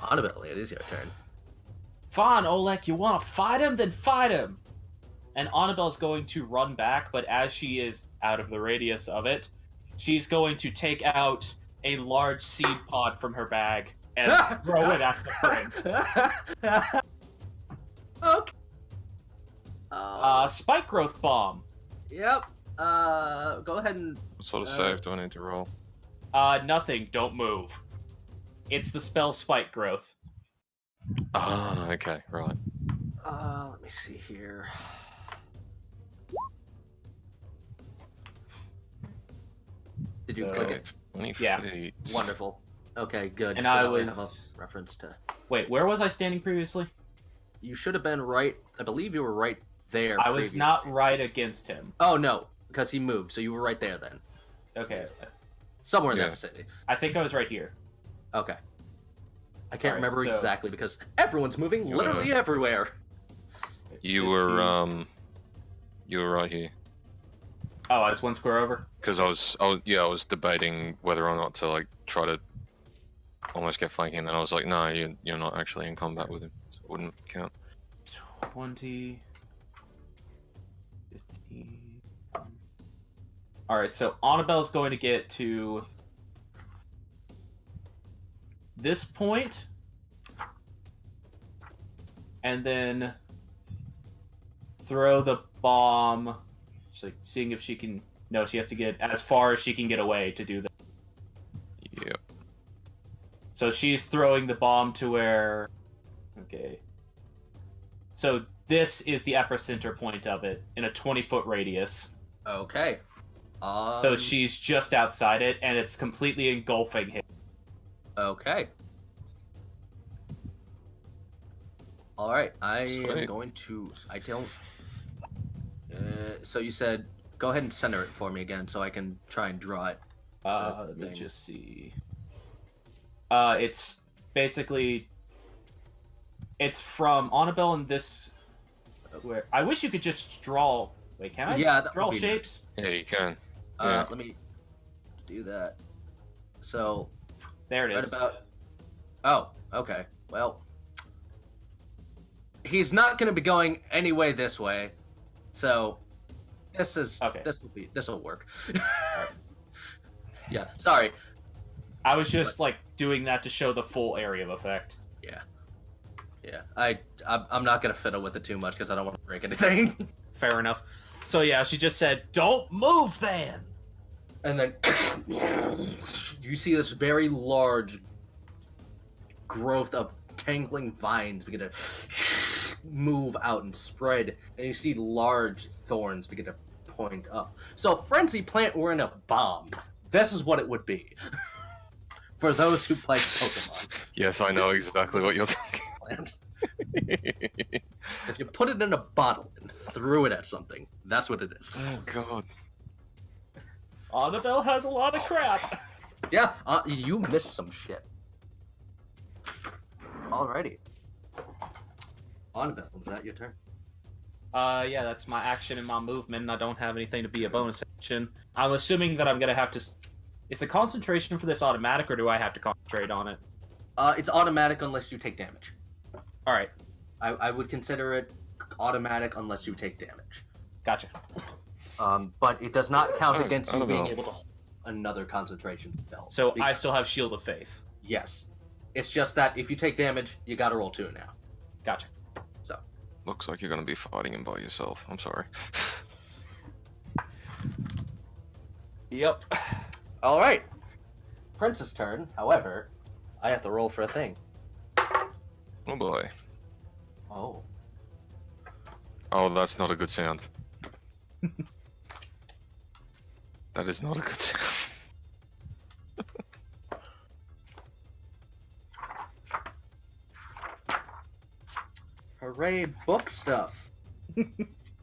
Annabelle, it is your turn. Fine, Oleg, you want to fight him? Then fight him! And Annabelle's going to run back, but as she is out of the radius of it, she's going to take out a large seed pod from her bag and throw it at the prince. Okay. Spike growth bomb. Yep. Go ahead and... What sort of save do I need to roll? Nothing, don't move. It's the spell spike growth. Ah, okay, right. Let me see here. Did you click it? 20 Yeah. feet. Wonderful. Okay, good. And so I now we was- have a reference to... Wait, where was I standing previously? You should have been right... I believe you were right there I was previously. not right against him. Oh, no. Because he moved, so you were right there then. Okay. Somewhere in Yeah. that vicinity. I think I was right here. Okay. I can't Alright, remember so- exactly because everyone's moving You literally everywhere. You were right here. Oh, I was one square over? Because I was debating whether or not to like try to almost get flanking, and then I was like, no, you're not actually in combat with him, so it wouldn't count. 20... 15... Alright, so Annabelle's going to get to this point, and then throw the bomb. She's like seeing if she can... No, she has to get as far as she can get away to do that. Yep. So she's throwing the bomb to where... Okay. So this is the epicenter point of it, in a 20-foot radius. Okay. So she's just outside it, and it's completely engulfing him. Okay. Alright, I am Sweet. going to... I don't... so you said... Go ahead and center it for me again so I can try and draw it. Let's thing. just see. It's basically... It's from Annabelle and this... Where I wish you could just draw... Wait, can I Yeah, that draw would be shapes? Yeah, you can. Yeah. Let me do that. So, There it right is. about... Oh, okay. Well... He's not going to be going any way this way. So, this is... Okay. This will work. Yeah, sorry. I was just, like, doing that to show the full area of effect. Yeah, I'm not going to fiddle with it too much because I don't want to break anything. Fair enough. So yeah, she just said, "Don't move, then." And then you see this very large growth of tangling vines begin to move out and spread, and you see large thorns begin to point up. So, Frenzy Plant were in a bomb. This is what it would be. For those who play Pokemon. Yes, I know exactly what you're talking. Plant. If you put it in a bottle and threw it at something, that's what it is. Oh god. Annabelle has a lot of crap. Yeah, you missed some shit. Alrighty. Annabelle, is that your turn? Yeah, that's my action and my movement. And I don't have anything to be a bonus action. I'm assuming that I'm gonna have to. Is the concentration for this automatic, or do I have to concentrate on it? It's automatic unless you take damage. All right. I would consider it automatic unless you take damage. Gotcha. But it does not count So, against you Annabelle. being able to hold another concentration spell. So I still have Shield of Faith. Yes. It's just that if you take damage, you gotta roll 2 now. Gotcha. Looks like you're gonna be fighting him by yourself. I'm sorry. Yep. Alright. Prince's turn, however, I have to roll for a thing. Oh boy. Oh. Oh, that's not a good sound. That is not a good sound. Hooray, book stuff.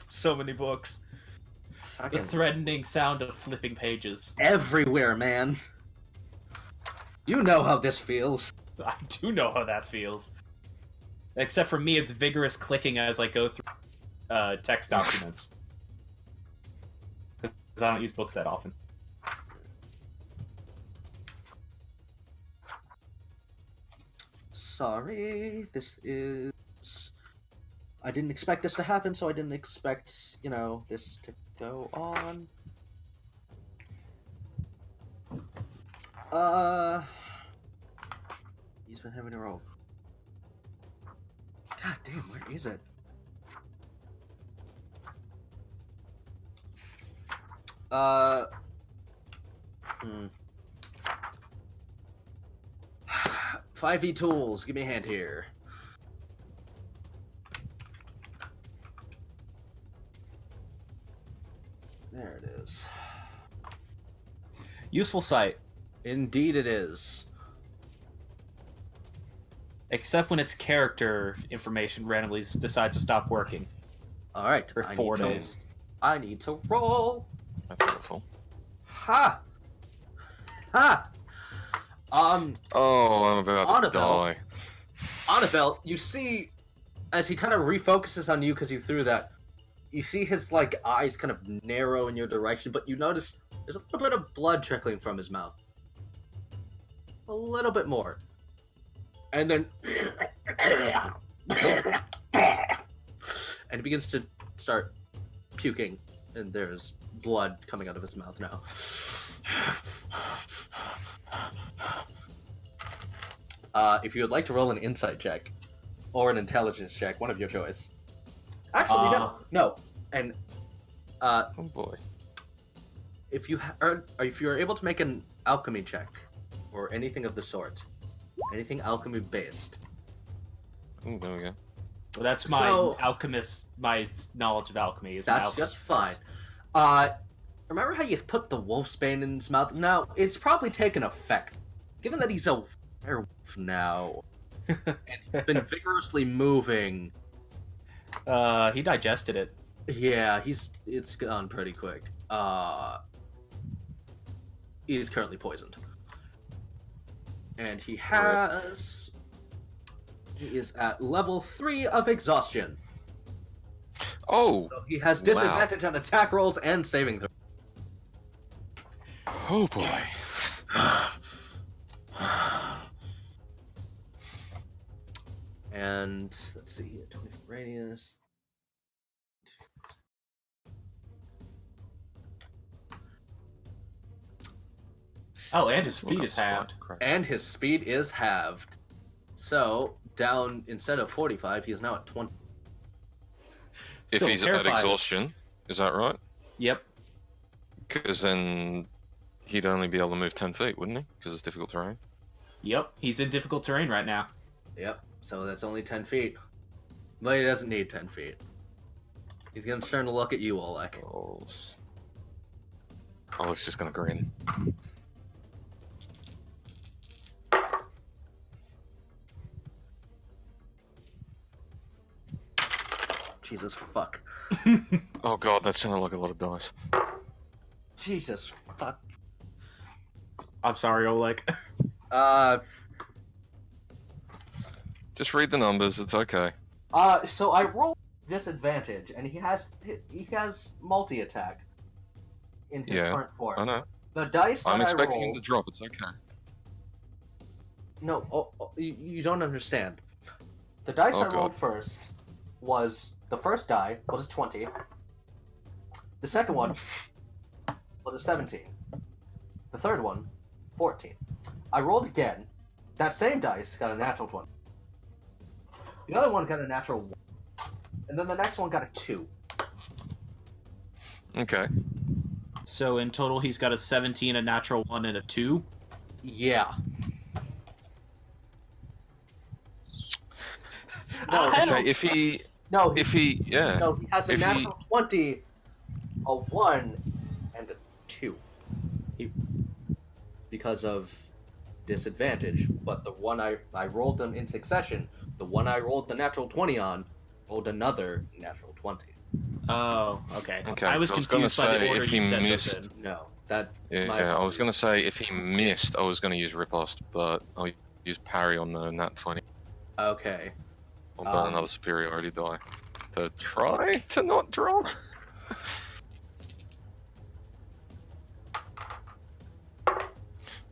So many books. The Fucking threatening sound of flipping pages. everywhere, man. You know how this feels. I do know how that feels. Except for me, it's vigorous clicking as I go through text documents. Because I don't use books that often. Sorry, this is... I didn't expect this to happen, so I didn't expect, you know, this to go on. He's been having a roll. God damn, where is it? Hmm. 5e tools, give me a hand here. There it is. Useful sight. Indeed it is. Except when its character information randomly decides to stop working. Alright, For 4 days. I need to roll. That's awful. Ha! Ha! Oh, I'm about to Annabelle. die. Annabelle, you see, as he kind of refocuses on you because you threw that, you see his, like, eyes kind of narrow in your direction, but you notice there's a little bit of blood trickling from his mouth. A little bit more. And then... and he begins to start puking, and there's blood coming out of his mouth now. If you would like to roll an insight check, or an intelligence check, one of your choice. Actually, no. And, Oh boy. if you if you are able to make an alchemy check, or anything of the sort, anything alchemy based. Oh, there we go. Well, that's my alchemist, my knowledge of alchemy. Is That's just fine. Remember how you put the wolfsbane in his mouth? Now, it's probably taken effect. Given that he's a werewolf now, and he's been vigorously moving. He digested it. Yeah, it's gone pretty quick. He is currently poisoned. And he is at level 3 of exhaustion. Oh! So he has disadvantage on attack rolls and saving throws. Oh boy. And let's see here, 20 foot radius. Oh, and his speed is halved. And his speed is halved. So, down, instead of 45, he's now at 20. If Still he's terrified. at exhaustion, is that right? Yep. Because then he'd only be able to move 10 feet, wouldn't he? Because it's difficult terrain. Yep. He's in difficult terrain right now. Yep, so that's only 10 feet. But he doesn't need 10 feet. He's gonna turn to look at you, Oleg. Oh, it's just gonna grin. Jesus fuck. Oh god, that sounded like a lot of dice. Jesus fuck. I'm sorry, Oleg. Just read the numbers, it's okay. So I rolled disadvantage, and he has multi-attack in his current form. I know. The dice that I'm expecting I him rolled... to drop, it's okay. No, you don't understand. The dice Oh, I rolled God. first was the first die was a 20. The second one was a 17. The third one, 14. I rolled again. That same dice got a natural 20. The other one got a natural 1. And then the next one got a 2. Okay. So in total, he's got a 17, a natural 1, and a 2. Yeah. Okay, if he No, yeah. No, he has a If he- natural 20, a 1, and a 2. Because of disadvantage. But the one I rolled them in succession, the one I rolled the natural 20 on, rolled another natural 20. Oh, okay. Okay, I was I was gonna confused by the say, order if you he said those missed- in. No, that... Yeah, my I was apologies. gonna say if he missed, I was gonna use riposte, but I'll use parry on the nat 20. Okay. I'll burn another superiority die to try to not draw.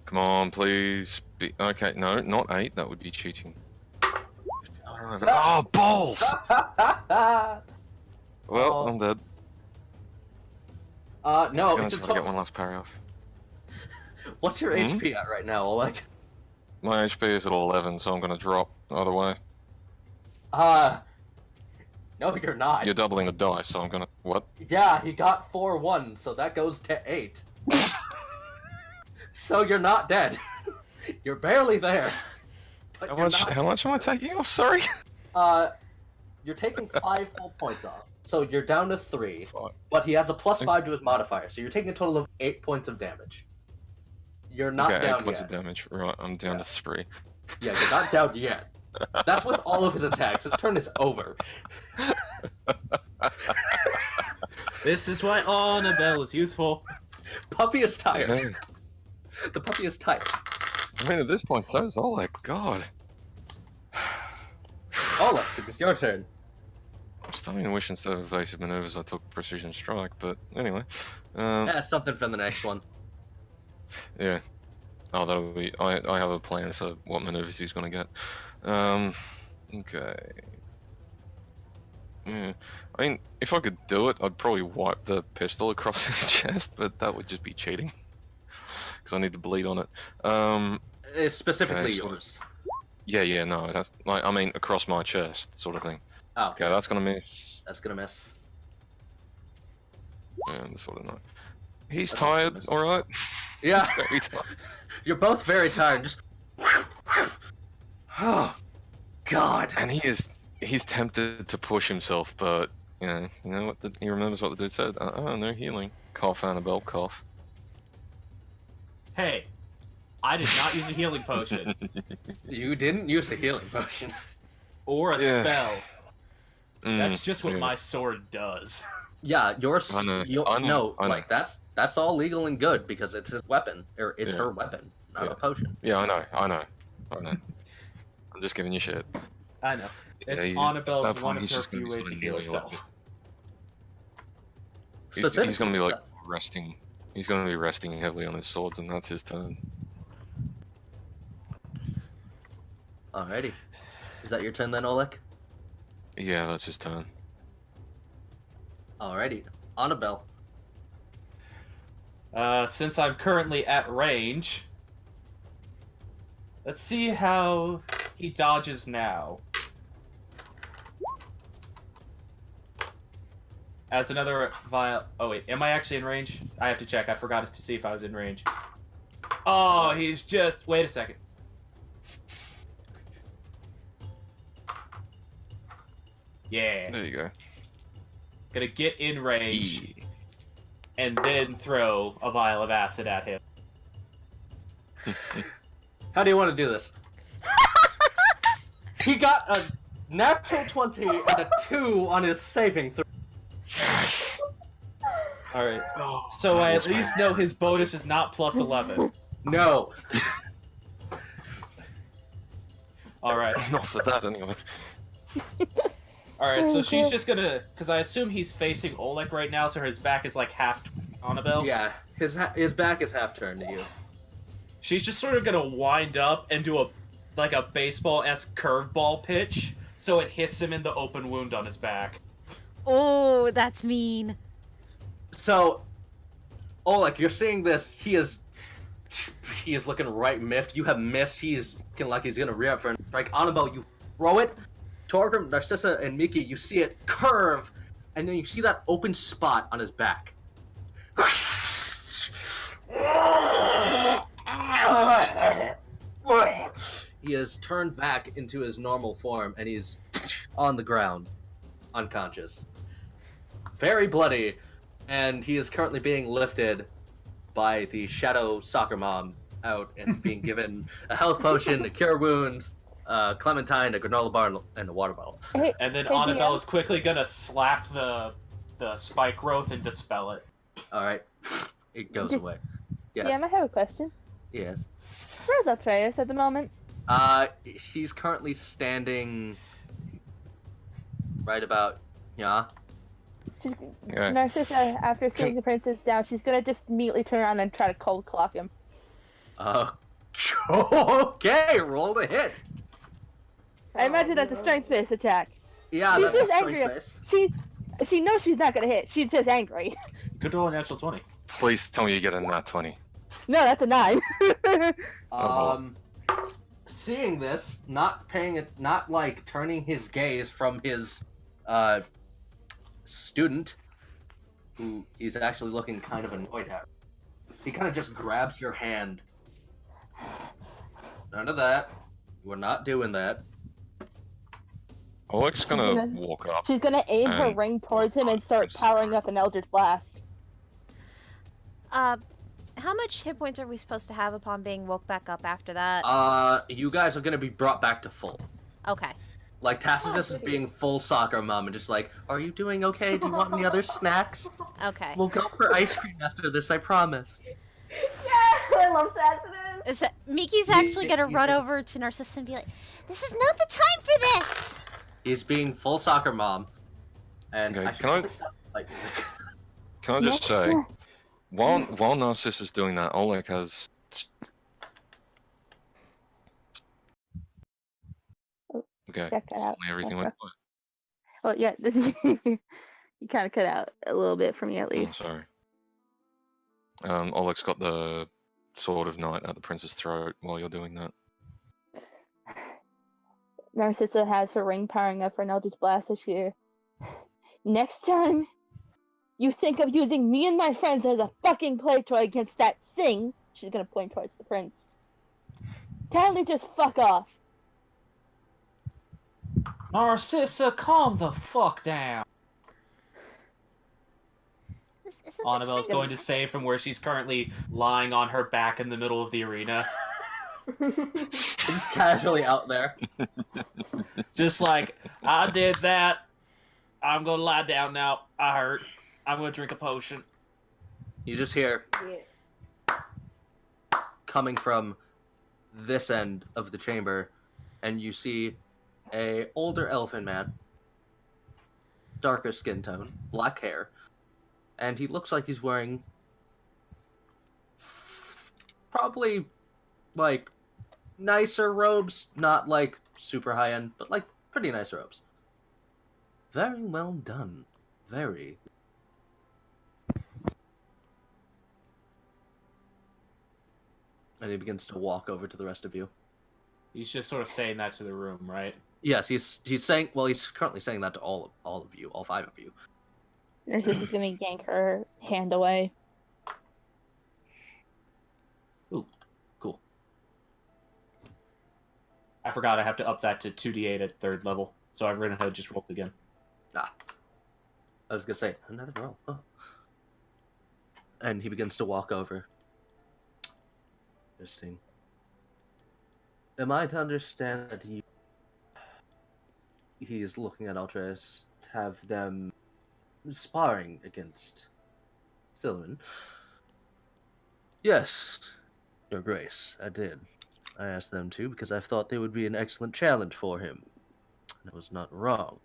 Come on, please. Be okay. No, not 8. That would be cheating. Oh, balls! Well, Oh. I'm dead. No, Just it's gonna try to a get one last parry off. What's your Hmm? HP at right now, Oleg? My HP is at 11, so I'm gonna drop either way. No, you're not. You're doubling the die, so I'm gonna what? Yeah, he got 4-1, so that goes to 8. So you're not dead. You're barely there. But How you're much? not- How much am I taking off? Sorry. You're taking 5 full points off, so you're down to 3. Fine. But he has a +5 to his modifier, so you're taking a total of 8 points of damage. You're not Okay, 8 down points yet. of damage. Right, I'm down to 3. Yeah, you're not down yet. That's with all of his attacks. His turn is over. This is why Annabelle is useful. Puppy is tired. Yeah. The puppy is tired. I mean, at this point, so is Oleg. God. Oleg, it's your turn. I'm starting to wish instead of evasive maneuvers I took precision strike, but anyway. Yeah, something for the next one. Yeah. Oh, that'll be. I have a plan for what maneuvers he's gonna get. Okay. Yeah. I mean, if I could do it, I'd probably wipe the pistol across his chest, but that would just be cheating. Because I need to bleed on it. It's specifically Okay, so- yours. Yeah, no, that's like I mean across my chest, sort of thing. Oh, Okay, that's gonna miss. that's gonna miss. And sort of not. He's That's tired, awesome. all right. Yeah, Very tired. you're both very tired. Just. Oh, God. And he's tempted to push himself, but you know what? He remembers what the dude said. Oh, no healing. Cough, Annabelle, cough. Hey, I did not use a healing potion You didn't use a healing potion. or a Yeah. spell. Mm, That's just what yeah. my sword does. Yeah, yours. I know, No, I know. like that's all legal and good because it's his weapon or it's Yeah. her weapon, not Yeah. a potion. Yeah, I know. I'm just giving you shit. I know. It's he's- Annabelle's at that one point, of he's her just gonna few be ways sort to of heal kneeling herself. He's gonna be like Specifically, resting. He's gonna be resting heavily on his swords, and that's his turn. Alrighty. Is that your turn then, Oleg? Yeah, that's his turn. Alrighty. Annabelle. Since I'm currently at range, let's see how he dodges now. As another vial. Oh wait, am I actually in range? I have to check. I forgot to see if I was in range. Oh, he's just. Wait a second. Yeah, There you go. gonna get in range E. and then throw a vial of acid at him. How do you want to do this? He got a natural 20 and a 2 on his saving throw. Alright. So I at least know his bonus is not plus 11. No. Alright. Not for that anyway. Alright, so she's just gonna. Because I assume he's facing Oleg right now, so his back is like half Annabelle. Yeah, his back is half turned to you. She's just sort of gonna wind up and do a baseball-esque curveball pitch, so it hits him in the open wound on his back. Oh, that's mean. So, Oleg, you're seeing this. He is looking right miffed. You have missed. He's looking like he's gonna rear up for a strike. Annabelle, you throw it. Torgrim, Narcissa, and Miki, you see it curve, and then you see that open spot on his back. He has turned back into his normal form, and he's on the ground, unconscious. Very bloody, and he is currently being lifted by the Shadow Soccer Mom out and being given a health potion, a cure wounds, Clementine, a granola bar, and a water bottle. And then Annabelle is quickly gonna slap the spike growth and dispel it. Alright. It goes away. Yes. Yeah, I have a question. Yes. Where's Atreus at the moment? He's currently standing right about, yeah. Yeah. Narcissa, after seeing the princess down, she's gonna just immediately turn around and try to cold clock him. Okay, roll to hit. I imagine that's a strength-based attack. Yeah, She's that's a just strength angry. base. She knows she's not gonna hit. She's just angry. Could roll a natural 20. Please tell me you get a nat 20. No, that's a 9. Seeing this, not like turning his gaze from his student, who he's actually looking kind of annoyed at. He kind of just grabs your hand. None of that. You are not doing that. Oleg's gonna walk up. She's gonna aim her and- ring towards him and start powering up an Eldritch Blast. How much hit points are we supposed to have upon being woke back up after that? You guys are gonna be brought back to full. Okay. Like, Tacitus is being full soccer mom and just like, are you doing okay? Do you want any other snacks? Okay. We'll go for ice cream after this, I promise. Yeah, I love Tacitus. Miki's actually gonna run over to Narcissa and be like, "This is not the time for this!" He's being full soccer mom. And Okay, I should can I- probably stop, like, Can I just say, while Narcissus is doing that, Oleg has. Okay, Check that out. suddenly everything went quiet. Well, yeah, you kind of cut out a little bit for me at I'm least. sorry. Oleg's got the sword of night at the prince's throat while you're doing that. Narcissa has her ring powering up for an Eldritch Blast this year. Next time you think of using me and my friends as a fucking play toy against that thing, she's gonna point towards the prince. Kindly just fuck off. Narcissa, calm the fuck down. This isn't the Annabelle's time going for to say from where she's currently lying on her back in the middle of the arena. just casually out there. Just like, I did that. I'm gonna lie down now. I hurt. I'm gonna drink a potion. You just hear coming from this end of the chamber, and you see a older elfin man, darker skin tone, black hair, and he looks like he's wearing probably like nicer robes, not like super high end, but like pretty nice robes. Very well done. Very. And he begins to walk over to the rest of you. He's just sort of saying that to the room, right? Yes, he's saying. Well, he's currently saying that to all of you, all 5 of you. Narcissa's gonna yank her hand away. Ooh, cool. I forgot I have to up that to 2d8 at 3rd level, so I've written ahead just rolled again. Ah, I was gonna say another roll. Oh. And he begins to walk over. Interesting. Am I to understand that he is looking at Ultras, have them sparring against Sylvan? Yes, Your Grace, I did. I asked them to because I thought they would be an excellent challenge for him. And I was not wrong.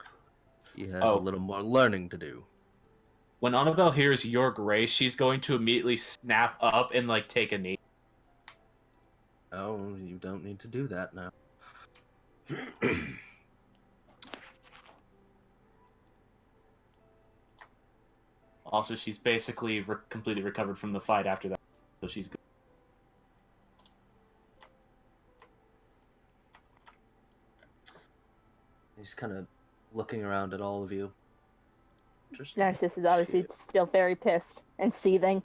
He has a little more learning to do. When Annabelle hears Your Grace, she's going to immediately snap up and, like, take a knee. Oh, you don't need to do that now. Also, she's basically completely recovered from the fight after that, so she's good. He's kind of looking around at all of you. Just Narcissus is obviously still very pissed and seething.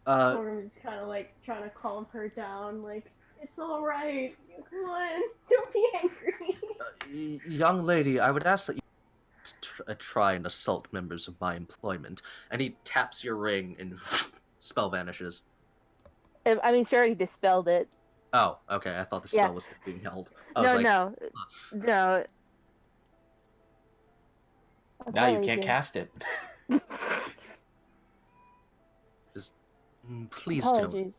Orm's kind of like trying to calm her down, like, it's alright, come on, don't be angry. Young lady, I would ask that you try and assault members of my employment. And he taps your ring and spell vanishes. I mean, sure, he dispelled it. Oh, okay. I thought the spell was still being held. I was No. Now you can't cast it. Just please Apologies. don't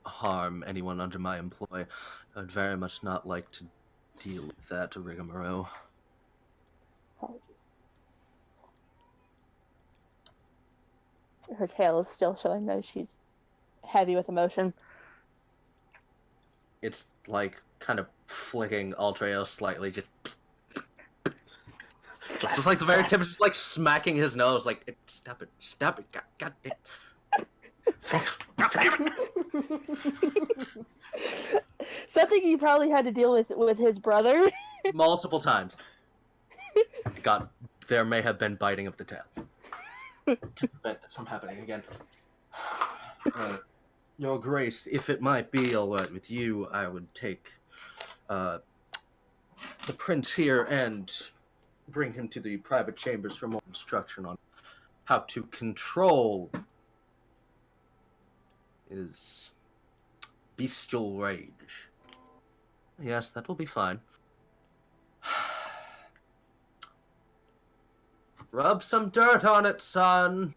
harm anyone under my employ. I would very much not like to deal with that rigmarole. Apologies. Her tail is still showing though she's heavy with emotion. It's like kind of flicking Altreo slightly, just like the very tip, just like smacking his nose, like stop it, god damn. Something he probably had to deal with his brother. Multiple times. God, there may have been biting of the tail to prevent this from happening again. Your Grace, if it might be alright with you, I would take the prince here and bring him to the private chambers for more instruction on how to control his bestial rage. Yes, that will be fine. Rub some dirt on it, son.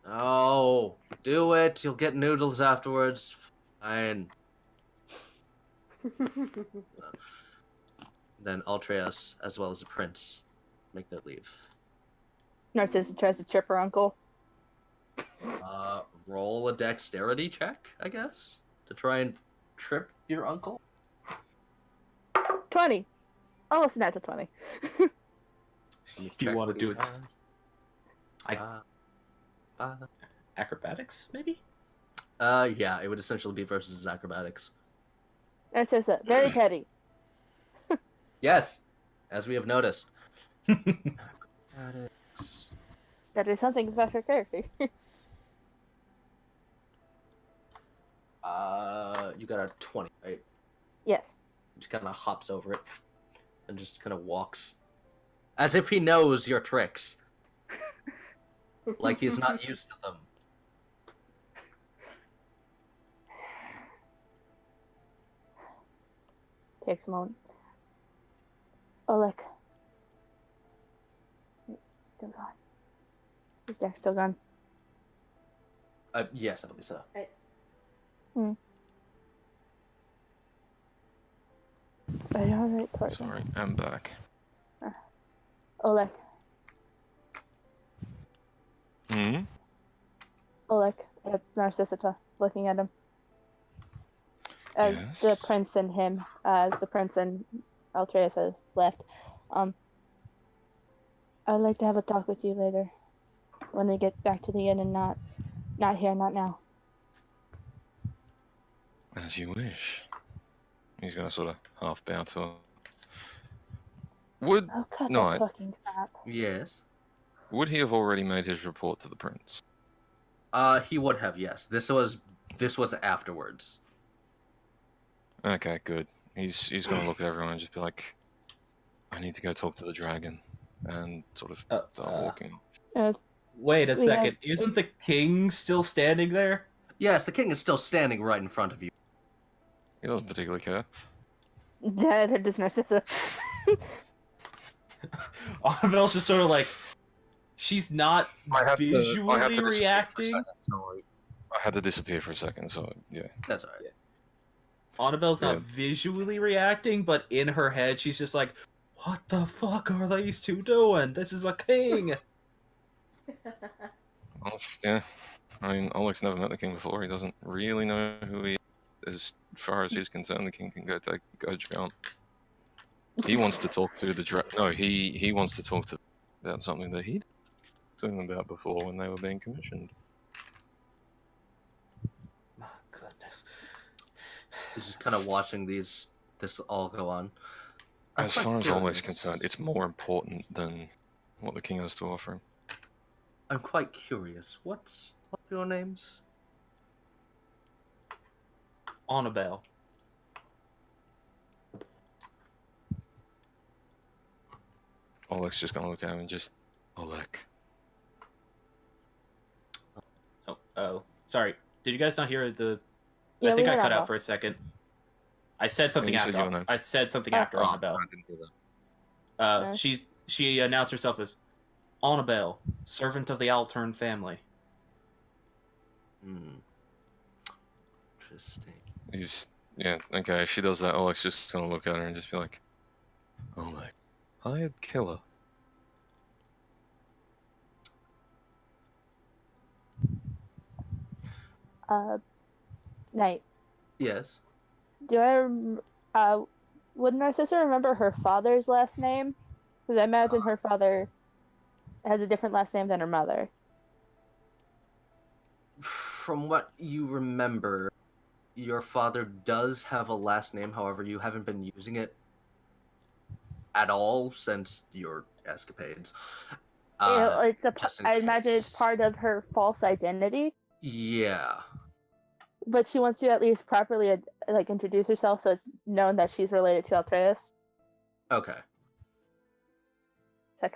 Oh, do it. You'll get noodles afterwards. Fine. Then Altreus, as well as the prince, make their leave. Narcissus tries to trip her uncle. Roll a dexterity check, I guess, to try and trip your uncle. 20. Almost a natural 20. You want to do it? Acrobatics, maybe? Yeah, it would essentially be versus acrobatics. Narcissus, very petty. Yes, as we have noticed. Acrobatics. That is something about her character. You got a 20, right? Yes. Just kind of hops over it and just kind of walks. As if he knows your tricks. Like he's not used to them. Takes a moment. Oleg. Still gone. Is Jack still gone? Yes, I believe so. Are you alright, Thornton? Sorry, I'm back. Oleg. Hmm? Oleg. Narcissa looking at him. As Yes? the prince and him, as the prince and Altreus have left. I'd like to have a talk with you later. When we get back to the inn and not here, not now. As you wish. He's gonna sort of half bow to her. Would Oh, cut No, that fucking crap. Yes. he have already made his report to the prince? He would have, yes. This was afterwards. Okay, good. He's gonna look at everyone and just be like, I need to go talk to the dragon, and sort of start walking. Wait a We second. Isn't the king still standing there? Yes, the king is still standing right in front of you. He doesn't particularly care. Yeah, they're just Narcissa. Annabelle's just sort of like, she's not I had to visually disappear for a reacting. second, so I had to disappear for a second, so yeah. That's alright. Annabelle's not Yeah. visually reacting, but in her head, she's just like, what the fuck are these two doing? This is a king! Well, yeah. I mean, Oleg's never met the king before. He doesn't really know who he is. As far as he's concerned, the king can go jump. He wants to talk to the he wants to talk to about something that he'd to him about before when they were being commissioned. My goodness. He's just kind of watching this all go on. I'm As quite far as curious. Oleg's concerned, it's more important than what the king has to offer him. I'm quite curious. What's your names? Annabelle. Oleg's just gonna look at him and just, Oleg. Oh, sorry. Did you guys not hear the? Yeah, I think we I heard cut out Annabelle. for a second. I said something you said after. your name. I said something Oh. after Annabelle. I didn't hear that. She announced herself as Annabelle, servant of the Altern family. Interesting. Yeah, okay, if she does that, Oleg's just gonna look at her and just be like, Oleg, hired killer. Knight. Yes. Would Narcissa remember her father's last name? Because I imagine her father has a different last name than her mother. From what you remember, your father does have a last name, however, you haven't been using it at all since your escapades. I imagine it's case. part of her false identity, Yeah. but she wants to at least properly introduce herself so it's known that she's related to Altreus. Okay. So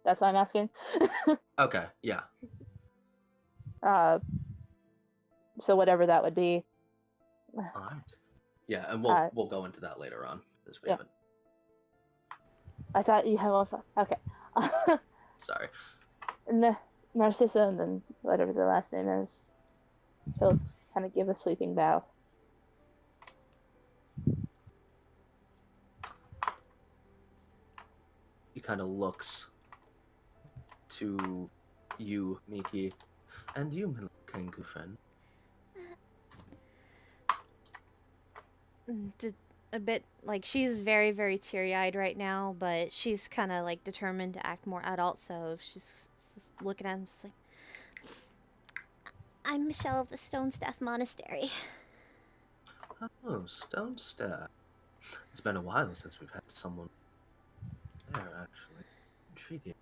that's why I'm asking. Okay, yeah. So whatever that would be. Alright. Yeah, and we'll go into that later on, because we Yeah. haven't. I thought you had one. Okay. Sorry. Narcissa, and then whatever the last name is, he'll kind of give a sweeping bow. He kind of looks to you, Miki, and you, my Kenku friend. A bit like she's very, very teary-eyed right now, but she's kind of like determined to act more adult, so she's just looking at him just like, I'm Michelle of the Stone Staff Monastery. Oh, Stone Staff. It's been a while since we've had someone there, actually. Intriguing.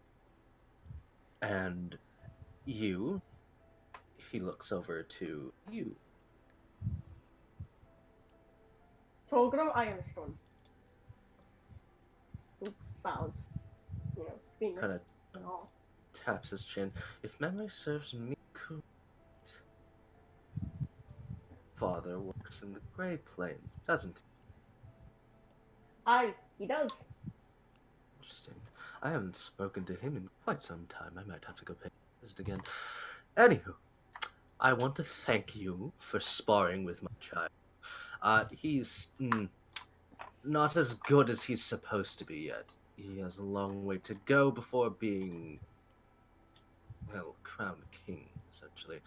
And you? He looks over to you. Program Ironstone. Who bows, Venus Kind of and all. taps his chin. If memory serves me correct, father works in the Grey Plains, doesn't he? He does. Interesting. I haven't spoken to him in quite some time. I might have to go pay a visit again. Anywho, I want to thank you for sparring with my child. He's not as good as he's supposed to be yet. He has a long way to go before being, well, crowned king, essentially.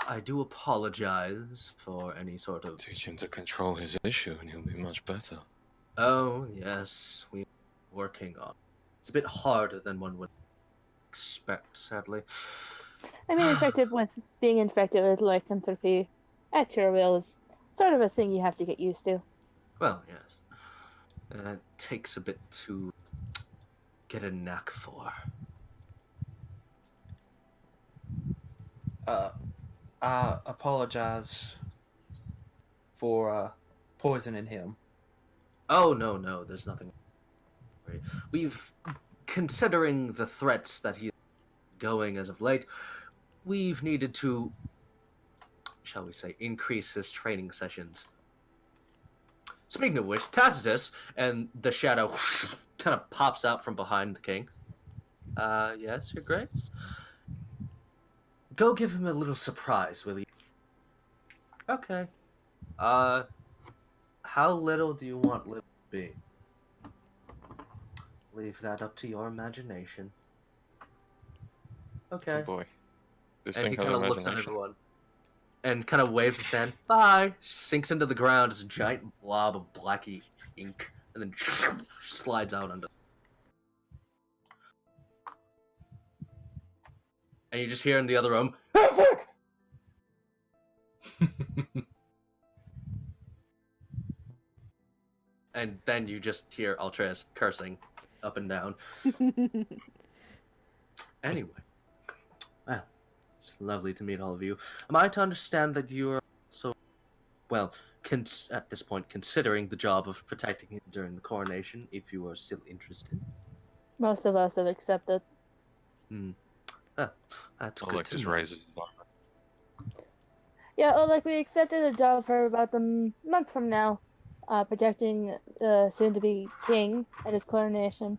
I do apologize for any sort of... Teach him to control his issue and he'll be much better. Oh, yes, we're working on it. It's a bit harder than one would expect, sadly. I mean, being infected with lycanthropy at your will is sort of a thing you have to get used to. Well, yes. It takes a bit to get a knack for. I apologize for poisoning him. Oh, no, there's nothing. We've, considering the threats that he's going as of late, we've needed to, shall we say, increase his training sessions. Speaking of which, Tacitus, and the shadow kind of pops out from behind the king. Yes, your grace? Go give him a little surprise, will you? Okay. How little do you want little to be? Leave that up to your imagination. Okay. Oh boy. This And thing he has kind of looks at imagination. everyone. And kind of waves his hand. Bye! Sinks into the ground as a giant blob of blacky ink. And then slides out under. And you just hear in the other room, "Oh, fuck!" And then you just hear Altreus cursing up and down. Anyway, well, it's lovely to meet all of you. Am I to understand that you are so, well, at this point, considering the job of protecting him during the coronation, if you are still interested? Most of us have accepted. That's good Oleg to just know. raises his arm. Yeah, like we accepted a job for about a month from now, protecting the soon-to-be king at his coronation.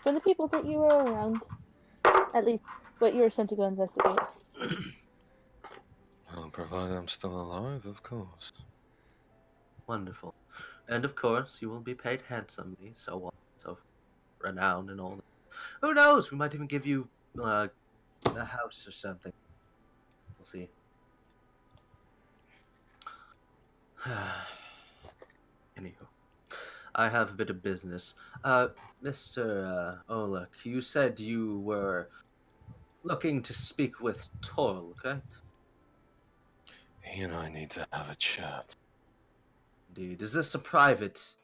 From the people that you were around, at least what you were sent to go investigate. Well, provided I'm still alive, of course. Wonderful. And of course, you will be paid handsomely, so on, so renown and all that. Who knows? We might even give you a house or something. We'll see. Anywho, I have a bit of business. Mr. Oleg, you said you were looking to speak with Torl, okay? He and I need to have a chat. Indeed. Is this a private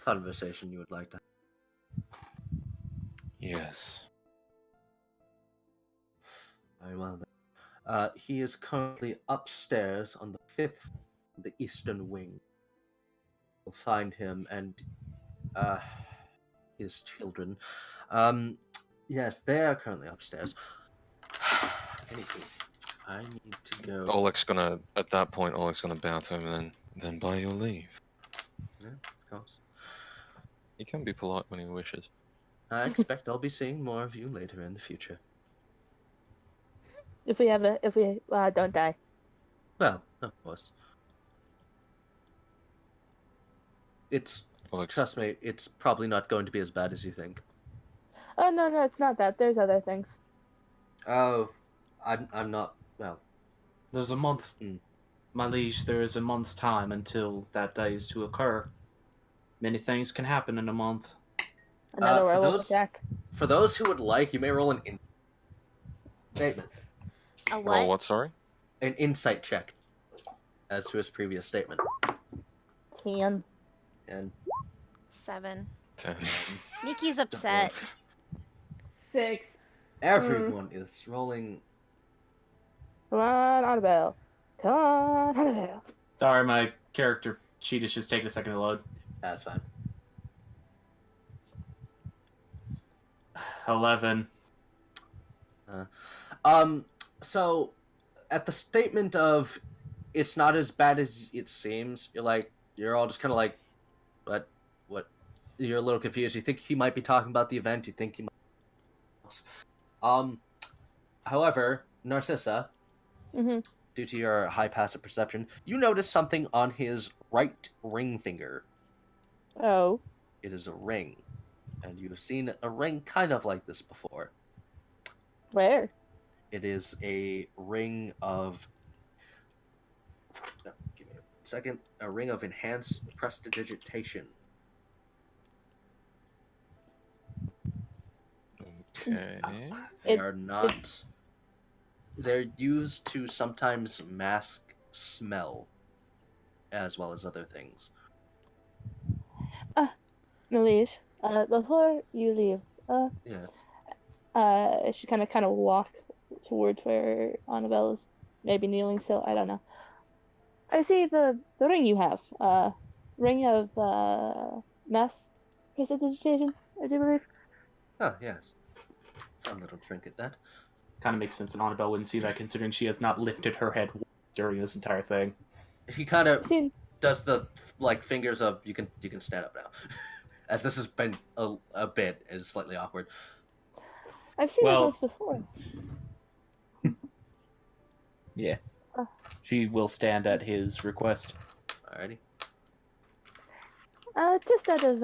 conversation you would like to have? Yes. Very well then. He is currently upstairs on the 5th, the eastern wing. You'll find him and his children. Yes, they are currently upstairs. Anywho, I need to go. Oleg's gonna, at that point, Oleg's gonna bow to him and then buy your leave. Yeah, of course. He can be polite when he wishes. I expect I'll be seeing more of you later in the future. If we don't die. Well, of course. Trust me, it's probably not going to be as bad as you think. Oh no, it's not that. There's other things. Oh, I'm not, well. There's a month's... My liege, there is a month's time until that day is to occur. Many things can happen in a month. Another werewolf attack. For those who would like, you may roll an statement. A what? Roll what, sorry? An insight check as to his previous statement. Can. And 7. 10. Miki's upset. 6. Everyone is rolling. Come on, Annabelle. Come on, Annabelle. Sorry, my character sheet is just taking a second to load. That's fine. 11. So, at the statement of, it's not as bad as it seems, you're all just kind of like, what? You're a little confused. You think he might be talking about the event. You think he might. However, Narcissa, due to your high passive perception, you notice something on his right ring finger. Oh. It is a ring. And you've seen a ring kind of like this before. Where? It is a ring of... give me a second. A ring of enhanced prestidigitation. Okay. They are not... They're used to sometimes mask smell, as well as other things. Melise, before you leave, she kind of walk towards where Annabelle is maybe kneeling still. I don't know. I see the ring you have. Ring of mass prestidigitation, I do believe. Oh, yes. Fun little trinket, that. Kind of makes sense, and Annabelle wouldn't see that considering she has not lifted her head during this entire thing. He kind of does the fingers of you can stand up now, as this has been a bit is slightly awkward. I've seen it once before. Yeah, she will stand at his request. Alrighty. Just out of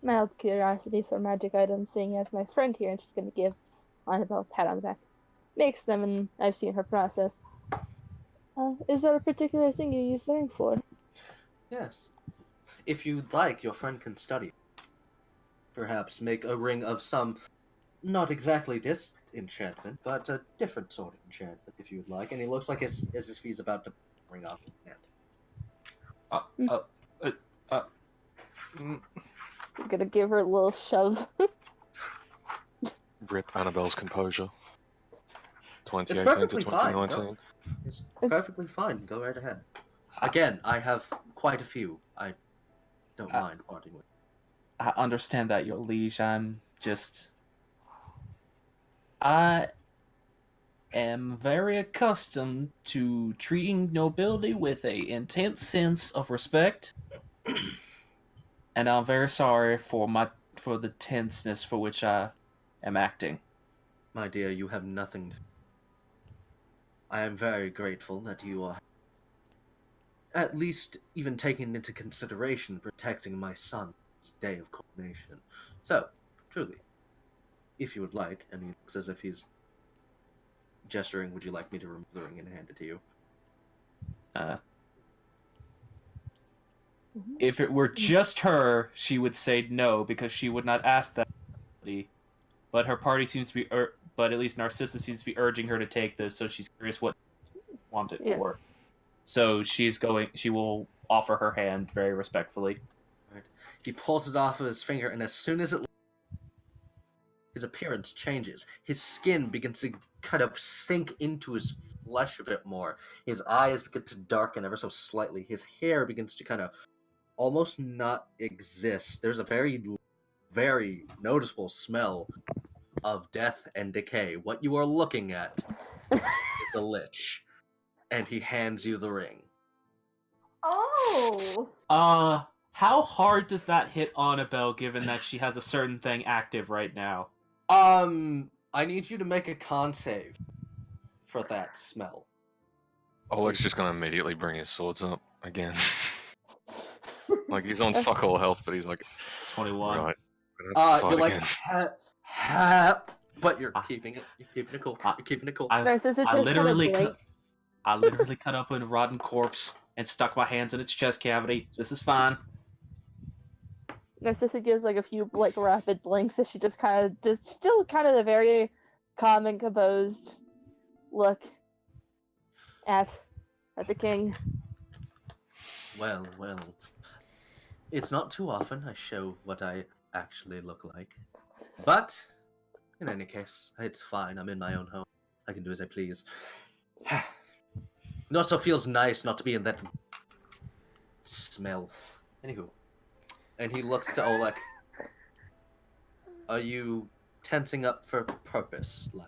mild curiosity for magic items, seeing as my friend here, and she's gonna give Annabelle a pat on the back. Makes them, and I've seen her process. Is there a particular thing you use the ring for? Yes. If you'd like, your friend can study. Perhaps make a ring of some, not exactly this enchantment, but a different sort of enchantment, if you would like. And he looks like as if he's about to bring up his hand. I'm gonna give her a little shove. Rip Annabelle's composure. It's 2018 to perfectly fine. 2019. No, it's perfectly fine. Go right ahead. Again, I have quite a few. I don't mind parting with. I understand that, your liege. I am very accustomed to treating nobility with a intense sense of respect, and I'm very sorry for the tenseness for which I am acting. My dear, you have nothing to... I am very grateful that you are at least even taking into consideration protecting my son's day of coronation. So, truly, if you would like, and he looks as if he's gesturing, would you like me to remove the ring and hand it to you? If it were just her, she would say no, because she would not ask that. But her party seems to be, but at least Narcissa seems to be urging her to take this, so she's curious what she wanted Yeah. for. So she will offer her hand very respectfully. Right. He pulls it off of his finger, and as soon as his appearance changes, his skin begins to kind of sink into his flesh a bit more. His eyes begin to darken ever so slightly. His hair begins to kind of almost not exist. There's a very, very noticeable smell of death and decay. What you are looking at is a lich. And he hands you the ring. Oh! How hard does that hit Annabelle, given that she has a certain thing active right now? I need you to make a con save for that smell. Oleg's just gonna immediately bring his swords up again. Like, he's on fuck all health, but he's like, 21. right, I'm gonna have to You're fight like, again. but you're keeping it. You're keeping it cool. You're keeping it cool. Narcissa I just literally kind of blinks. I literally cut up a rotten corpse and stuck my hands in its chest cavity. This is fine. Narcissa gives like a few like rapid blinks as she just kind of just still kind of a very calm and composed look at the king. Well, it's not too often I show what I actually look like. But, in any case, it's fine. I'm in my own home. I can do as I please. It also feels nice not to be in that smell. Anywho. And he looks to Oleg. Are you tensing up for purpose, lad?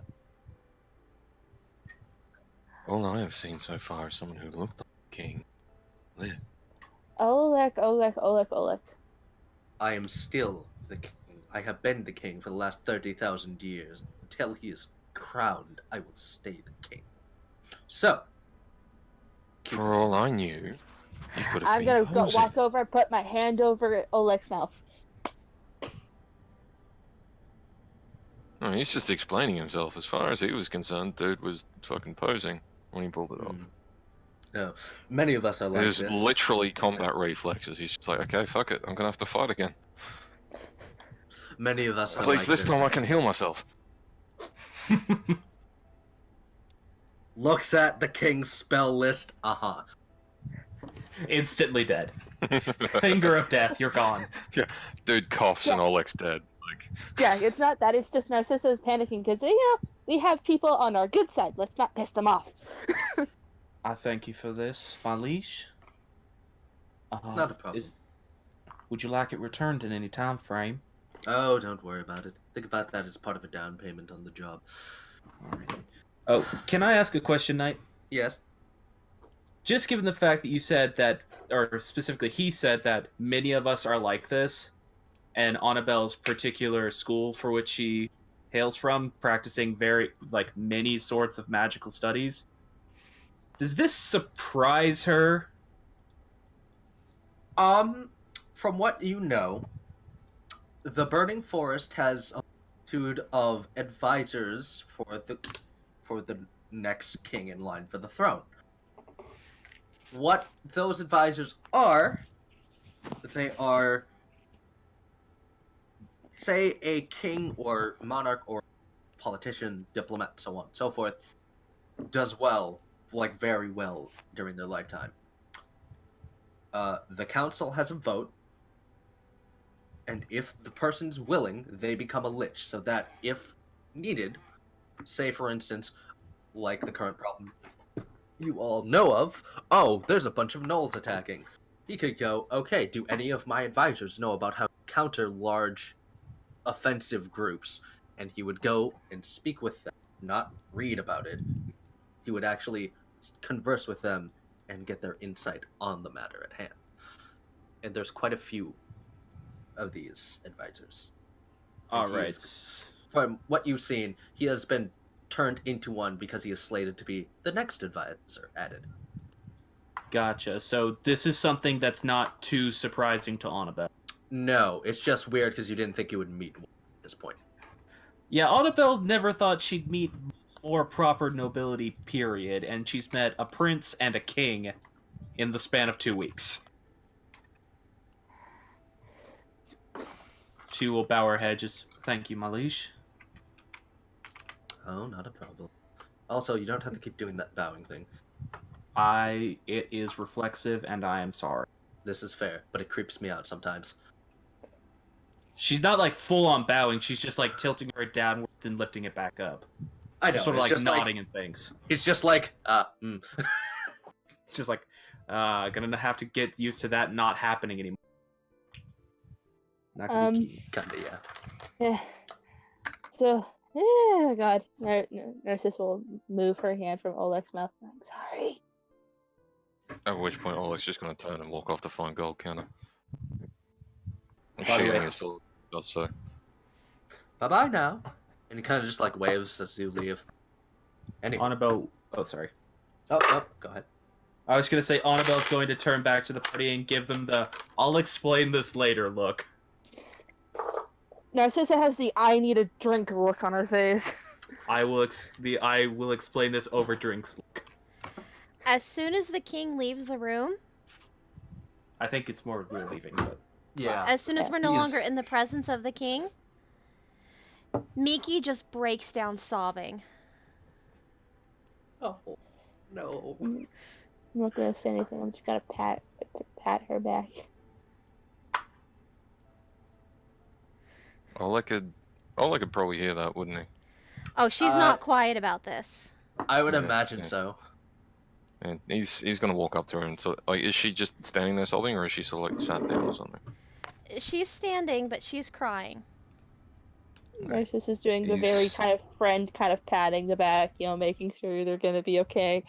All I have seen so far is someone who looked like a king. Live. Oleg. I am still the king. I have been the king for the last 30,000 years. Until he is crowned, I will stay the king. So, For all I knew, you could have I'm been gonna posing. walk over and put my hand over Oleg's mouth. No, he's just explaining himself. As far as he was concerned, dude was fucking posing when he pulled it off. no, many of us are like It was this. literally combat reflexes. He's just like, okay, fuck it, I'm gonna have to fight again. Many of us are At least like this time I can heal myself. Looks at the king's spell list. Instantly dead. Finger of death, you're gone. Dude coughs and Oleg's dead. Like, Yeah, it's not that. It's just Narcissa is panicking because we have people on our good side. Let's not piss them off. I thank you for this, my liege. Not a problem. Would you like it returned in any time frame? Oh, don't worry about it. Think about that as part of a down payment on the job. Alright. Oh, can I ask a question, Knight? Yes. Just given the fact that you said that, or specifically he said that many of us are like this, and Annabelle's particular school for which she hails from, practicing many sorts of magical studies, does this surprise her? From what you know, the Burning Forest has a multitude of advisors for the next king in line for the throne. What those advisors are, they are, say, a king or monarch or politician, diplomat, so on and so forth, does well, like very well, during their lifetime. The council has a vote, and if the person's willing, they become a lich, so that if needed, say for instance, like the current problem you all know of, oh, there's a bunch of gnolls attacking. He could go, okay, do any of my advisors know about how to counter large offensive groups? And he would go and speak with them, not read about it. He would actually converse with them and get their insight on the matter at hand. And there's quite a few of these advisors. All And he right. is- From what you've seen, he has been turned into one because he is slated to be the next advisor added. Gotcha. So this is something that's not too surprising to Annabelle. No, it's just weird because you didn't think you would meet one at this point. Yeah, Annabelle never thought she'd meet more proper nobility, period, and she's met a prince and a king in the span of 2 weeks. She will bow her head, just, thank you, my liege. Oh, not a problem. Also, you don't have to keep doing that bowing thing. It is reflexive, and I am sorry. This is fair, but it creeps me out sometimes. She's not, like, full-on bowing, she's just, like, tilting her head downward and lifting it back up. I know, Just sort of, it's like, just nodding and things. It's just like, Just like, gonna have to get used to that not happening anymore. Not gonna be key. Kinda, yeah. Yeah. So, oh god. Narcissus will move her hand from Oleg's mouth. I'm sorry. At which point, Oleg's just going to turn and walk off to find gold counter. And By the sheathing way- his sword does so. Bye-bye now. And he kind of just, like, waves as you leave. Anyway. Annabelle... Oh, sorry. Oh, go ahead. I was gonna say Annabelle's going to turn back to the party and give them the "I'll explain this later" look. Narcissa has the I need a drink look on her face. I will explain this over drinks look. As soon as the king leaves the room, I think it's more we're leaving, but Yeah. as soon as we're no He's- longer in the presence of the king, Miki just breaks down sobbing. Oh, no. I'm not gonna say anything. I'm just gonna pat her back. Oleg could probably hear that, wouldn't he? Oh, she's not quiet about this. I would Yeah, imagine yeah. so. And he's gonna walk up to her and like, is she just standing there sobbing, or is she sort of like sat down or something? She's standing, but she's crying. Narcissus is doing the very He's- kind of friend kind of patting the back, making sure they're gonna be okay.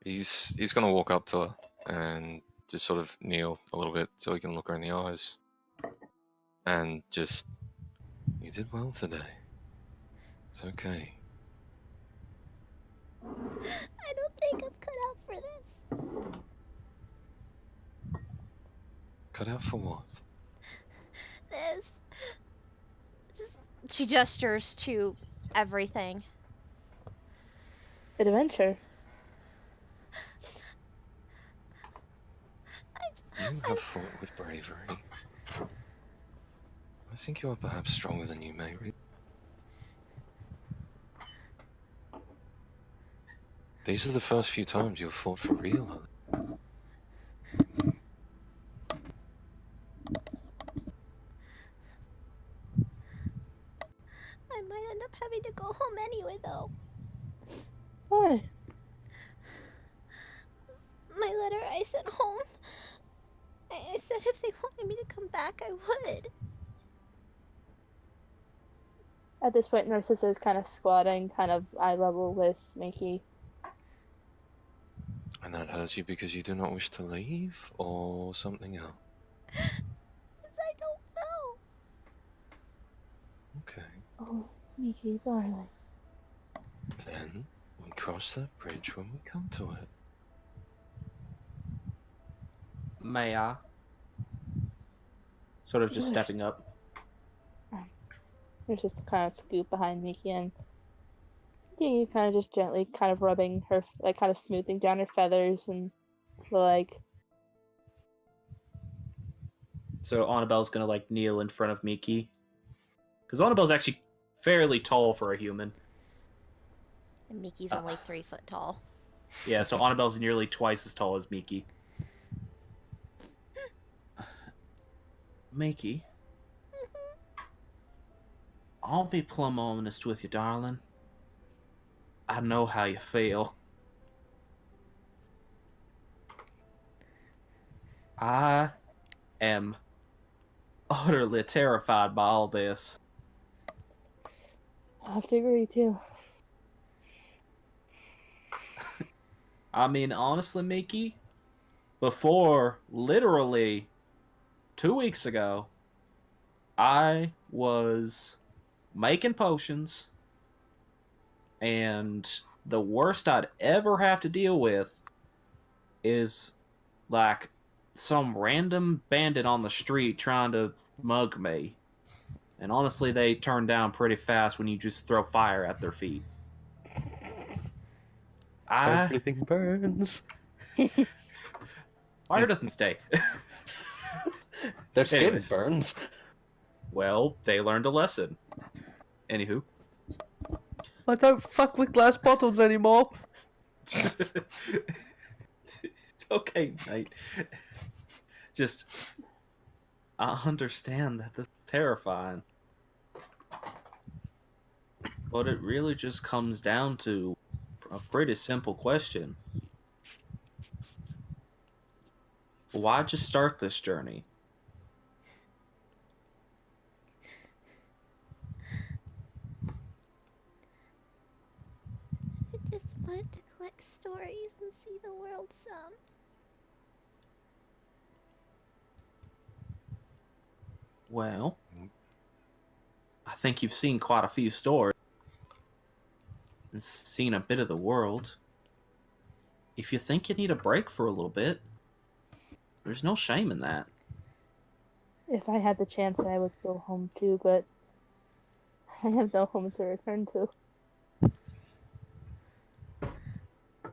He's gonna walk up to her and just sort of kneel a little bit so he can look her in the eyes, and just, you did well today. It's okay. I don't think I'm cut out for this. Cut out for what? This. She gestures to everything. Adventure. You have fought with bravery. I think you are perhaps stronger than you may read. These are the first few times you've fought for real, Holly. I might end up having to go home anyway, though. Why? My letter I sent home. I said if they wanted me to come back, I would. At this point, Narcissa is kind of squatting, kind of eye level with Miki. And that hurts you because you do not wish to leave, or something else? 'Cause I don't know. Okay. Oh, Miki, darling. Then we cross that bridge when we come to it. may I? Sort of just Yes. stepping up. There's just a kind of scoop behind Miki, and you kind of just gently kind of rubbing her, like kind of smoothing down her feathers and like. So Annabelle's gonna like kneel in front of Miki. Because Annabelle's actually fairly tall for a human. And Miki's only 3 foot tall. Yeah, so Annabelle's nearly twice as tall as Miki. Miki, I'll be plumb honest with you, darling. I know how you feel. I am utterly terrified by all this. I have to agree too. I mean, honestly, Miki, before literally 2 weeks ago, I was making potions, and the worst I'd ever have to deal with is like some random bandit on the street trying to mug me. And honestly, they turn down pretty fast when you just throw fire at their feet. Everything burns. Fire doesn't stay. Their skin Anyways. burns. Well, they learned a lesson. Anywho. I don't fuck with glass bottles anymore. Okay, mate. Just, I understand that this is terrifying. But it really just comes down to a pretty simple question. Why'd you start this journey? I just wanted to collect stories and see the world some. Well, I think you've seen quite a few stories and seen a bit of the world. If you think you need a break for a little bit, there's no shame in that. If I had the chance, I would go home too, but I have no home to return to.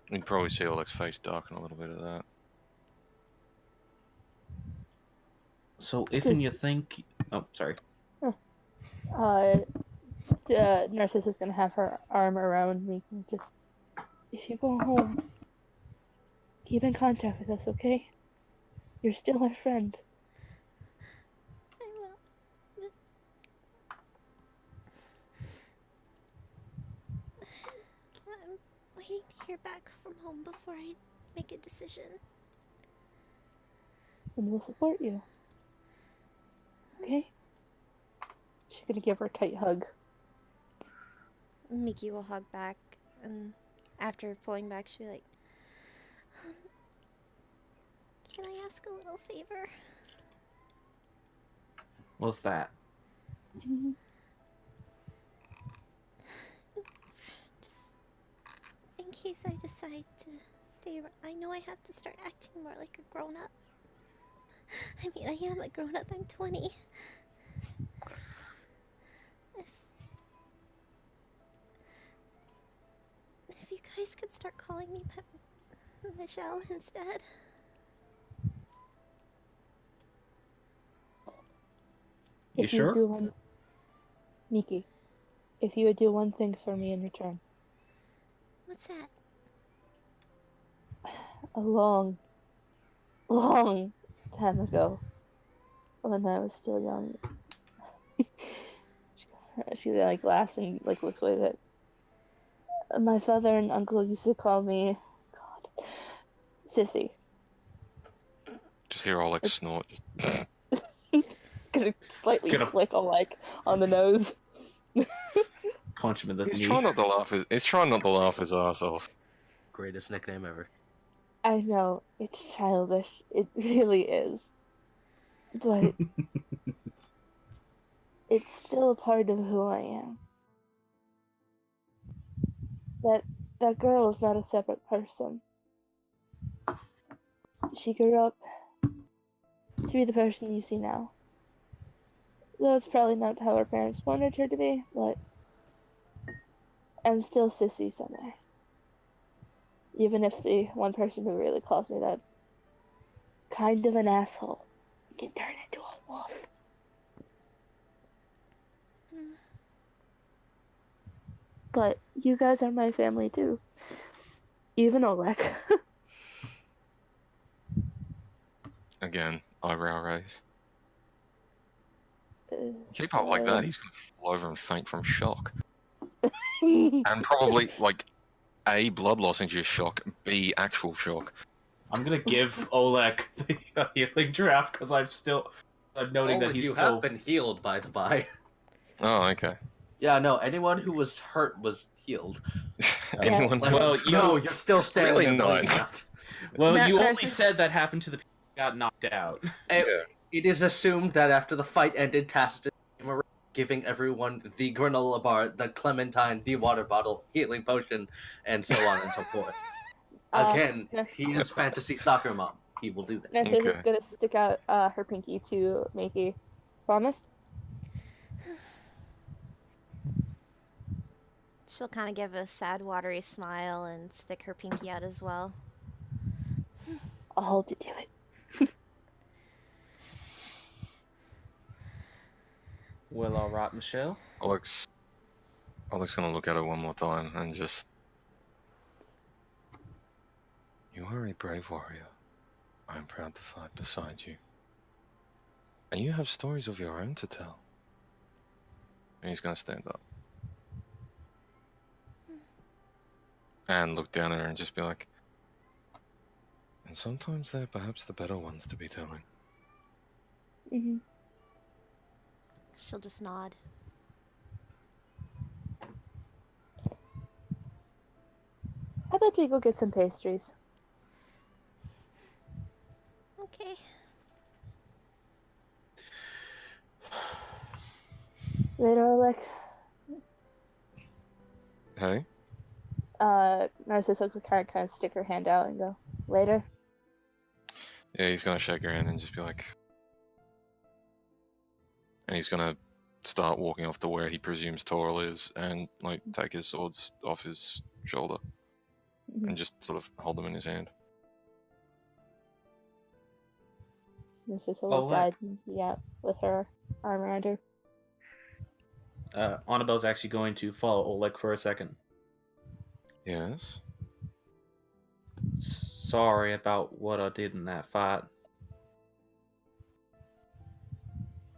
You'd probably see Oleg's face darken a little bit of that. So if and you think... Oh, sorry. The Narcissus is gonna have her arm around me and just, if you go home, keep in contact with us, okay? You're still my friend. I will. I'm waiting to hear back from home before I make a decision. And we'll support you. Okay? She's gonna give her a tight hug. Miki will hug back, and after pulling back, she'll be like, can I ask a little favor? What's that? Just in case I decide to stay around. I know I have to start acting more like a grown-up. I mean, I am a grown-up. I'm 20. If you guys could start calling me Michelle instead. You If sure? do one... Miki, if you would do one thing for me in return. What's that? A long, long time ago, when I was still young, she like laughs and like looks away a bit. My father and uncle used to call me, God, Sissy. Just hear Oleg snort. Gonna slightly Gonna- flick Oleg on the nose. Punch him in the He's knee. trying not to laugh. He's trying not to laugh his ass off. Greatest nickname ever. I know, it's childish. It really is. But it's still a part of who I am. That girl is not a separate person. She grew up to be the person you see now. Though it's probably not how her parents wanted her to be, but I'm still Sissy somewhere. Even if the one person who really calls me that kind of an asshole can turn into a wolf. but you guys are my family too. Even Oleg. Again, eyebrow raise. Keep So- up like that, he's gonna fall over and faint from shock. And probably, like, A, blood loss induced shock, B, actual shock. I'm gonna give Oleg the healing draft because I'm noting that he's you still. have been healed, by the by. Oh, okay. Yeah, no, anyone who was hurt was healed. Anyone Like, Well, no, you're still standing Really there not. bleeding out. Well, Matt you only Carson- said that happened to the people who got knocked out. It is assumed that after the fight ended, Tacitus came around, giving everyone the granola bar, the clementine, the water bottle, healing potion, and so on and so forth. Again, no. he is fantasy soccer mom. He will do that. Narcissus Okay. is gonna stick out her pinky to Makey. Promise? She'll kind of give a sad, watery smile and stick her pinky out as well. I'll hold you to it. Well, alright, Michelle. Alex gonna look at her one more time and just... You are a brave warrior. I am proud to fight beside you. And you have stories of your own to tell. And he's gonna stand up. And look down at her and just be like... And sometimes they're perhaps the better ones to be telling. Mm-hmm. She'll just nod. How about we go get some pastries? Okay. Later, Oleg. Hey? Narcissus will kind of stick her hand out and go, later. Yeah, he's gonna shake her hand and just be like... And he's gonna start walking off to where he presumes Toril is and, like, take his swords off his shoulder. Mhm. And just sort of hold them in his hand. Narcissus will Oleg. guide me out with her arm around her. Annabelle's actually going to follow Oleg for a second. Yes? Sorry about what I did in that fight.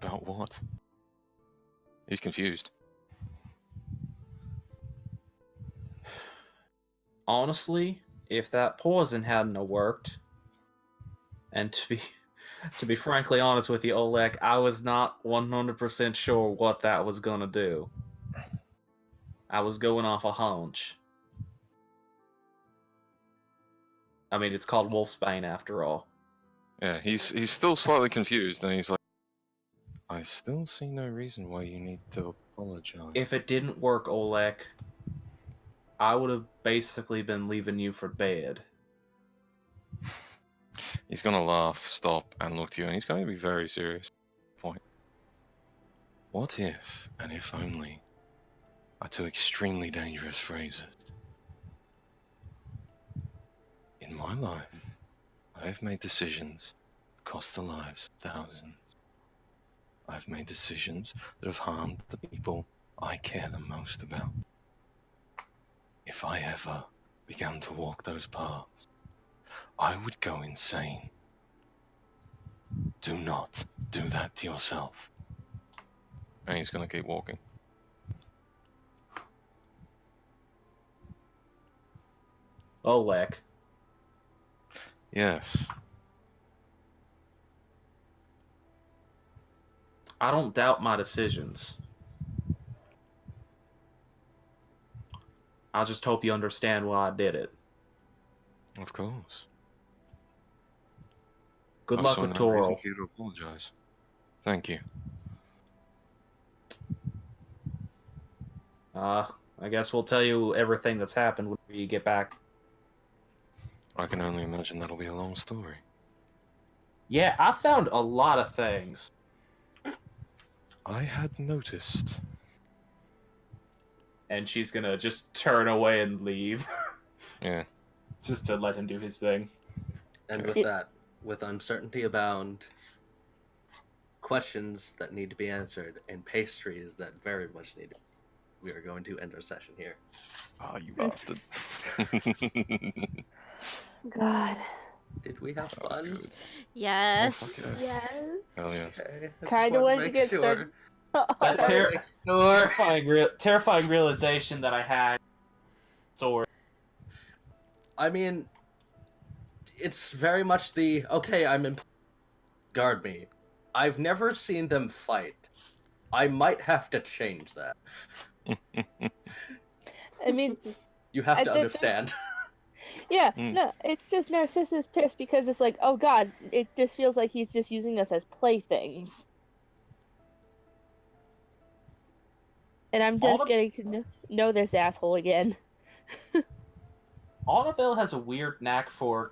About what? He's confused. Honestly, if that poison hadn't have worked, and to be frankly honest with you, Oleg, I was not 100% sure what that was gonna do. I was going off a hunch. I mean, it's called Wolfsbane after all. Yeah, he's still slightly confused, and he's like, I still see no reason why you need to apologize. If it didn't work, Oleg, I would have basically been leaving you for dead. He's gonna laugh, stop, and look to you, and he's going to be very serious. Point. What if, and if only, are two extremely dangerous phrases? In my life, I have made decisions that cost the lives of thousands. I've made decisions that have harmed the people I care the most about. If I ever began to walk those paths, I would go insane. Do not do that to yourself. And he's gonna keep walking. Oleg, Yes. I don't doubt my decisions. I just hope you understand why I did it. Of course. Good I luck saw with no reason Toril. for you to apologize. Thank you. I guess we'll tell you everything that's happened when you get back. I can only imagine that'll be a long story. Yeah, I found a lot of things. I had noticed. And she's gonna just turn away and leave. Yeah. Just to let him do his thing. And with that, with uncertainty abound, questions that need to be answered, and pastries that very much need to we are going to end our session here. Ah, you bastard. God. Did we have That was fun? good. Yes. Oh, fuck Yes. Hell yes. Okay, I just Kinda wanted wanted to get started. That Sure. terrifying realization that I had. Sword. I mean, it's very much the okay. I'm in. Guard me. I've never seen them fight. I might have to change that. I mean, You have I to did- understand. yeah, Mm. no, it's just Narcissus pissed because it's like, oh god, it just feels like he's just using us as playthings. And I'm just All the- getting to know this asshole again. Annabelle has a weird knack for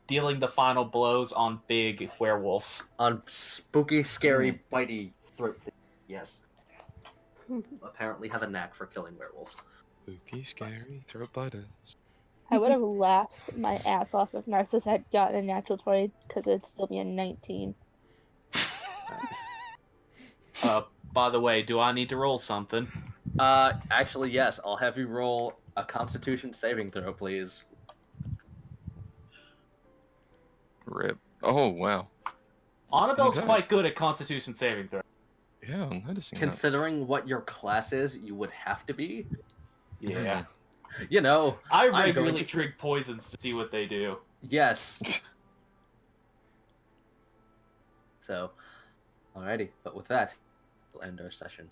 dealing the final blows on big werewolves. On spooky, scary, bitey throat thing. Yes. Apparently have a knack for killing werewolves. Spooky, scary, throat biters. I would have laughed my ass off if Narcissus had gotten a natural 20 because it'd still be a 19. By the way, do I need to roll something? Actually, yes. I'll have you roll a Constitution saving throw, please. Rip. Oh, wow. Annabelle's Okay. quite good at Constitution saving throw. Yeah, I'm noticing that. Considering what your class is, you would have to be. Yeah. You know, I I'm going regularly to- drink poisons to see what they do. yes. So, alrighty. But with that, we'll end our session.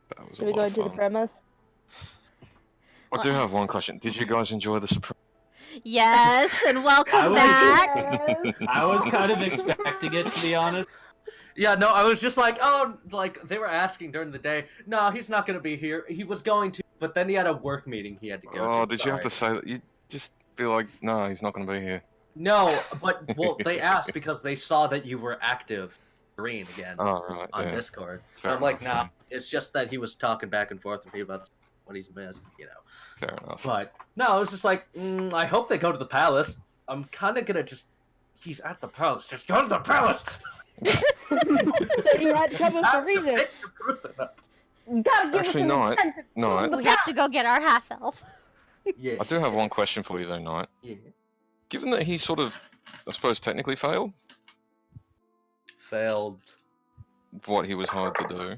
That was a Should we lot go of into the fun. premise? I do have one question. Did you guys enjoy the surprise? Yes, and I welcome was- back. I was kind of expecting it, to be honest. Yeah, no, I was just like, oh, like, they were asking during the day, no, he's not going to be here. He was going to, but then he had a work meeting he had to go to. Oh, did you have to Sorry. say that? You just feel like, no, he's not going to be here. No, but, well, they asked because they saw that you were active green again Oh, right. on Yeah. Discord. Fair I'm like, enough, nah, it's just that he was talking back and forth with me about what he's missed, you know. Fair enough. But, no, I was just like, I hope they go to the palace. I'm kind of going to just, he's at the palace, just go to the palace! So you had to come up with a reason. Pick the person up. You gotta give Actually, us an not. incentive. No, We have to go get our half elf. Yeah. I do have one question for you though, Knight. Yeah. Given that he sort of, I suppose, technically failed Failed. what he was hired to do,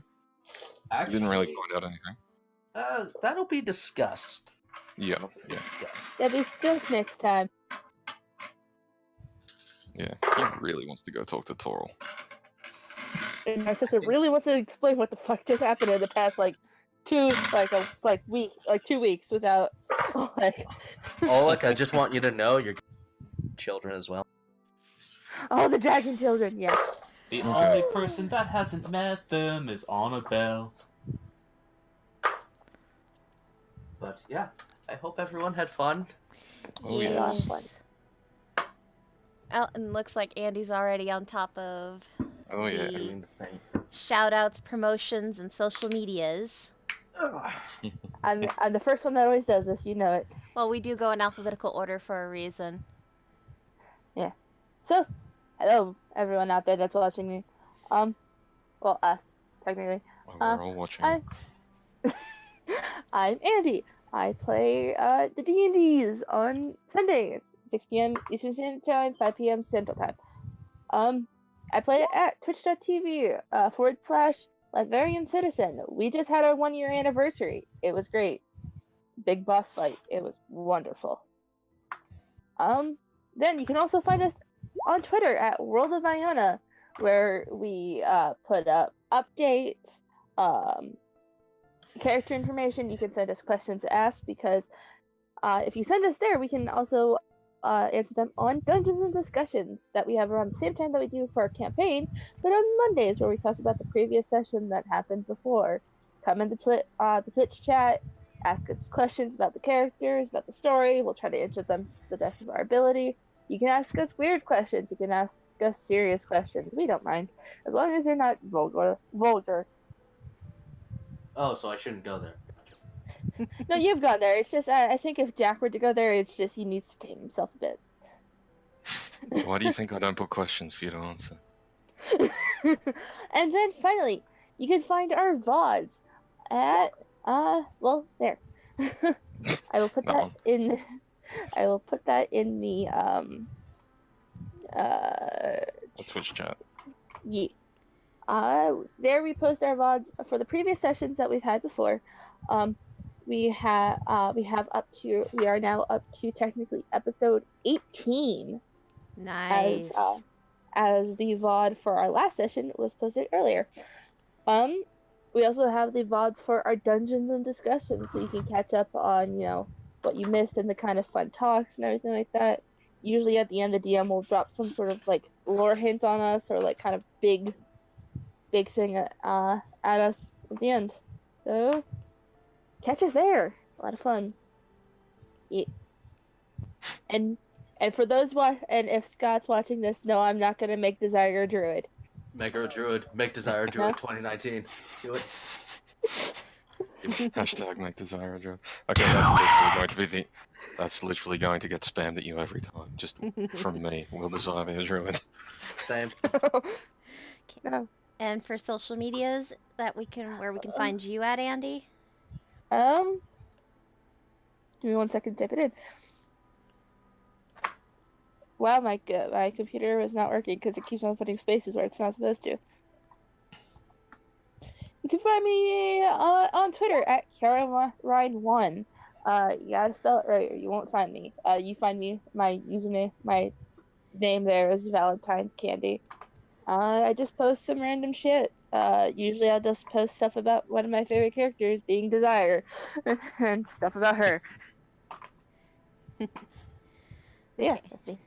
he didn't really find out anything. That'll be discussed. Yeah, yeah, That is just next time. yeah. He really wants to go talk to Toril. And Narcissus really wants to explain what the fuck just happened in the past, like, 2 weeks without, like, Oleg, I just want you to know you're children as well. oh, the dragon children, yes. The Okay. only person that hasn't met them is Annabelle. But yeah, I hope everyone had fun. Oh, yes. Yes. Oh, and looks like Andy's already on top of Oh yeah. the shout outs, promotions, and social medias. I'm the first one that always does this, you know it. Well, we do go in alphabetical order for a reason. So, hello, everyone out there that's watching me. Well, us, technically. Well, we're all watching. I'm Andy. I play the D&Ds on Sundays, 6 p.m. Eastern Standard Time, 5 p.m. Central Time. I play it at twitch.tv /Latvian Citizen. We just had our 1-year anniversary. It was great. Big boss fight. It was wonderful. Then you can also find us on Twitter at World of Iona, where we put up updates, character information. You can send us questions to ask, because if you send us there, we can also answer them on Dungeons and Discussions that we have around the same time that we do for our campaign, but on Mondays, where we talk about the previous session that happened before. Come in the Twitch chat, ask us questions about the characters, about the story. We'll try to answer them to the best of our ability. You can ask us weird questions. You can ask us serious questions. We don't mind, as long as they're not vulgar. Oh, so I shouldn't go there. No, you've gone there. It's just I think if Jack were to go there, it's just he needs to tame himself a bit. Why do you think I don't put questions for you to answer? And then finally, you can find our VODs Well, there. I will put That that one. in. I will put that in the The Twitch chat. yeah. There we post our VODs for the previous sessions that we've had before. We are now up to technically episode 18 Nice. as the VOD for our last session was posted earlier. We also have the VODs for our dungeons and discussions, so you can catch up on, what you missed and the kind of fun talks and everything like that. Usually at the end, the DM will drop some sort of like lore hint on us or like kind of big thing at us at the end. So catch us there. A lot of fun. Yeah. And for those and if Scott's watching this, no, I'm not gonna make Desire a druid. Make her a druid. Make Desire a druid 2019. Do it. Hashtag make desire a druid. Okay, that's literally going to be the. That's literally going to get spammed at you every time, just from me. Will desire be a druid? Same. No. And for social medias where we can find you at, Andy? Give me 1 second to type it in. Wow, my computer is not working because it keeps on putting spaces where it's not supposed to. You can find me on Twitter at Caroline1. You gotta spell it right or you won't find me. You find me, my username, my name there is Valentine's Candy. I just post some random shit. Usually I'll just post stuff about one of my favorite characters being Desire and stuff about her. Yeah, Okay. that's me.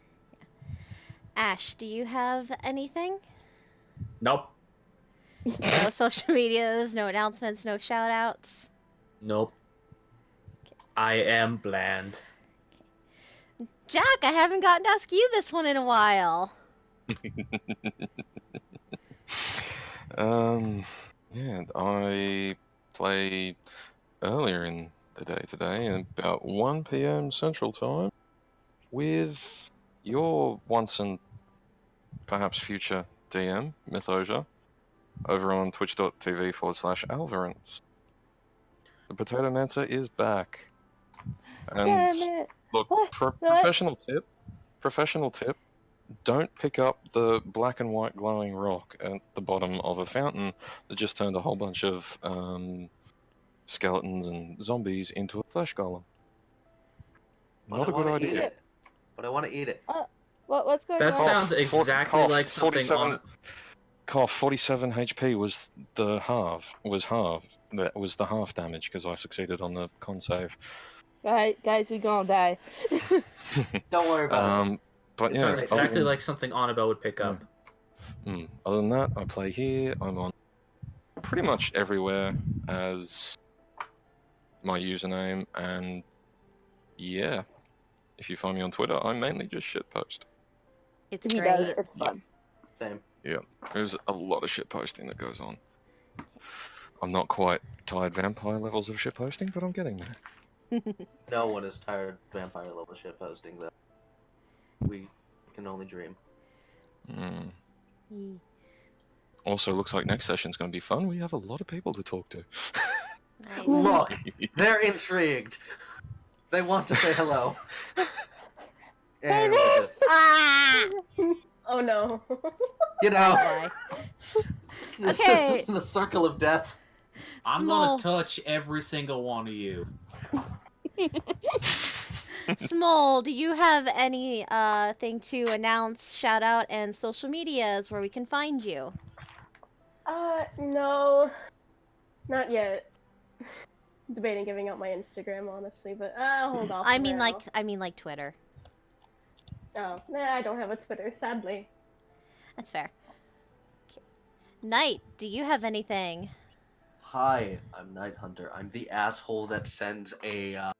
Ash, do you have anything? Nope. No social medias, no announcements, no shout-outs? Nope. I am bland. Jack, I haven't gotten to ask you this one in a while. Yeah, I play earlier in the day today, at about 1 PM Central Time, with your once and perhaps future DM, Mythosia, over on twitch.tv/Alvarance. The Potato Mancer is back. And Damn it. look, What? professional tip, don't pick up the black and white glowing rock at the bottom of a fountain that just turned a whole bunch of skeletons and zombies into a flesh golem. Not a good idea. But I want to eat it. What's going That on? sounds exactly like something 47, on. Cough, 47 HP was the half. That was the half damage because I succeeded on the con save. Guys, we gonna die. Don't worry about it. But It yeah, sounds other exactly than- like something Annabelle would pick up. Other than that, I play here. I'm on pretty much everywhere as my username, and yeah, if you find me on Twitter, I mainly just shitpost. It's He great. does. It's fun. Same. Yeah, there's a lot of shitposting that goes on. I'm not quite tired vampire levels of shitposting, but I'm getting there. No one is tired vampire level shit posting though. We can only dream. Also, looks like next session's going to be fun. We have a lot of people to talk to. Nice. Look, they're intrigued. They want to say hello. And we'll just, Ah! Oh no. you know, Bye. it's Okay. just in a circle of death. I'm Small. gonna touch every single one of you. Small, do you have any thing to announce, shout out, and social medias where we can find you? No. Not yet. Debating giving out my Instagram, honestly, but I'll hold off. I for mean now. like Twitter. Oh, nah, I don't have a Twitter, sadly. That's fair. Okay. Knight, do you have anything? Hi, I'm Night Hunter. I'm the asshole that sends a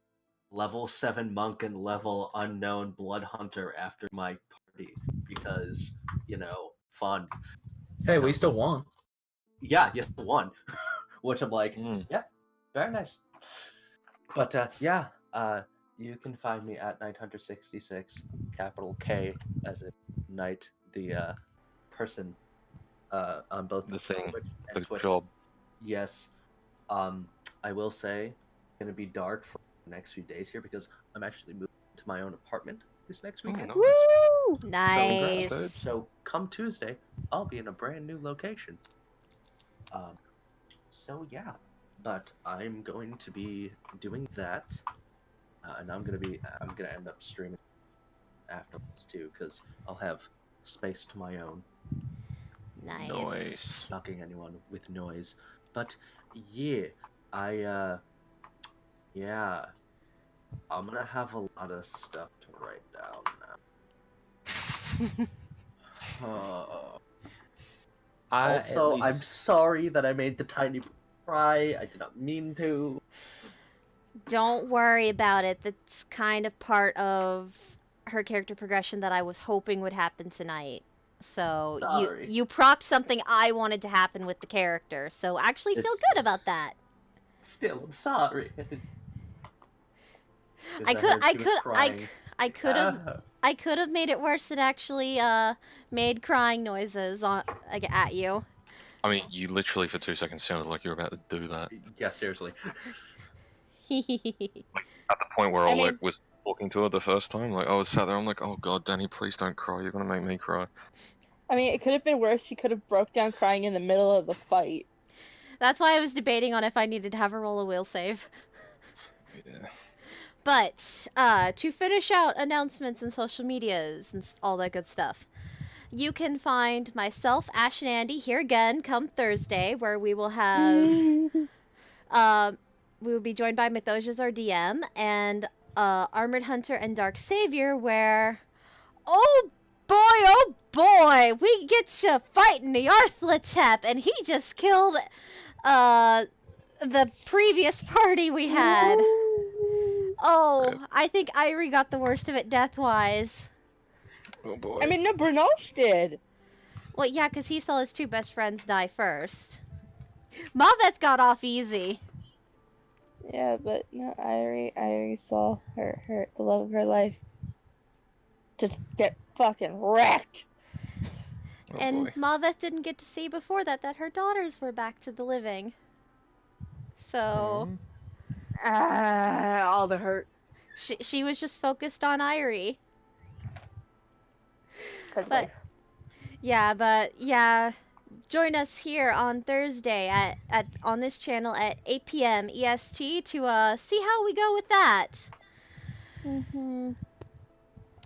level 7 monk and level unknown blood hunter after my party because, fun. Hey, we still won. Yeah, you won. Which I'm like, yeah, very nice. But yeah, you can find me at Nighthunter66, capital K as in Knight, the person on both The thing, Twitch the and Twitter. job. Yes. I will say, it's gonna be dark for the next few days here because I'm actually moving to my own apartment this next weekend. nice. Woo! Congrats, Nice. dude. So come Tuesday, I'll be in a brand new location. So yeah, but I'm going to be doing that, and I'm gonna end up streaming afterwards too, because I'll have space to my own, Nice. knocking anyone with noise. But yeah, yeah, I'm gonna have a lot of stuff to write down now. Also, I'm sorry that I made the tiny cry. I did not mean to. Don't worry about it. That's kind of part of her character progression that I was hoping would happen tonight. So Sorry. you propped something I wanted to happen with the character. So actually feel good about that. Still, I'm sorry. I could have made it worse and actually made crying noises at you. I mean, you literally for 2 seconds sounded like you were about to do that. Yeah, seriously. At the point where I was talking to her the first time, like I was sat there, I'm like, oh god, Danny, please don't cry. You're gonna make me cry. I mean, it could have been worse. She could have broke down crying in the middle of the fight. That's why I was debating on if I needed to have her roll a will save. Yeah. But to finish out announcements and social medias and all that good stuff, you can find myself, Ash, and Andy here again come Thursday, where we will have we will be joined by Mythosia's our DM and Armored Hunter and Dark Savior, where oh boy, we get to fight in the Arthlatep, and he just killed the previous party we had. Oh, I think Irie got the worst of it death-wise. Oh boy. I mean, no, Bernoche did. Well, yeah, because he saw his two best friends die first. Maveth got off easy. Yeah, but no, Irie saw the love of her life just get fucking wrecked. Oh, And boy. Maveth didn't get to see before that her daughters were back to the living. So... All the hurt. She was just focused on Irie. But yeah, join us here on Thursday at on this channel at 8 p.m. EST to see how we go with that.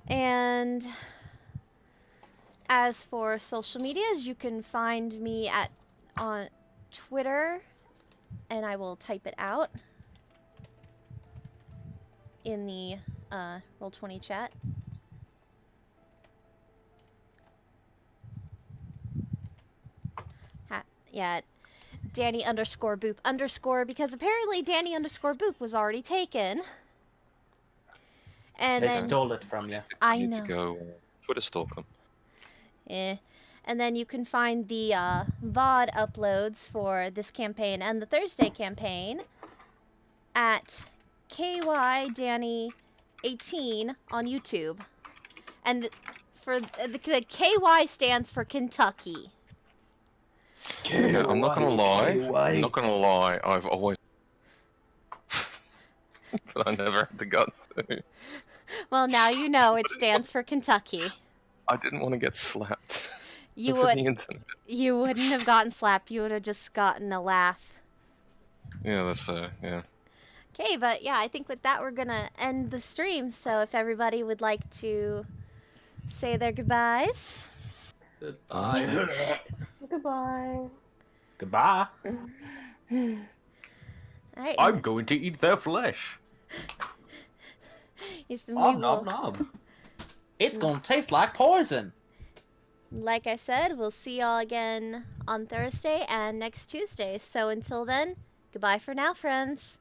And as for social medias, you can find me on Twitter, and I will type it out in the Roll20 chat. Yeah, Danny_Boop_ because apparently Danny_Boop was already taken. And They then stole it from you. I need know. to go Twitter stalk them. And then you can find the VOD uploads for this campaign and the Thursday campaign at KYDanny18 on YouTube. And for the KY stands for Kentucky. Okay, I'm not gonna lie. I've always, but I never had the guts to. Well, now you know it stands for Kentucky. I didn't want to get slapped. You for would. the internet. You wouldn't have gotten slapped. You would have just gotten a laugh. Yeah, that's fair. Yeah. Okay, but yeah, I think with that we're gonna end the stream. So if everybody would like to say their goodbyes. Goodbye. Goodbye. Goodbye. Alright. I'm going to eat their flesh. Nom nom nom. It's gonna taste like poison. Like I said, we'll see y'all again on Thursday and next Tuesday. So until then, goodbye for now, friends.